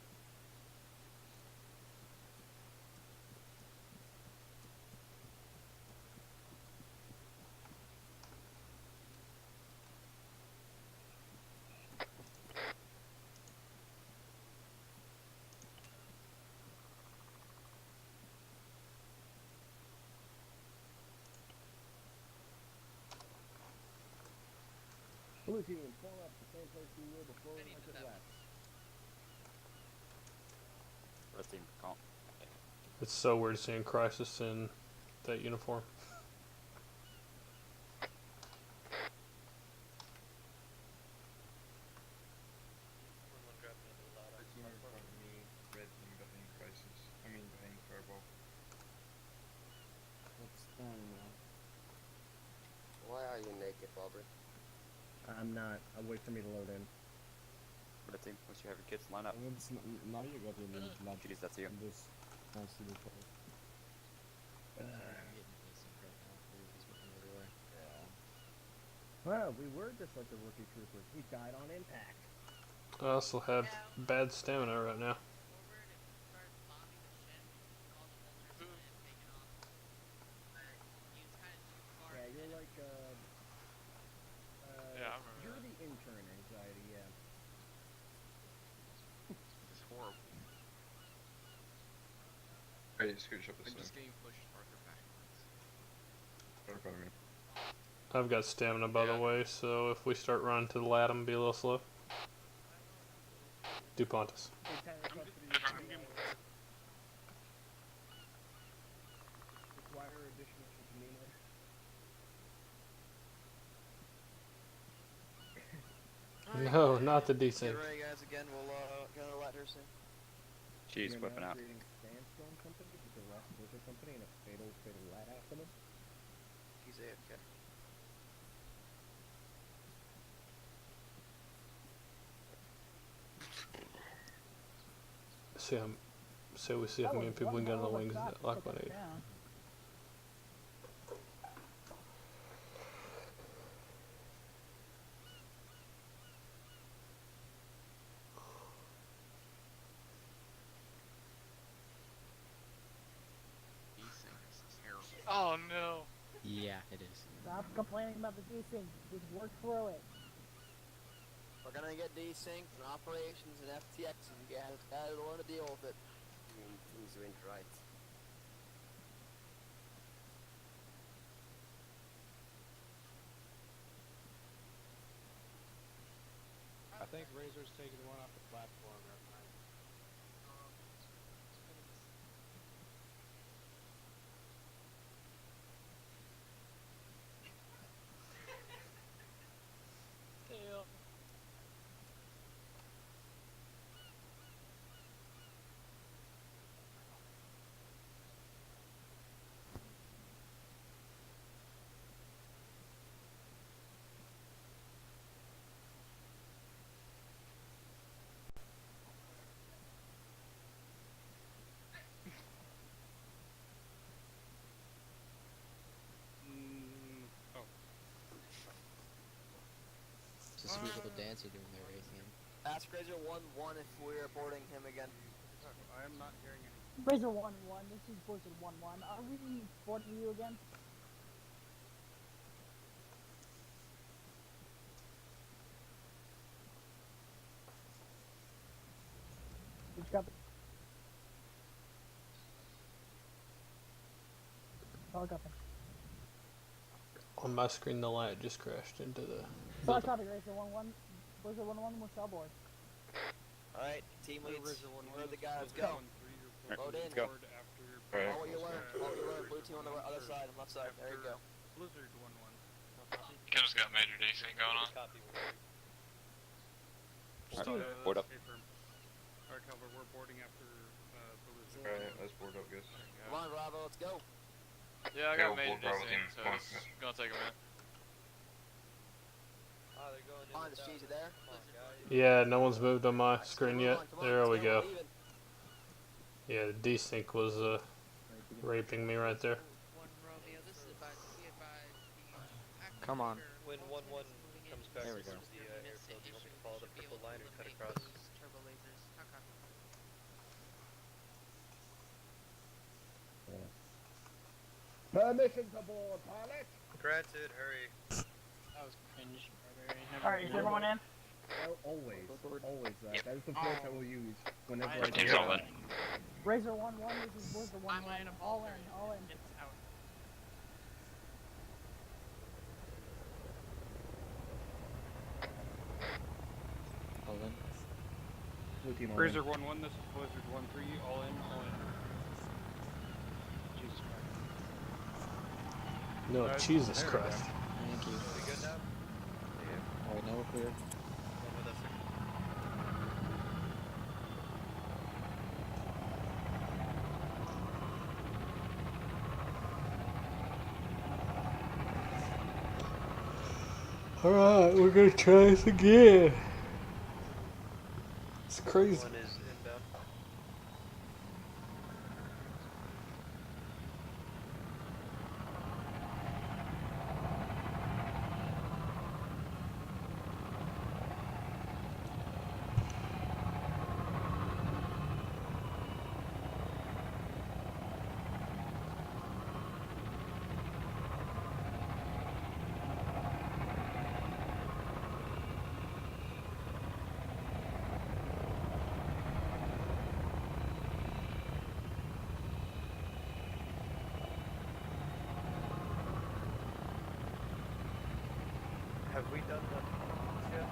Blue team, form up the same place we were before we went to the left. Red team, calm. It's so weird seeing Crisis in that uniform. Red team in front of me, red team behind Crisis. I mean behind Fireball. What's done now? Why are you naked, Bobber? I'm not. I'll wait for me to load in. Red team, once you have your kids, line up. Now you got in lunch. Jeez, that's you. This has to be told. Well, we were just like the rookie troopers. He died on impact. I also have bad stamina right now. Yeah, you're like, Yeah, I remember you're the intern anxiety, yeah. It's horrible. Hey, scooch up this I'm just thing. getting pushed farther backwards. Right in front of me. I've got stamina, by the way, so if we start running to the lat, I'm gonna be a little slow. DuPontis. Require additional demeanor. No, not the desync. Get ready, guys. Again, we'll get on the ladder soon. Jeez, whipping out. Sandstorm Company with the Rock Blizzard Company and a fatal lat after them. He's AFK. So we see how many people we can get on the wings that lock 180. Oh no. Yeah, it is. Stop complaining about the desync. Just work through it. We're gonna get desynced and operations and FTX, and you guys gotta learn to deal with it. I mean, things went right. I think Razor's taking one off the platform right now. Damn. Oh. It's a sweet little dance you're doing there, Raytheon. Ask Razor 1-1 if we're boarding him again. I am not hearing any. Razor 1-1. This is Blizzard 1-1. Are we boarding you again? Which copy? Solid copy. On my screen, the light just crashed into the. Solid copy, Razor 1-1. Blizzard 1-1, we're shell board. Alright, team leads. You heard the guy, let's go. Load in. Go. All what you learned. All you learned. Blue team on the other side, on the left side. There you go. Blizzard 1-1. Kim's got major desync going on. Alright, board up. Alright, Calvert, we're boarding after Blizzard. Alright, let's board up, guys. Come on, Bravo, let's go. Yeah, I Yeah, got we'll major board Bravo desync, team. so Come on, it's guys. gonna take a minute. Oh, they're going in. Come on, the cheese, you there? Come on, guys. Yeah, no one's moved on my screen yet. There we go. Yeah, the desync was raping me right there. Come on. When 1-1 comes back There we go. to the airfield, you want me to follow the purple line and cut across? Permission to board, pilot. Granted, hurry. That was cringe. Alright, is everyone in? Always that. That is the force I will use whenever I Team's do. all in. Razor 1-1, this is Blizzard 1-1. All in, all in. It's out. All in. Blue team all Razor in. 1-1, this is Blizzard 1-3, all in, all in. Jesus Christ. No, Jesus there we go. Christ. Thank you. We good now? Alright, now we're clear. One with us. Alright, we're gonna try this again. It's crazy. One is inbound. Have we done the yet?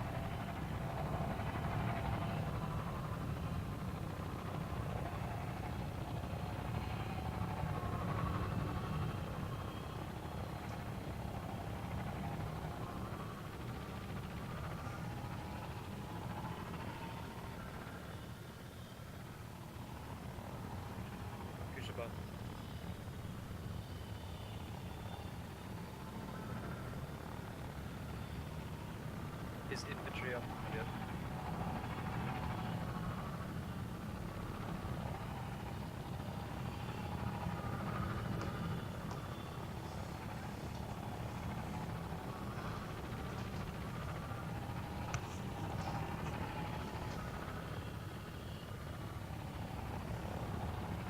Kushaban. Is infantry up yet?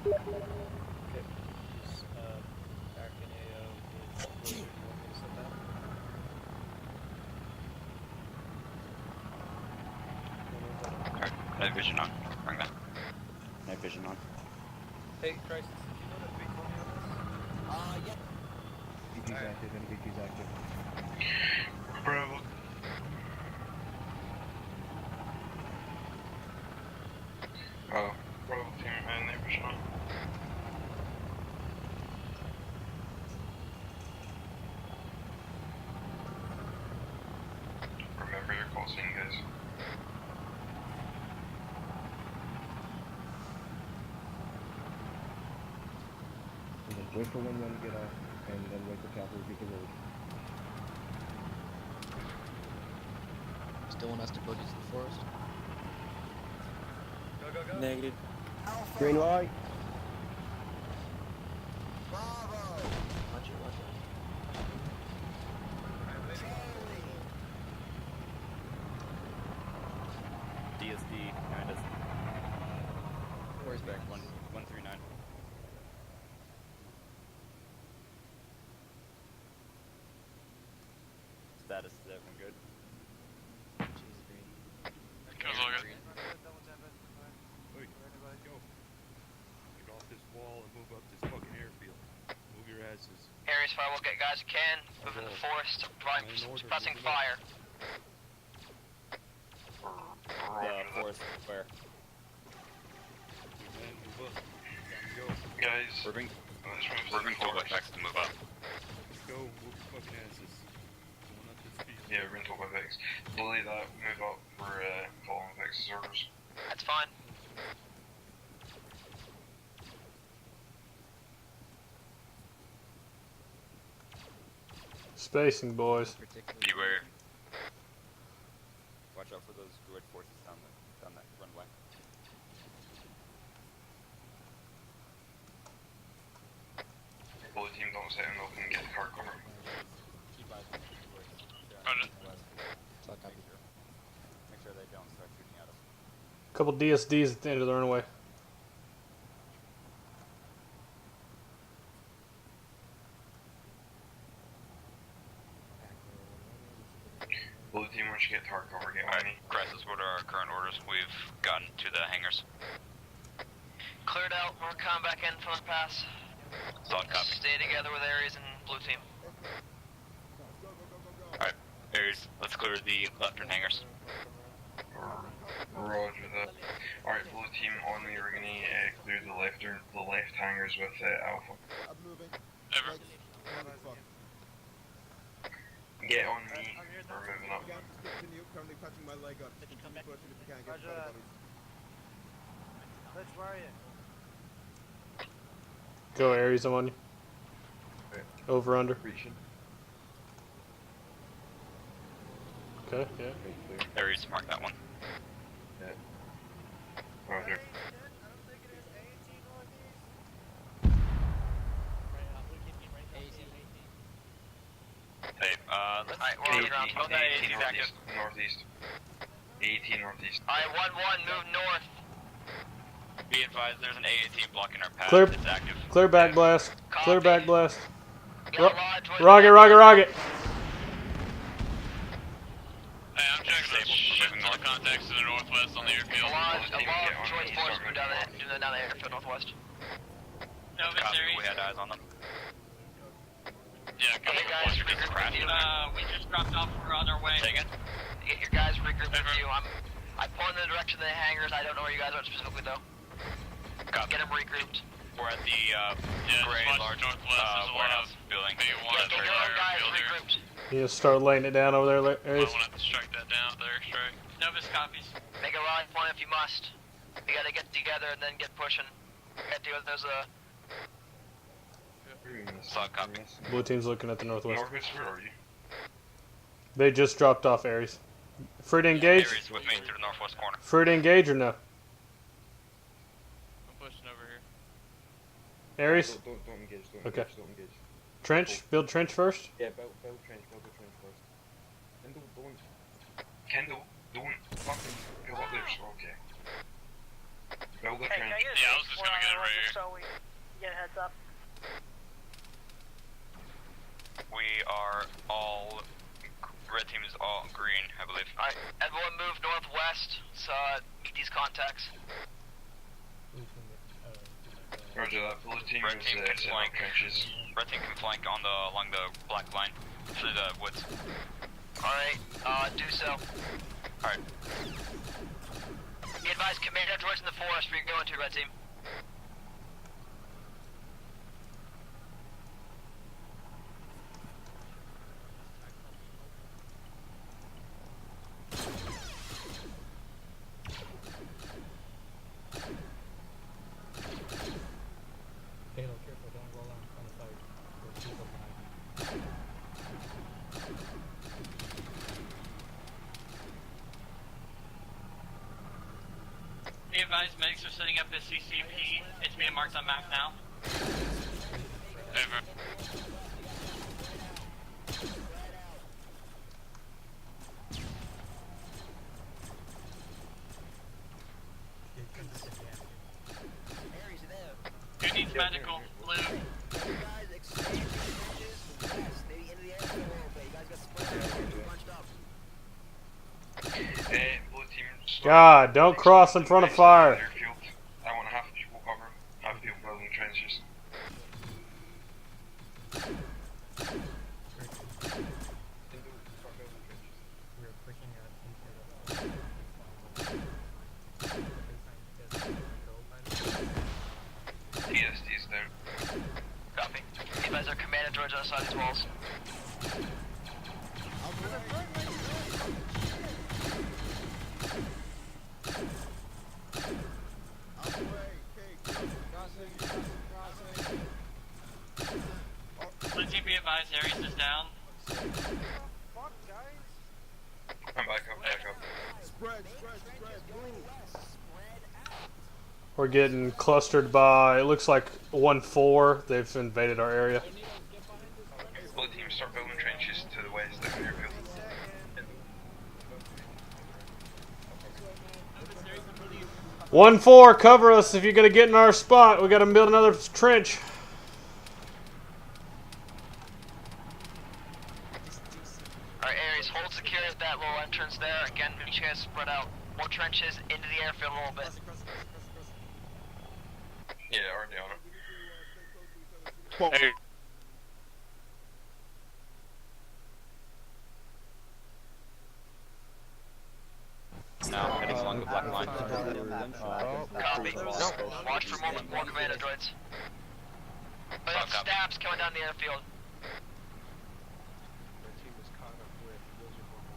Okay. Is American AO is Blizzard 1 gonna set that? Night vision on. Bring that. Night vision on. Hey, Crisis, did you know that we told me on this? Yeah. BG's active, NVG's active. Bravo. Oh, Bravo team and neighbors on. Remember your call scene, guys. And then wait for 1-1 to get off, and then wait for cavalry to get the road. Still want us to boogie to the forest? Go, go, go. Negative. Green light. Bravo. Watch it, watch it. DSD behind us. Where's back? 139. Status is everyone good? Cheese green. Goes all good. Hey, go. Get off this wall and move up this fucking airfield. Move your asses. Areas fire, we'll get guys who can. Moving to the forest, suppressing fire. Forest, where? Man, move up. Time to go. Guys, We're being told by Vex to move up. Let's go. Move your fucking asses. Going up this field. yeah, we're being told by Vex. Delay that, move up for following Vex's orders. That's fine. Spacing, boys. Beware. Watch out for those druid forces down that runway. Blue team, don't sit in open and get the car cover. Keep eyes on the druids. Make sure they don't start shooting at us. Couple DSDs at the end of the runway. Blue team, once you get to hard cover, get on me. Crisis, what are our current orders? We've gotten to the hangars. Cleared out. We're coming back in from the pass. Solid copy. Stay together with Ares and blue team. Alright, Ares, let's clear the left-turn hangars. Roger that. Alright, blue team, on me, we're gonna clear the left hangars with Alpha. Over. Get on me, we're moving up. Continue, currently patching my leg up. Keep pushing if you can, get the bodies. Let's worry it. Go Ares, I'm on you. Over, under. Okay, yeah. Ares, mark that one. Yeah. Roger. Hey, let's... Alright, we're on the ground. 18 northeast. Northeast. 18 northeast. Alright, 1-1, move north. Be advised, there's an A-18 blocking our path. Clear. It's active. Clear back blast. Clear back blast. Rocket. Rocket. Hey, I'm checking shipping the contacts to the northwest on the airfield. A lot of choice forces move down the airfield northwest. Nova Series. We had eyes on them. Yeah, Hey guys, regroup with you. We just dropped off. We're on our way. Take it. Get your guys regroup with you. I'm pulling in the direction of the hangars. I don't know where you guys are specifically though. Copy. Get them regrouped. We're at the gray large northwest warehouse building. Get your guys regrouped. You just start laying it down over there, Ares. I want to strike that down there, strike. Novus copies. Make a rally point if you must. You gotta get together and then get pushing. Get to those Solid copy. Blue team's looking at the northwest. Northwest, where are you? They just dropped off Ares. Free to engage? Ares with me to the northwest corner. Free to engage or no? I'm pushing over here. Ares? Don't engage, Okay. Don't engage. Trench? Build trench first? Yeah, build trench first. And don't. Kendall, don't fucking go up there, so okay. Build the Hey, trench. can you Yeah, I was just gonna get it right here. so we get a heads up? We are all... Red team is all green, I believe. Alright, everyone move northwest. So meet these contacts. Roger that. Blue team Red is team can setting up flank. trenches. Red team can flank along the black line through the woods. Alright, do so. Alright. Be advised, commando droids in the forest where you're going to, Red team. Halo, careful, don't roll on the side. There's people behind you. Be advised, medics are setting up the CCP. It's being marked on map now. Over. Who needs medical? Blue. Blue team. God, don't cross in front of fire. Airfield. I want half people cover, half people building trenches. We're pushing out into TSD's down. Copy. You guys are commando droids on the side of these walls. We're getting clustered by, it looks like 1-4. They've invaded our area. Blue team, start building trenches to the west of the airfield. 1-4, cover us if you're gonna get in our spot. We gotta build another trench. Alright, Aries, hold secure at that little entrance there. Again, make sure you guys spread out. More trenches into the airfield a little bit. Yeah, already on it. Hey. Now heading along the black line. Copy. No, watch for more commando droids. We have stabs coming down the airfield. Their team is caught up with Blizzard 1-1.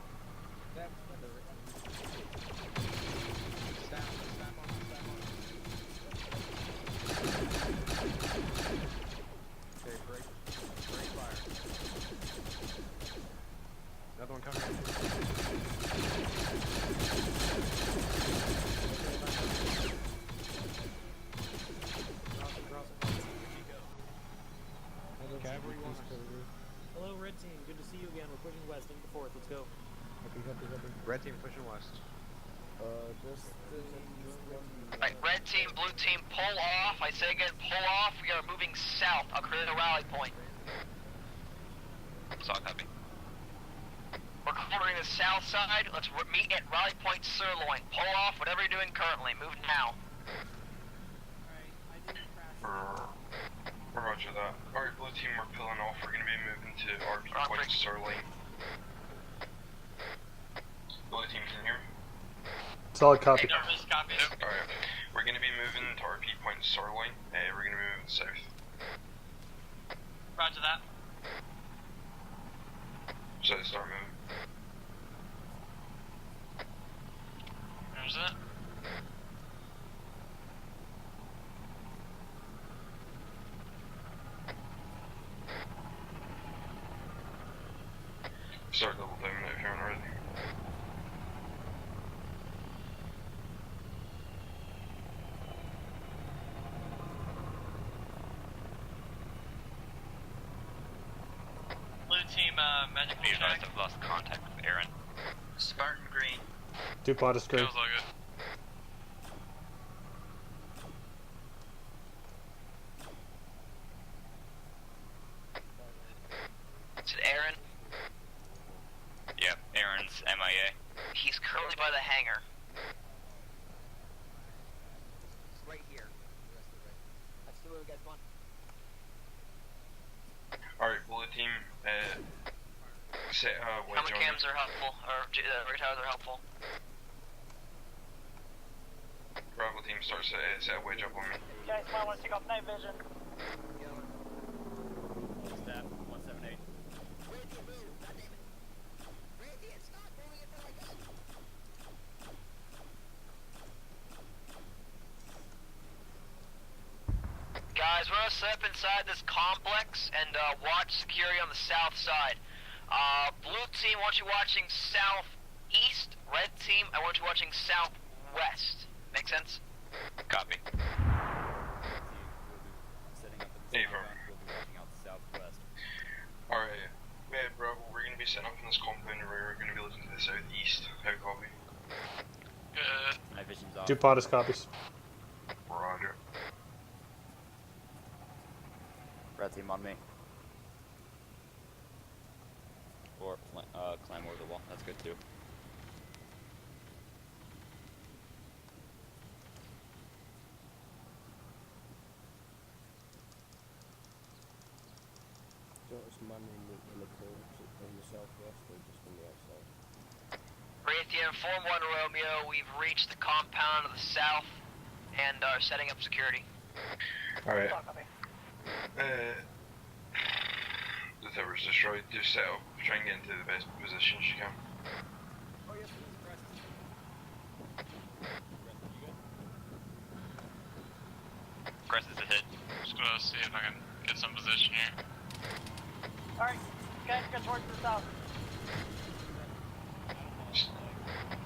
Okay, break fire. Another one coming in. Hello, Red Team. Good to see you again. We're pushing west into the 4th. Let's go. Red team pushing west. Right, red team, blue team, pull off. I say again, pull off. We are moving south. I'll create a rally point. Solid copy. We're covering the south side. Let's meet at rally point Sirloin. Pull off whatever you're doing currently. Move now. Roger that. Alright, blue team, we're pulling off. We're gonna be moving to RP point Sirloin. Blue team, can you hear me? Solid copy. Alright, we're gonna be moving to RP point Sirloin. We're gonna be moving south. Roger that. So start moving. Where's that? Start double timing if you're not ready. Blue team, magic Be advised, I've lost contact with Aaron. Spartan green. DuPont is green. Feels all good. Is it Aaron? Yeah, Aaron's MIA. He's currently by the hangar. Right here. That's the way we got one. Alright, blue team, set wedge on Cams are helpful, or retires are helpful. Bravo team starts set a wedge up on me. Okay, so I want to take off night vision. Stab 178. Guys, we're gonna set up inside this complex and watch security on the south side. Blue team, I want you watching southeast. Red team, I want you watching southwest. Make sense? Copy. Alright, Bravo, we're gonna be setting up in this compound and we're gonna be looking to the southeast. How copy? My vision's off. DuPont is copies. Roger. Red team on me. Or climb over the wall. That's good too. Is money in the southwest or just on the outside? Raytheon, Form 1 Romeo, we've reached the compound to the south and are setting up security. Alright. The tower's destroyed, just set up, try and get into the best positions you can. Crest is a hit. Just gonna see if I can get some position here. Alright, guys, get towards the south.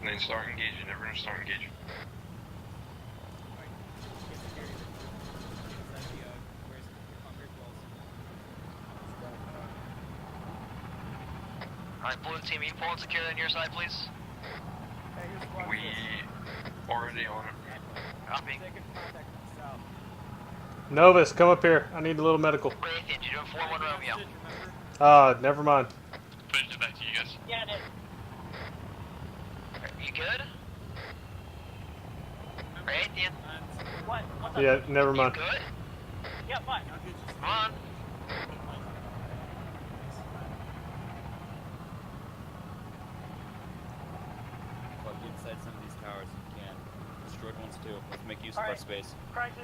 And then start engaging, everyone start engaging. Alright, blue team, are you pulling securely on your side, please? We already on it. Copy. Novus, come up here. I need a little medical. Raytheon, you're doing 4-1 Romeo. Never mind. Putting it back to you guys. Yeah, I did. You good? Raytheon. What? What's up? Yeah, never mind. You good? Yeah, fine. Come on. Plug inside some of these towers if you can. Destroyed ones too. Let's make use of our space. Crisis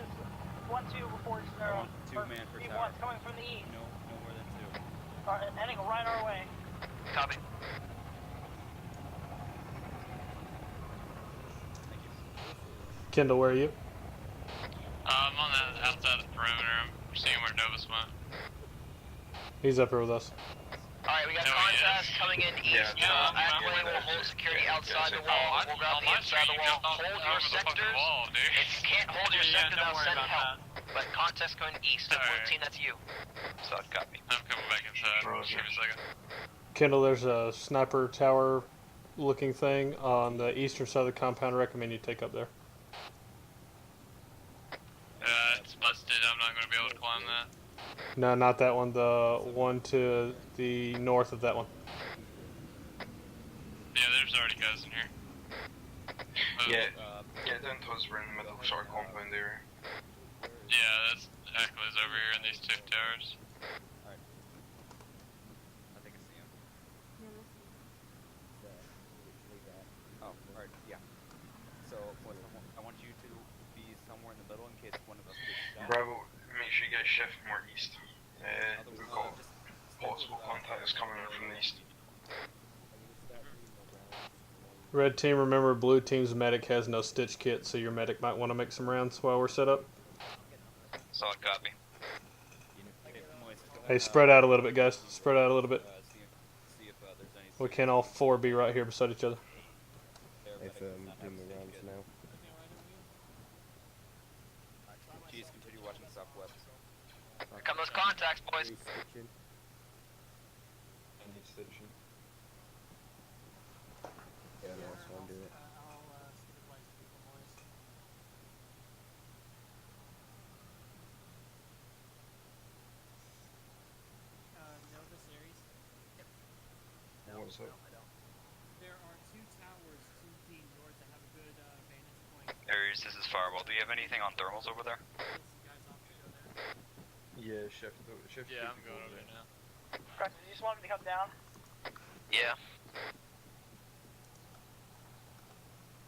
1-2 reports I want 2 man per tower. V1's coming from the east. No more than 2. Alright, heading right our way. Copy. Kendall, where are you? I'm on the outside of the perimeter. I'm seeing where Novus went. He's up here with us. Alright, we got contrast coming in east. Acquaint will hold security outside the wall. We'll grab the inside the wall. Hold your sectors. If you can't hold your sector, they'll send help. But contest going east. The blue team, that's you. So, copy. I'm coming back inside. Just give me a second. Kendall, there's a sniper tower looking thing on the eastern side of the compound. Recommend you take up there. It's busted. I'm not going to be able to climb that. No, not that one. The one to the north of that one. Yeah, there's already guys in here. Yeah, down towards we're in the middle of our compound area. Yeah, that's Echo's over here in these 2 towers. Alright. I think I see him. Oh, alright, yeah. So, I want you to be somewhere in the middle in case one of us gets shot. Bravo, make sure you guys shift more east. We've got possible contacts coming in from the east. Red team, remember blue team's medic has no stitch kit, so your medic might want to make some rounds while we're set up. Solid copy. Hey, spread out a little bit, guys. Spread out a little bit. We can't all 4 be right here beside each other. If doing the rounds now. Please continue watching southwest. Here come those contacts, boys. Yeah, no, that's fine, do it. Novus Aries? What's up? There are 2 towers to the north that have a good vantage point. Aries, this is Fireball. Do you have anything on thermals over there? Yeah, shift. Yeah, I'm going over there now. Crisis, you just want me to come down? Yeah.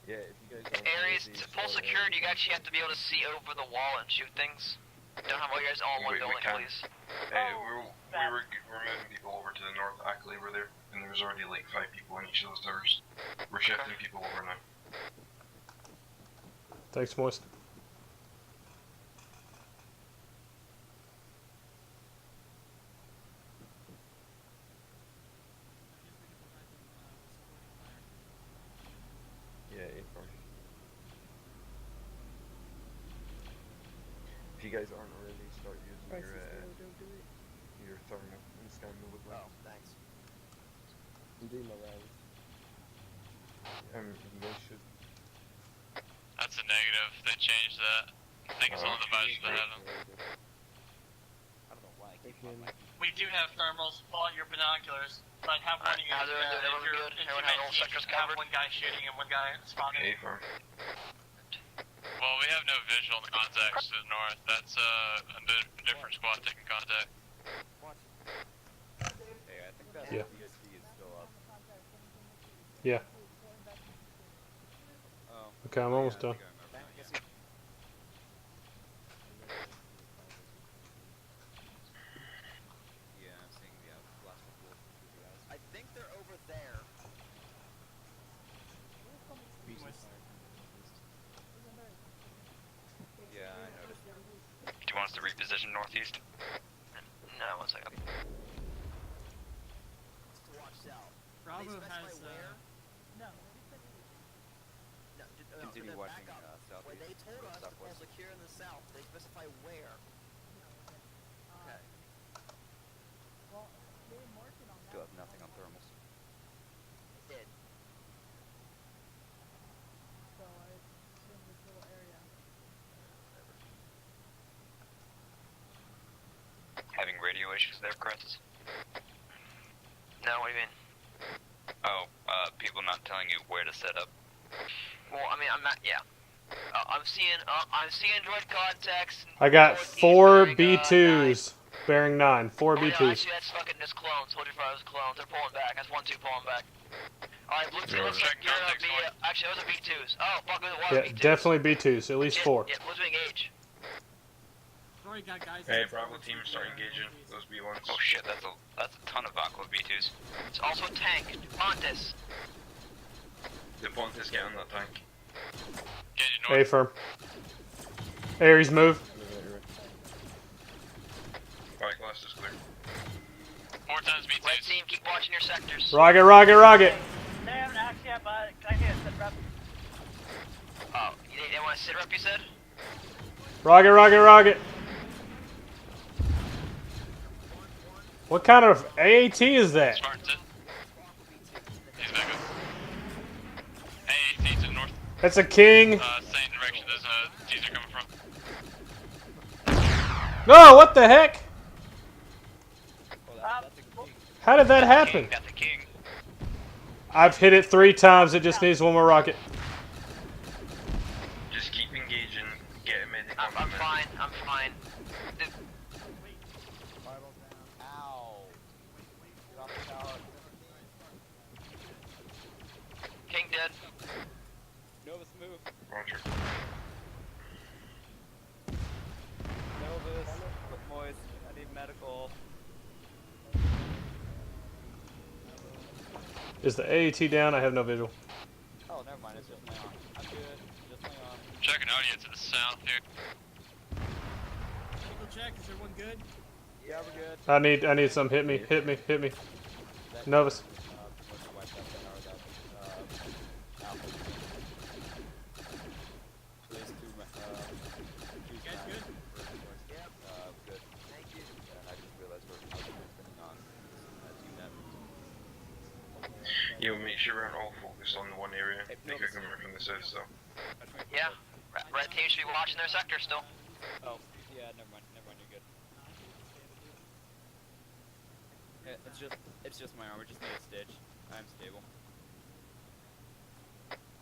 Yeah, if you guys Aries, to pull security, you actually have to be able to see over the wall and shoot things. Don't have all you guys all in one building, please. We're moving people over to the north. Ackley were there, and there was already like 5 people in each of those towers. We're shifting people over now. Thanks, Moist. Yeah, April. If you guys aren't already, start using your thermal and scan the woodland. Oh, thanks. I'm doing my rounds. You guys should. That's a negative. They changed that. I think it's one of the badges that have them. I don't know why I keep We do have thermals on your binoculars, but have one of you guys. Everyone good? Everyone have all sectors covered? One guy shooting and one guy spotting. Okay, firm. Well, we have no visual on the contacts to the north. That's a different squad taking contact. Hey, I think that Yeah. VSD is still up. Yeah. Oh. Okay, I'm almost done. Yeah, I'm seeing the last couple of guys. I think they're over there. Yeah, I noticed. Do you want us to reposition northeast? No, 1 second. Bravo has. They told us that they're secure in the south. They specify where. Okay. Well, they marked it on that. Still have nothing on thermals. It did. So it's in this little area. Having radio issues there, Chris? No, what do you mean? Oh, people not telling you where to set up. Well, I mean, I'm not. Yeah. I'm seeing droid contacts. I got 4 B2s bearing 9. 4 Oh, B2s. no, actually, that's fucking just clones. Told you those clones. They're pulling back. That's 1-2 pulling back. Alright, blue team looks like you're gonna be. Actually, those are B2s. Oh, fuck, those are Yeah, B2s. definitely B2s. At least 4. Yeah, let's engage. Hey, Bravo team, start engaging those B1s. Oh shit, that's a ton of Aqua B2s. It's also a tank. Pontus. The Pontus get on that tank. A firm. Aries move. Alright, glass is clear. 4 times B2s. Red team, keep watching your sectors. Rocket, rocket, rocket. They haven't actually yet, but can I get a sit rep? Oh, they want to sit rep, you said? Rocket, rocket, rocket. What kind of AAT is that? Spartan sit. He's back up. AAT to the north. That's a king. Same direction as teaser coming from. No, what the heck? How did that happen? That's a king. I've hit it 3 times. It just needs 1 more rocket. Just keep engaging, get a medic I'm fine. I'm fine. Ow. Get off the tower. King dead. Novus, move. Roger. Novus, look moist. I need medical. Is the AAT down? I have no visual. Oh, never mind. It's just my arm. I'm good. Just my arm. Checking audio to the south here. Single check, is everyone good? Yeah, we're good. I need some. Hit me. Hit me. Hit me. Novus. Yeah, make sure we're all focused on the one area. Make a coming from the south, so. Yeah. Red team should be watching their sector still. Oh, yeah, never mind, you're good. Yeah, it's just my arm, we just need a stitch. I'm stable.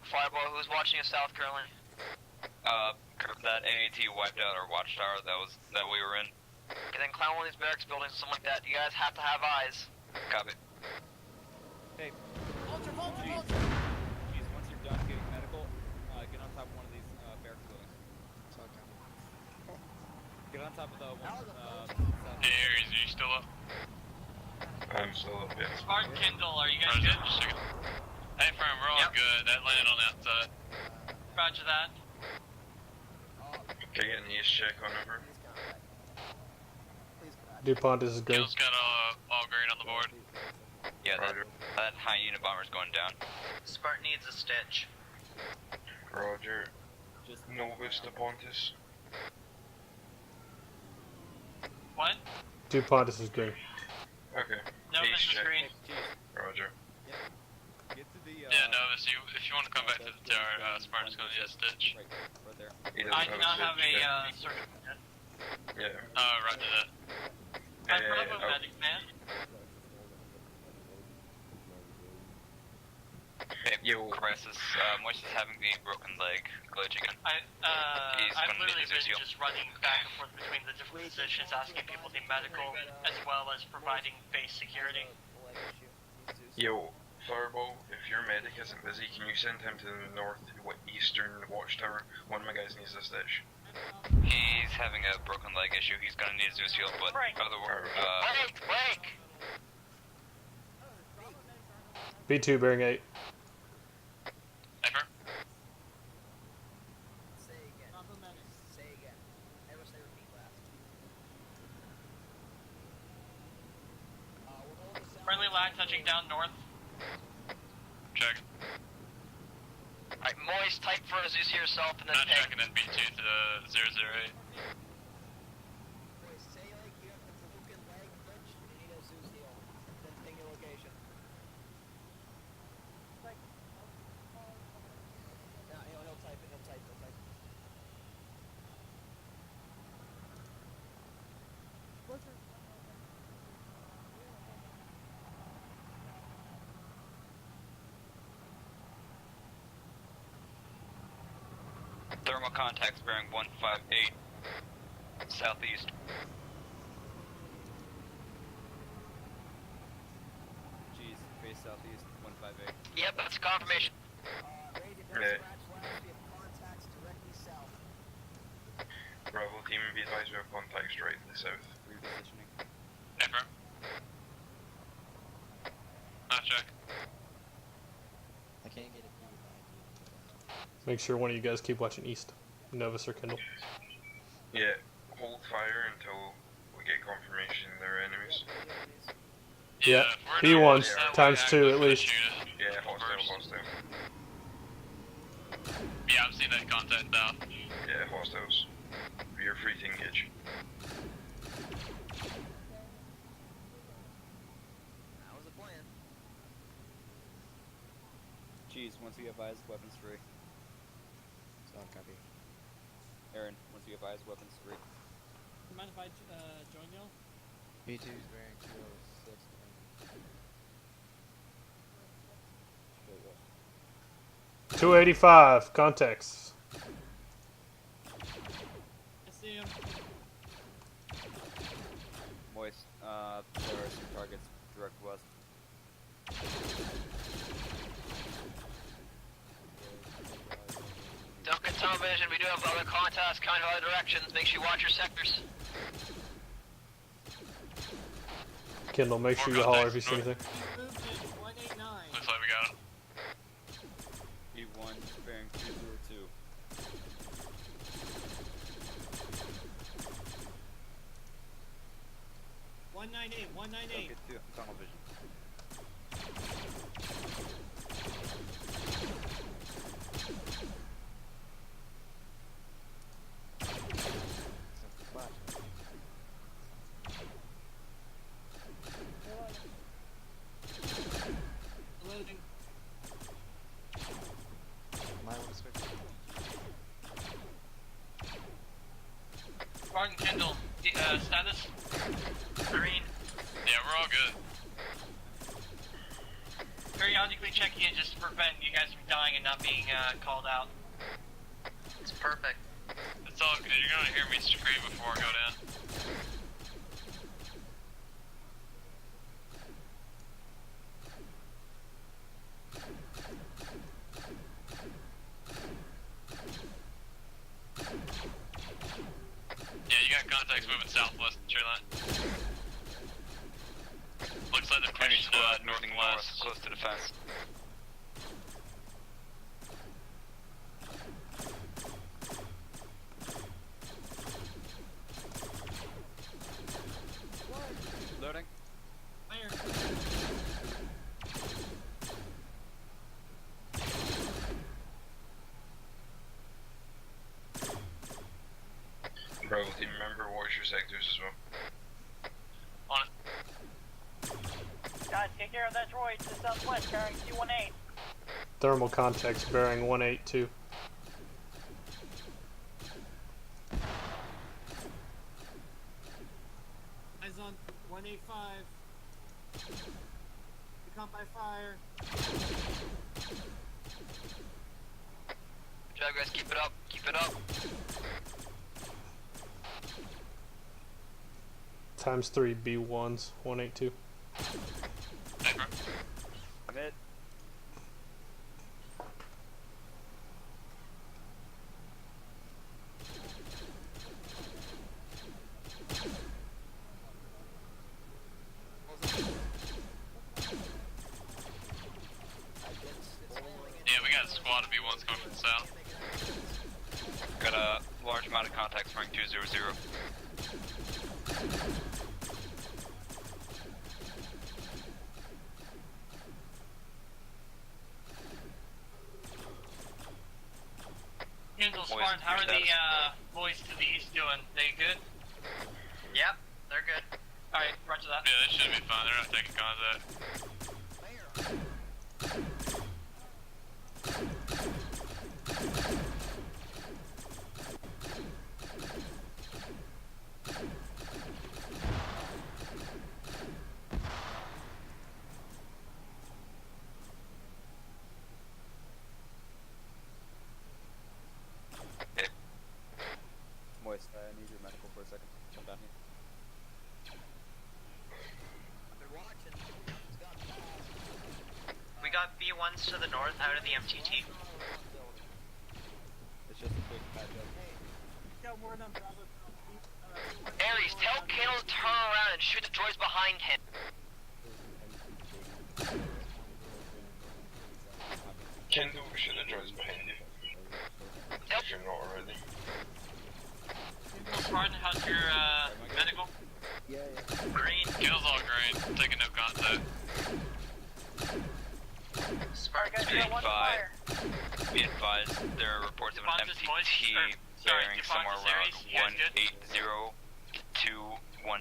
Fireball, who's watching us south currently? That AAT wiped out our watchtower that we were in. And then climb one of these barracks buildings, something like that. You guys have to have eyes. Copy. Hey. Vulture, vulture, Jeez. vulture! Jeez, once you're done getting medical, get on top of one of these barracks buildings. Get on top of the one, Hey, Aries, are you still up? I'm still up, yeah. Spartan Kindle, are you guys good? Just checking. Hey, firm, we're all good. That landed on the outside. Roger that. Can I get an east check on over? DuPont is good. Gil's got all green on the board. Yeah, that hyena bomber's going down. Spartan needs a stitch. Roger. Novus to Pontus. What? DuPont is green. Okay. Novus East is check. green. Roger. Get to the, Yeah, Novus, if you want to come back to the tower, Spartan's going to need a stitch. Right there. I do not have a circuit yet. Yeah. Roger that. I'm probably a medic, man. Yo, Crisis, Moist is having the broken leg glitch again. I've literally been just running back and forth between the different positions, asking people the medical, as well as providing base security. Yo, Fireball, if your medic isn't busy, can you send him to the eastern watchtower? One of my guys needs a stitch. He's having a broken leg issue. He's gonna need a Zeus shield, but otherwise, B2 bearing 8. Ever? Say again. Say again. I wish they repeat last. We're holding the Friendly lag touching down north. Check. Alright, Moist, type for Azusa yourself and then Not ping. checking in B2 to the 008. Moist, say like you have the broken leg glitch and you need a Zeus heal. Then ping your location. No, he'll type it, he'll type. Thermal contacts bearing 158 southeast. Geez, face southeast 158. Yep, that's confirmation. Yeah. We have contacts directly south. Bravo team, be advised we have contacts directly south. Repositioning. Affirm. Not check. I can't get a good idea. Make sure one of you guys keep watching east. Novus or Kindle. Yeah, hold fire until we get confirmation they're enemies. Yeah, P1s times 2 at least. Yeah, hostile. Yeah, I've seen that contact now. Yeah, hostiles. You're free to engage. That was the plan. Geez, once we have eyes, weapons free. Solid copy. Aaron, once you have eyes, weapons free. Mind if I join y'all? B2 is bearing 206. 285 contacts. I see him. Moist, there are some targets direct west. Duncan tunnel vision, we do have other contacts kind of other directions. Make sure you watch your sectors. Kindle, make sure you holler if you see anything. Looks like we got him. E1 bearing 202. One nine eight. Okay, tunnel vision. Loading. Martin Kendall, status? Green. Yeah, we're all good. Periodically checking in just to prevent you guys from dying and not being called out. It's perfect. It's all good. You're gonna hear me scream before I go down. Yeah, you got contacts moving southwest in tree line. Looks like they're pushing northwest. Close to the fence. Loading. Bravo team, remember watch your sectors as well. On Guys, take care of that droid to the southwest, carrying 218. Thermal contacts bearing 182. Eyes on 185. We caught by fire. Good job, guys. Keep it up. Keep it up. Times 3 B1s, 182. I'm it. Yeah, we got a squad of B1s coming from the south. Got a large amount of contacts rank 200. Spartan, how are the boys to the east doing? They good? Yep, they're good. Alright, roger that. Yeah, they should be fine. They're not taking contact. Moist, I need your medical for a second. Come down here. We got B1s to the north out of the MTT. It's just a quick patch up. Ares, tell Kale to turn around and shoot the droids behind him. Kendall, should the droids behind you. If you're not already. Spartan, how's your medical? Yeah. Green. Kill's all green. Taking no contact. Spartan, Be advised, there are reports of an MTT bearing somewhere around 180 to 210.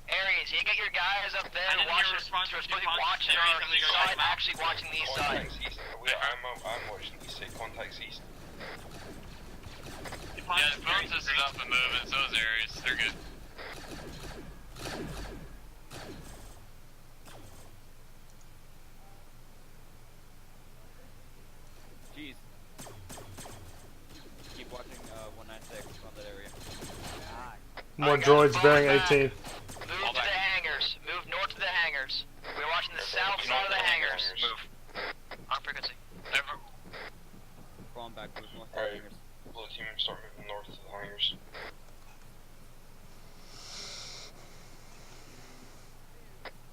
Ares, you get your guys up there and watch us. We're supposed to be watching our east side, actually watching the east side. Contacts east. I'm watching east side. Contacts east. Yeah, the Francis is up and moving, so is Ares. They're good. Jeez. Keep watching 196 on that area. More droids bearing 18. Move to the hangars. Move north to the hangars. We're watching the south side of the hangars. Move. On frequency. Falling back, move north to the hangars. Blue team, start moving north to the hangars.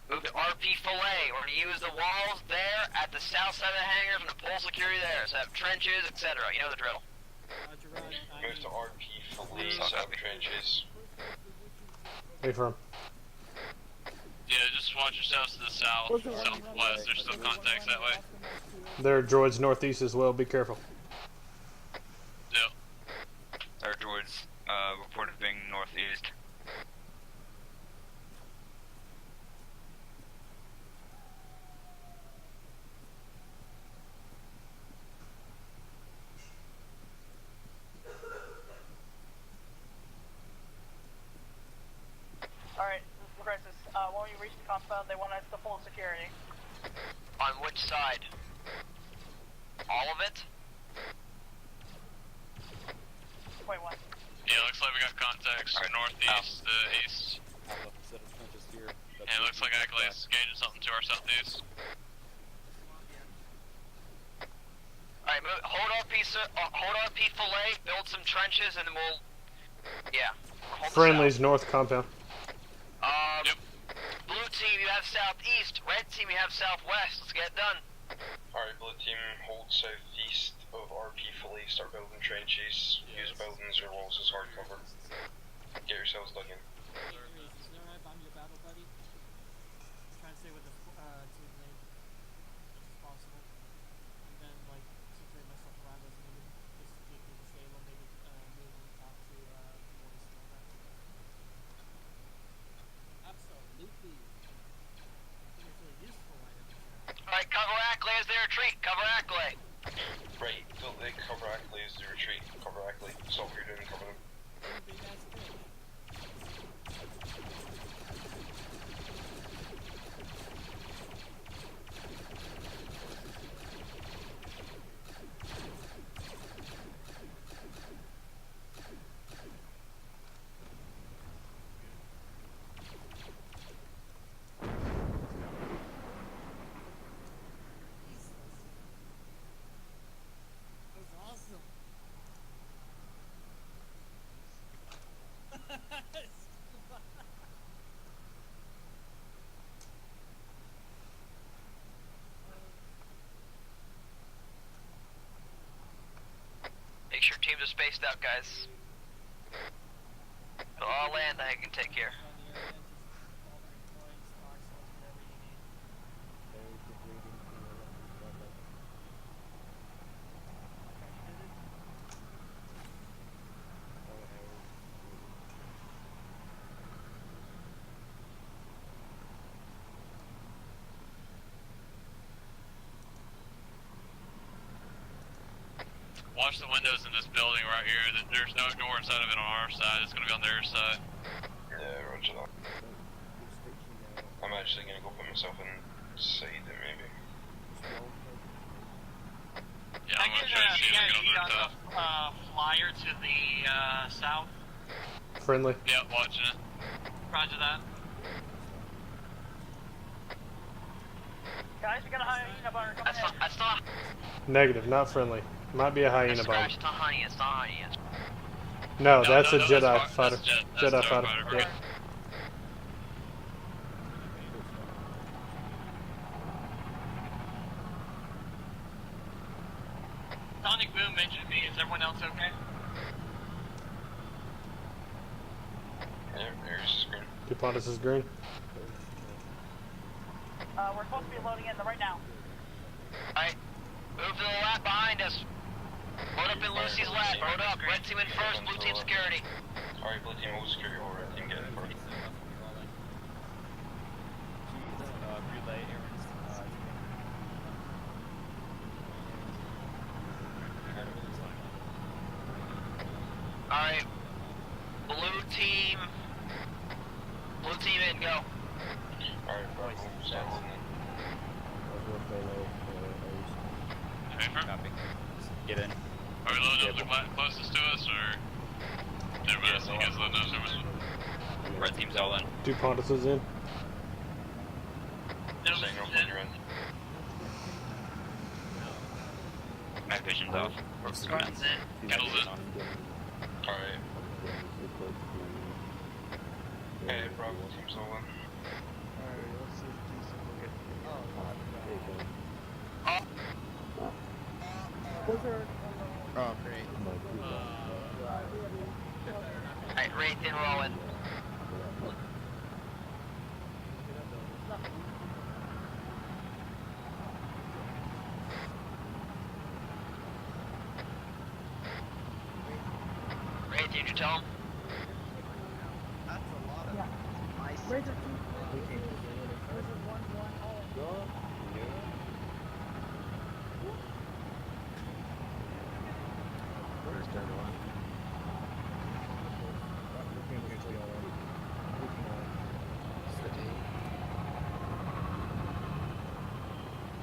Move to RP Fillet, or to use the walls there at the south side of the hangars and to pull security there. So have trenches, etc. You know the drill. Move to RP Fillet, set up trenches. Wait for him. Yeah, just watch yourselves to the south, southwest. There's still contacts that way. There are droids northeast as well. Be careful. Yep. There are droids reported being northeast. Alright, Crisis, when we reach the compound, they want us to full security. On which side? All of it? Wait, what? Yeah, looks like we got contacts northeast, east. And it looks like Accolades gauging something to our southeast. Alright, hold RP Fillet, build some trenches, and then we'll... Yeah. Hold Friendly's north compound. Blue team, you have southeast. Red team, you have southwest. Let's get it done. Alright, blue team, hold southeast of RP Fillet, start building trenches. Use buildings or walls as hard cover. Get yourselves dug in. I'm your battle buddy. Trying to stay with the team lane as much as possible. And then, like, situate myself around as needed, just to keep things stable, maybe move and talk to boys and all that. Absolutely. I think it's really useful items. Alright, cover Ackley as they retreat. Cover Ackley. Right, they cover Ackley as they retreat. Cover Ackley. Stop what you're doing, cover them. That was awesome. Make sure teams are spaced out, guys. They'll all land, I can take care. Watch the windows in this building right here. There's no door inside of it on our side. It's gonna be on their side. Yeah, roger that. I'm actually gonna go put myself inside it, maybe. Yeah, I'm gonna try to see if I can get on their top. Flyer to the south. Friendly. Yeah, watching it. Roger that. Guys, we got a hyena bar coming in. That's not. Negative, not friendly. Might be a hyena bomb. Scratch, it's not honey, it's not honey. No, that's a Jedi fighter. That's Jedi fighter. fighter. Yeah. Sonic boom mentioned me. Is everyone else okay? Yeah, there's green. Duplantis is green. We're supposed to be loading in right now. Alright, move to the left behind us. Load up in Lucy's left, load up. Red team in first, blue team security. Alright, blue team will security, or red team get it first. Relay errands. Alright, blue team in, go. Alright, Bravo, start holding in. Copy. Get in. Are we loading up the closest to us, or everybody else you guys loading up somewhere? Red team's all in. Duplantis is in. Signal when you're in. Night vision's off. Squad's in. Kettle's in. Alright. Hey, Bravo team's all in. Oh, great. Alright, Wraith in, rolling. Wraith, did you tell him? That's a lot of nice. Razor 2, Razor 1, 1, all.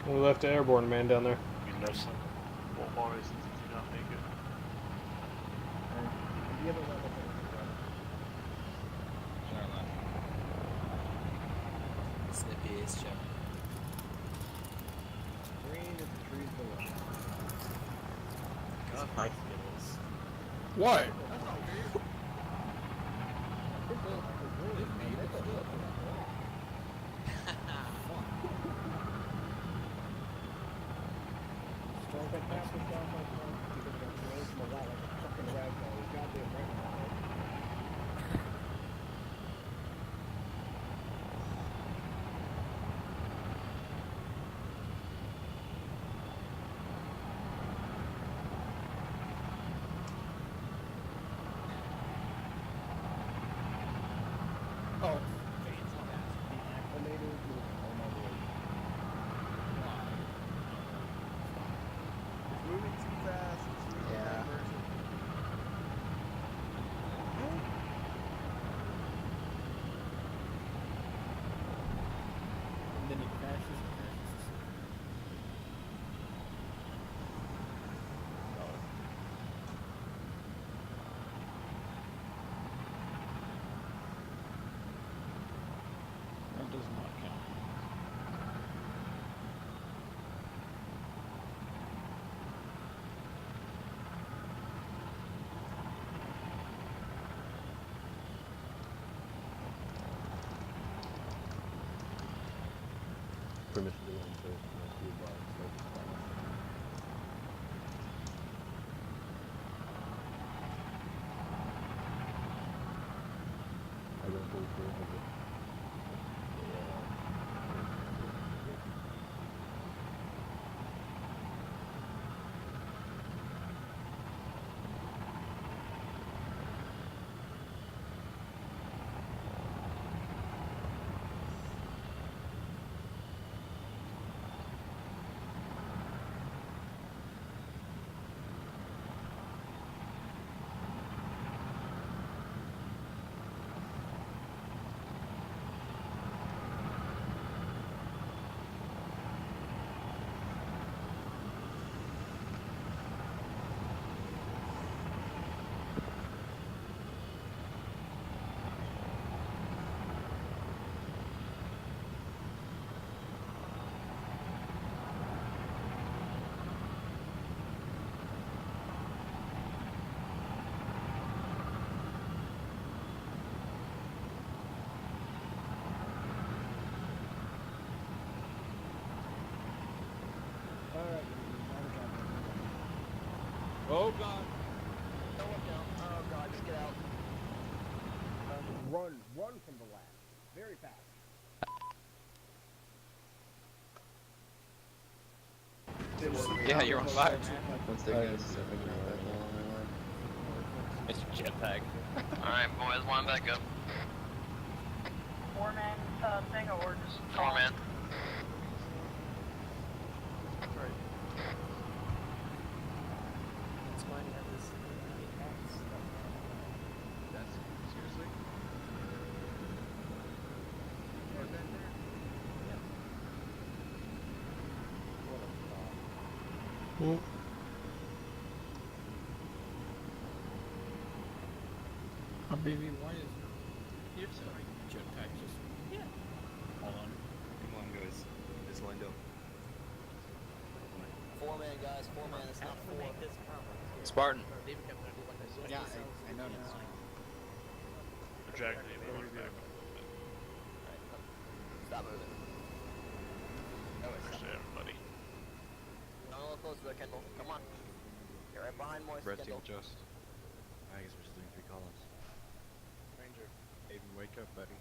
We left an airborne man down there. What reasons did you not make it? Snippy ace check. Green is the trees below. God, my skills. What? Oh. Moving too fast. Yeah. Oh god. Don't look down. Oh god, just get out. Run from the lab. Very fast. Yeah, you're on fire. Mr. Jetpack. Alright, boys, one back up. 4-man thing or just 4-man. It's fine to have this That's seriously? More than there? Mm. Oh, baby, why is you're sorry? Jetpack just. Yeah. Hold on. Come on, guys. It's lined up. 4-man, guys, 4-man, it's not 4. Spartan. Yeah, I noticed. Project name going back. Stop moving. Understand, buddy. Don't look close to the Kendall. Come on. You're right behind Moist, Resting Kendall. adjust. I guess we're just doing 3 columns. Ranger, Aiden, wake up, buddy.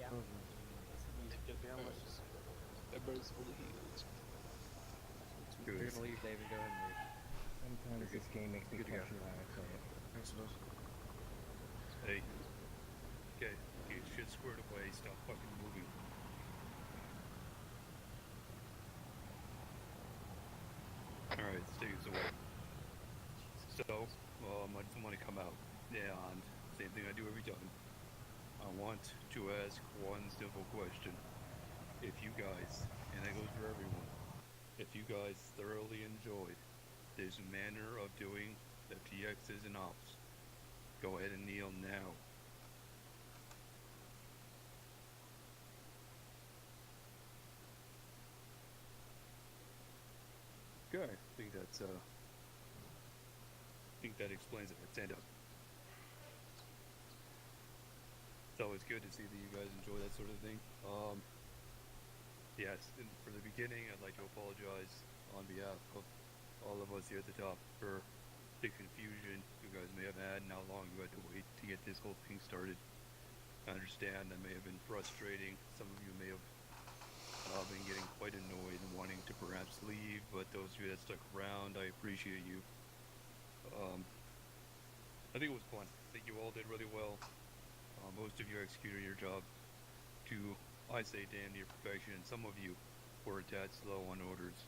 Yeah. Everybody's fully healed. You're gonna leave, David. Go ahead and leave. Sometimes this game makes me Good to go. question why I play it. Thanks, Los. Hey. Okay, get shit squared away. Stop fucking moving. Alright, stays away. So, I just want to come out. And same thing I do every time. I want to ask one simple question. If you guys, and that goes for everyone, if you guys thoroughly enjoyed this manner of doing FTXs and ops, go ahead and kneel now. Okay, I think that's I think that explains it. Stand up. It's always good to see that you guys enjoy that sort of thing. Yes, and for the beginning, I'd like to apologize on behalf of all of us here at the top for the confusion you guys may have had and how long you had to wait to get this whole thing started. I understand that may have been frustrating. Some of you may have been getting quite annoyed and wanting to perhaps leave, but those of you that stuck around, I appreciate you. I think it was fun. I think you all did really well. Most of you executed your job to, I say, damn near perfection. Some of you were a tad slow on orders.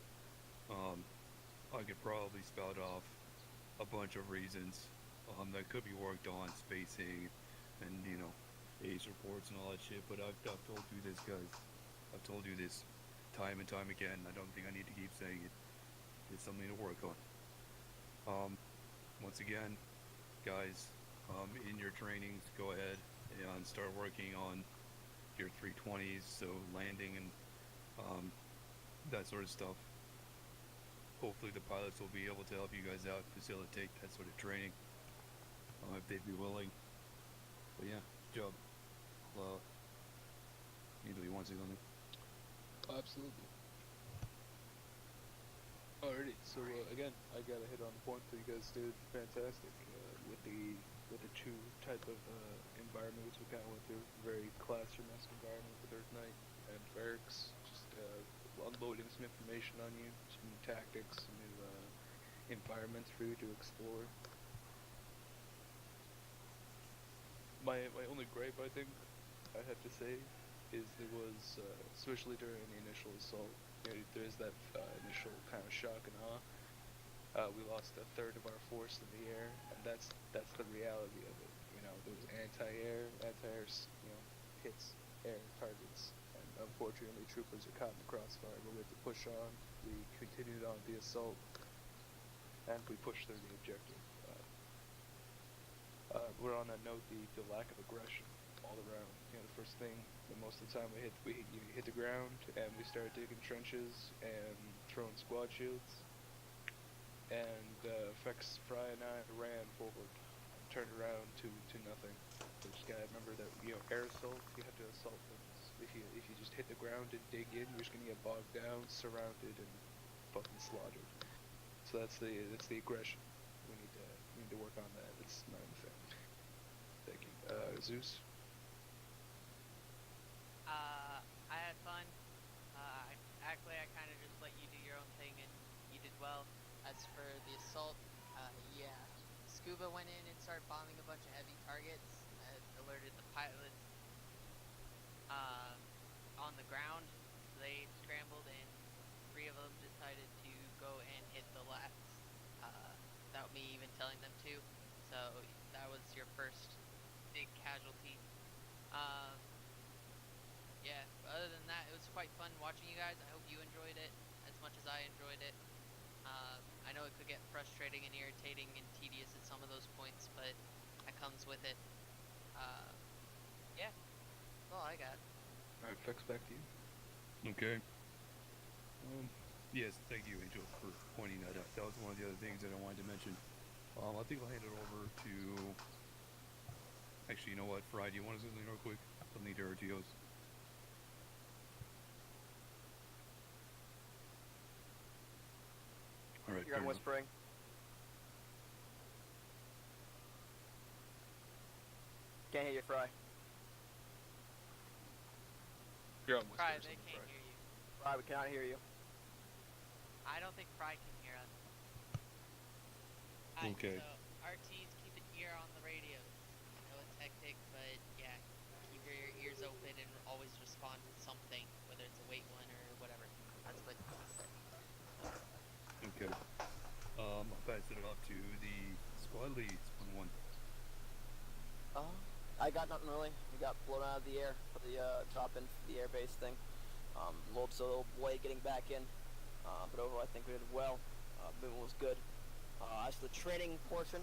I could probably spout off a bunch of reasons that could be worked on, spacing, and ACE reports and all that shit. But I've told you this, guys. I've told you this time and time again. I don't think I need to keep saying it. It's something to work on. Once again, guys, in your trainings, go ahead and start working on your 320s, so landing and that sort of stuff. Hopefully the pilots will be able to help you guys out, facilitate that sort of training, if they'd be willing. But yeah, good job. Neither you want to say something? Absolutely. Alrighty, so again, I gotta hit on the point that you guys did fantastic with the two type of environments we kind of went through. Very classroom-esque environment with Earth Knight and Ferrex, just unloading some information on you, some new tactics, some new environments for you to explore. My only gripe, I think, I have to say, is there was, especially during the initial assault, there's that initial kind of shock and awe. We lost a third of our force in the air, and that's the reality of it. There was anti-air, hits air targets, and unfortunately troopers are caught in the crossfire, but we had to push on. We continued on the assault, and we pushed through the objective. We're on that note, the lack of aggression all around. The first thing, most of the time we hit the ground, and we started digging trenches and throwing squad shields. And Fex, Fry, and I ran forward, turned around to nothing. So just gotta remember that air assault, you have to assault things. If you just hit the ground and dig in, you're just gonna get bogged down, surrounded, and fucking slaughtered. So that's the aggression. need to work on that. It's not a thing. Thank you. Zeus? I had fun. Actually, I kind of just let you do your own thing, and you did well. As for the assault, yeah. Scuba went in and started bombing a bunch of heavy targets. Alerted the pilots on the ground. They scrambled, and 3 of them decided to go and hit the lats without me even telling them to. So that was your first big casualty. Yeah, other than that, it was quite fun watching you guys. I hope you enjoyed it as much as I enjoyed it. I know it could get frustrating and irritating and tedious at some of those points, but that comes with it. Yeah, that's all I got. Alright, Fix, back to you. Okay. Yes, thank you, Angel, for pointing that out. That was one of the other things that I wanted to mention. I think I'll hand it over to... Actually, you know what, Fry, do you want to zoom in real quick? I'll need your RTOs. Alright, You're on whispering. Can't hear you, Fry. You're on Fry, they can't hear you. Fry, we cannot hear you. I don't think Fry can hear us. Okay. So, RTs, keep an ear on the radios. I know it's hectic, but yeah, keep your ears open and always respond with something, whether it's a wait one or whatever. That's what he said. Okay. I'll pass it off to the squad leads on 1. I got nothing really. We got blown out of the air for the drop in for the airbase thing. Loads of little blade getting back in. But overall I think we did well. Movement was good. As for the training portion,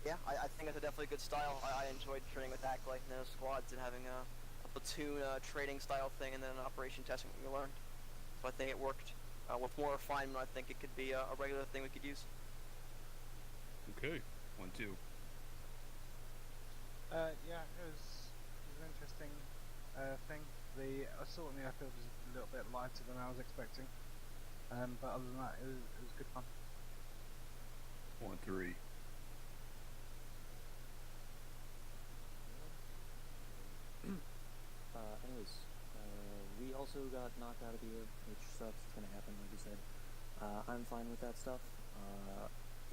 yeah, I think it's a definitely good style. I enjoyed training with Ackley and those squads and having a platoon training style thing and then an operation testing what we learned. So I think it worked. With more refinement, I think it could be a regular thing we could use. Okay. 1, 2. Yeah, it was an interesting thing. The assault on the airfield was a little bit lighter than I was expecting, but other than that, it was good fun. 1, 3. Anyways, we also got knocked out of the air, which sucks. It's gonna happen, like you said. I'm fine with that stuff.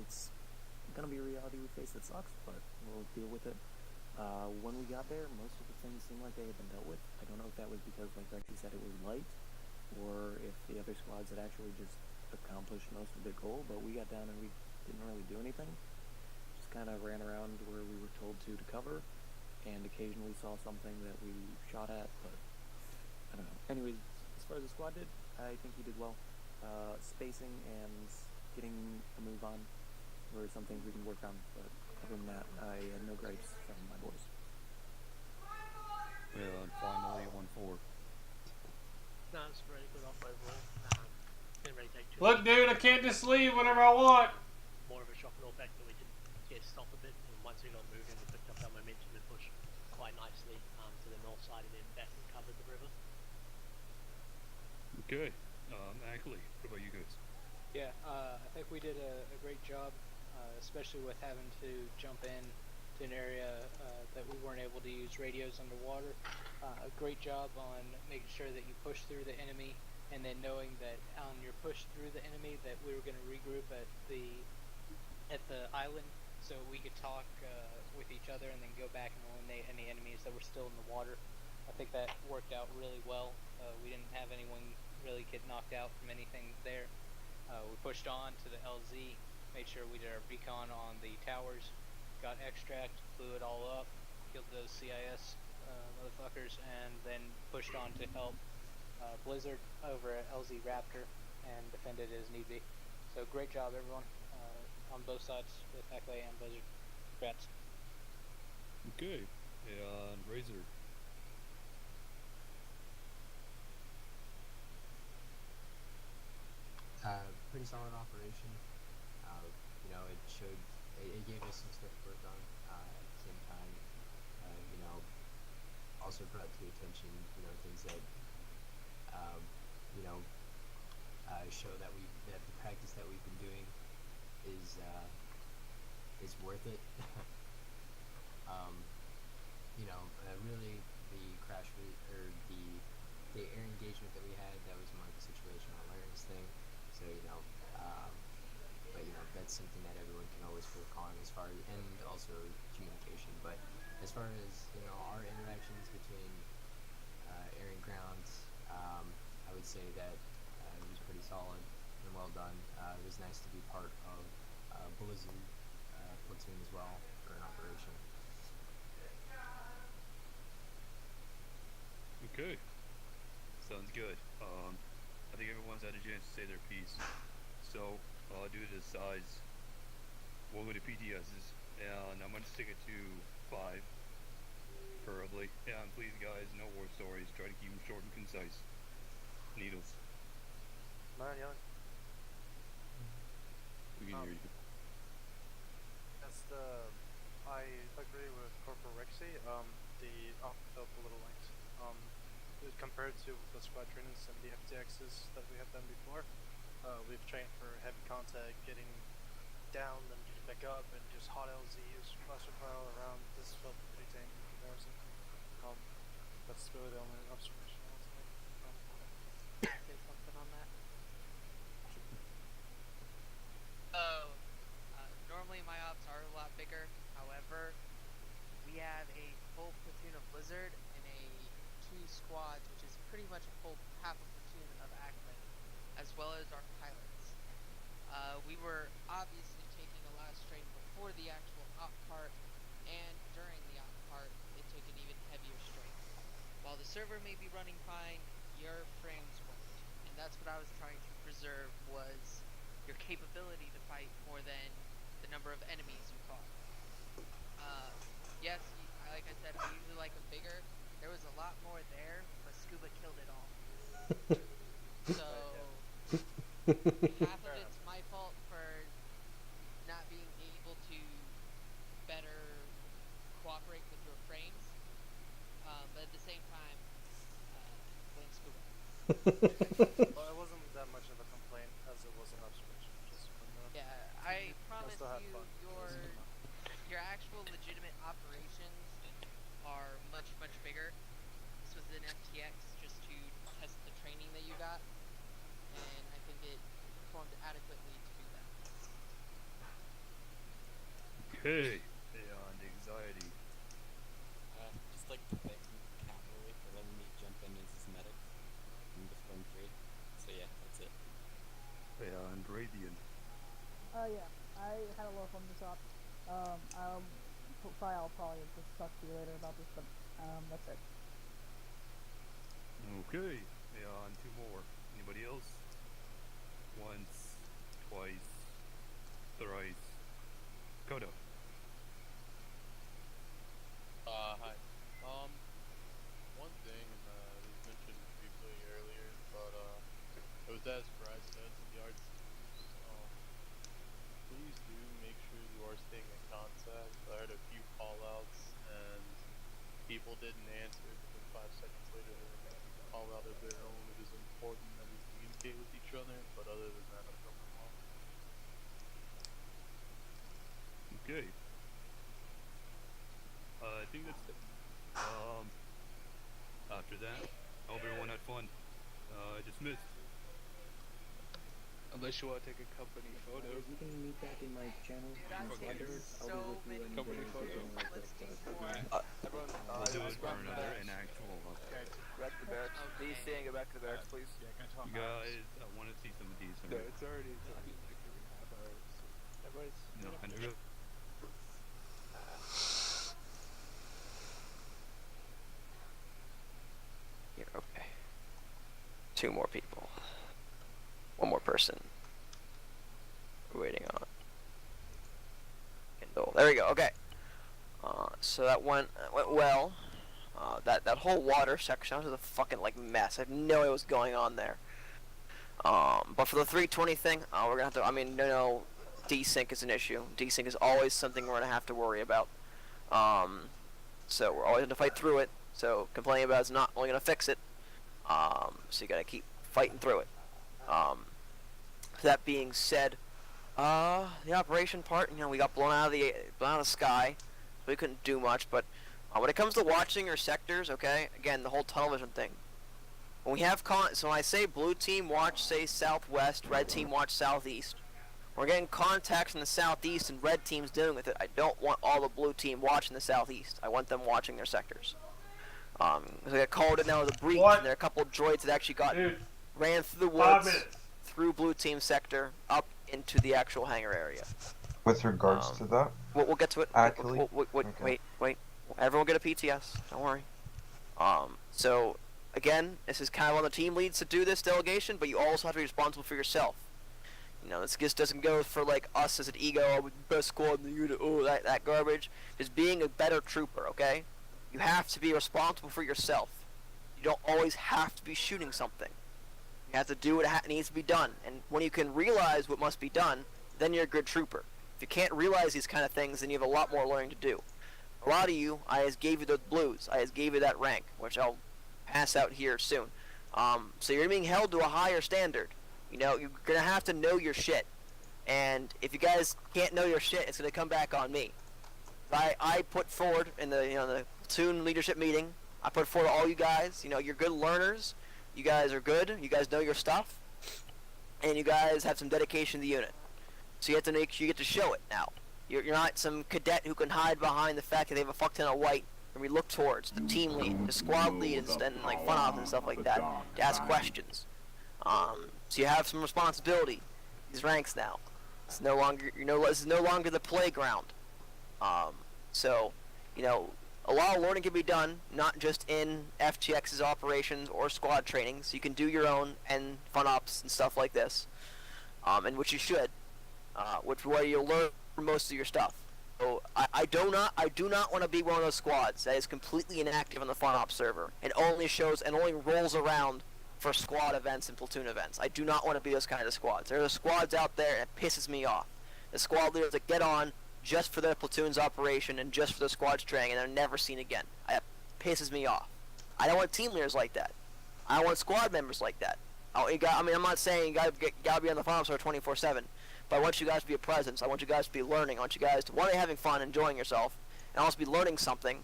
It's gonna be a reality we face that sucks, but we'll deal with it. When we got there, most of the things seemed like they had been dealt with. I don't know if that was because, like Rexy said, it was light, or if the other squads had actually just accomplished most of their goal, but we got down and we didn't really do anything. Just kind of ran around where we were told to cover, and occasionally saw something that we shot at, but I don't know. Anyways, as far as the squad did, I think he did well. Spacing and getting a move on were some things we can work on, but other than that, I had no gripes from my boys. Well, and finally 1, 4. No, it's really good off overall. Didn't really take too Look, dude, I can't just leave whenever I want. More of a shock and awe fact that we did get stopped a bit, and once we got moving, we picked up our momentum and pushed quite nicely to the north side and then back and covered the river. Okay. Ackley, what about you guys? Yeah, I think we did a great job, especially with having to jump in to an area that we weren't able to use radios underwater. A great job on making sure that you push through the enemy, and then knowing that on your push through the enemy that we were going to regroup at the island, so we could talk with each other and then go back and eliminate any enemies that were still in the water. I think that worked out really well. We didn't have anyone really get knocked out from anything there. We pushed on to the LZ, made sure we did our recon on the towers, got extract, blew it all up, killed those CIS motherfuckers, and then pushed on to help Blizzard over at LZ Raptor and defended as need be. So great job everyone on both sides with Ackley and Blizzard. Congrats. Okay. And Razor. Pretty solid operation. You know, it gave us some stuff to work on. At the same time, you know, also brought to attention, you know, things that, you know, show that the practice that we've been doing is is worth it. You know, really the crash or the air engagement that we had, that was more of a situational awareness thing. So you know, but you know that's something that everyone can always work on as far as, and also communication. But as far as you know, our interactions between air and ground, I would say that it was pretty solid and well done. It was nice to be part of Blizzard platoon as well for an operation. Okay. Sounds good. I think everyone's had a chance to say their piece. So, due to the size, we'll go to PTSs, and I'm going to stick it to 5, preferably. And please, guys, no war stories. Try to keep them short and concise. Needles. Man, young. We can hear you. I agree with Corporal Rexy. I'll fill up a little length. Compared to the squad trainings and the FTXs that we have done before, we've trained for heavy contact, getting down, then getting back up, and just hot LZs, cluster pile around. This felt pretty tame in comparison. That's really the only observation I want to make. Say something on that. Normally my ops are a lot bigger. However, we have a full platoon of Blizzard and a 2 squads, which is pretty much a full half a platoon of Ackman, as well as our pilots. We were obviously taking a lot of strain before the actual op part, and during the op part, it took an even heavier strain. While the server may be running fine, your frames won't. And that's what I was trying to preserve, was your capability to fight more than the number of enemies you fought. Yes, like I said, I usually like them bigger. There was a lot more there, but Scuba killed it all. So, half of it's my fault for not being able to better cooperate with your frames, but at the same time, blame Scuba. Well, it wasn't that much of a complaint as it was an observation. Just from the I promise still had you, fun. your actual legitimate operations are much, much bigger. This was an FTX just to test the training that you got, and I think it performed adequately to do that. Okay. Beyond anxiety. Just like to thank him capitally for letting me jump in as his medic in the phone trade. So yeah, that's it. Beyond Radiant. Yeah, I had a little fun with this op. I'll probably just talk to you later about this, but that's it. Okay. Beyond 2 more. Anybody else? Once, twice, thrice. Kodo. Hi. One thing, and it was mentioned briefly earlier, but it was as Bryce said, some yards. Please do make sure you are staying in contact. I heard a few call-outs, and people didn't answer, but then 5 seconds later they were making a call-out of their own. It is important that we communicate with each other, but other than that, I'm going well. Okay. I think that's it. After that, I hope everyone had fun. Dismissed. Unless you want to take a company photo. You can meet back in my channel. I'll be with you and company photo. We'll do it for another an actual. Back to the barracks. Please stay and go back to the barracks, please. You guys, I want to see some of these. No, it's already like every half hour. Everybody's. No, I know. Here, okay. 2 more people. 1 more person. We're waiting on. Kindle. There we go. Okay. So that went well. That whole water section was a fucking mess. I have no idea what's going on there. But for the 320 thing, we're gonna have to. I mean, no, desync is an issue. Desync is always something we're gonna have to worry about. So we're always gonna fight through it. So complaining about it's not only gonna fix it. So you gotta keep fighting through it. That being said, The operation part, you know, we got blown out of the sky, so we couldn't do much. But when it comes to watching your sectors, okay, again, the whole tunnel vision thing. When we have so when I say blue team watch, say southwest, red team watch southeast. We're getting contacts in the southeast, and red team's dealing with it. I don't want all the blue team watching the southeast. I want them watching their sectors. So I got called in now with a breach, and there are a couple of droids that actually ran through the woods, through blue team sector, up into the actual hangar area. With regards to that, we'll get to it. Actually, wait. Everyone get a PTS. Don't worry. So again, this is kind of on the team leads to do this delegation, but you also have to be responsible for yourself. You know, this just doesn't go for like us as an ego. Oh, best squad in the unit. Oh, that garbage. Just being a better trooper. Okay. You have to be responsible for yourself. You don't always have to be shooting something. You have to do what needs to be done. And when you can realize what must be done, then you're a good trooper. If you can't realize these kind of things, then you have a lot more learning to do. A lot of you, I just gave you those blues. I just gave you that rank, which I'll pass out here soon. So you're being held to a higher standard. You know, you're going to have to know your shit. And if you guys can't know your shit, it's going to come back on me. I put forward in the platoon leadership meeting, I put forward all you guys, you know, you're good learners, you guys are good, you guys know your stuff, and you guys have some dedication to the unit. So you have to make sure you get to show it now. You're not some cadet who can hide behind the fact that they have a fuck ton of white, and we look towards the team lead, the squad lead, and like fun ops and stuff like that, to ask questions. So you have some responsibility, these ranks now. It's no longer, this is no longer the playground. So, you know, a lot of learning can be done, not just in FTX's operations or squad training, so you can do your own and fun ops and stuff like this, and which you should, where you'll learn most of your stuff. So I do not want to be one of those squads that is completely inactive on the fun ops server and only rolls around for squad events and platoon events. I do not want to be those kind of squads. There are squads out there and it pisses me off. The squad leaders that get on just for their platoon's operation and just for their squad's training, and they're never seen again. That pisses me off. I don't want team leaders like that. I don't want squad members like that. I'm not saying you gotta be on the farm store 24/7, but I want you guys to be a presence. I want you guys to be learning. I want you guys to be having fun, enjoying yourself, and also be learning something.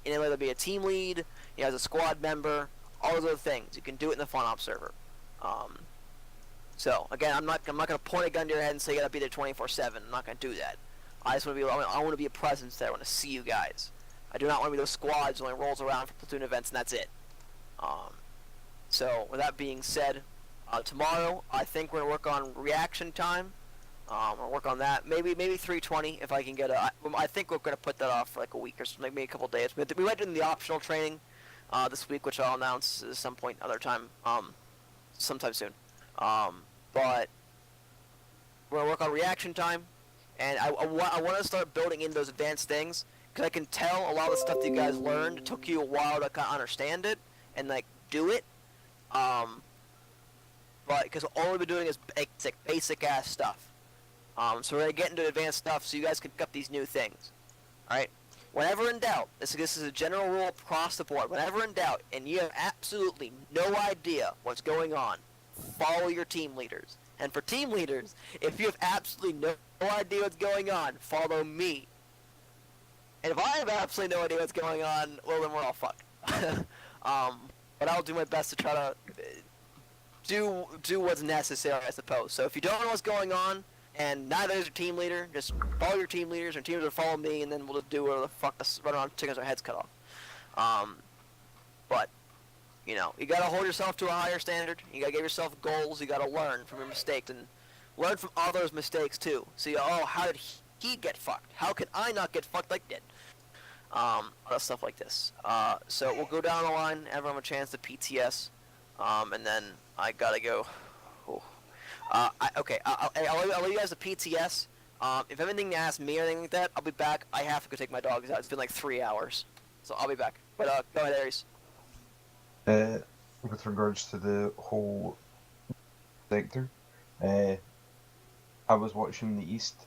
And whether it be a team lead, you know, as a squad member, all those other things. You can do it in the fun ops server. So again, I'm not gonna point a gun to your head and say you gotta be there 24/7. I'm not gonna do that. I just want to be. I want to be a presence there. I want to see you guys. I do not want to be those squads who only rolls around for platoon events and that's it. So with that being said, tomorrow I think we're gonna work on reaction time. I'll work on that. Maybe 3:20 if I can get I think we're gonna put that off for like a week or so, maybe a couple of days. We went in the optional training this week, which I'll announce at some point, other time, sometime soon. But we're gonna work on reaction time. And I want to start building in those advanced things, because I can tell a lot of the stuff that you guys learned, it took you a while to kind of understand it, and like, do it. But, because all we've been doing is basic ass stuff. So we're going to get into advanced stuff so you guys can pick up these new things. Alright? Whenever in doubt, this is a general rule across the board, whenever in doubt, and you have absolutely no idea what's going on, follow your team leaders. And for team leaders, if you have absolutely no idea what's going on, follow me. And if I have absolutely no idea what's going on, well then we're all fucked. But I'll do my best to try to do what's necessary, I suppose. So if you don't know what's going on, and neither is your team leader, just follow your team leaders, and team leaders will follow me, and then we'll just do whatever the fuck, run around chickens with our heads cut off. But you know, you gotta hold yourself to a higher standard. You gotta give yourself goals. You gotta learn from your mistakes and learn from others' mistakes too. See, how did he get fucked? How can I not get fucked like that? Other stuff like this. So we'll go down the line. Everyone have a chance to PTS, and then I gotta go. Oh. I'll leave you guys to PTS. If anything to ask me or anything like that, I'll be back. I have to go take my dogs out. It's been like 3 hours, so I'll be back. But go ahead, Aries. With regards to the whole sector, I was watching the east,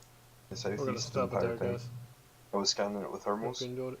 the southeast entire time. I was scanning it with thermals.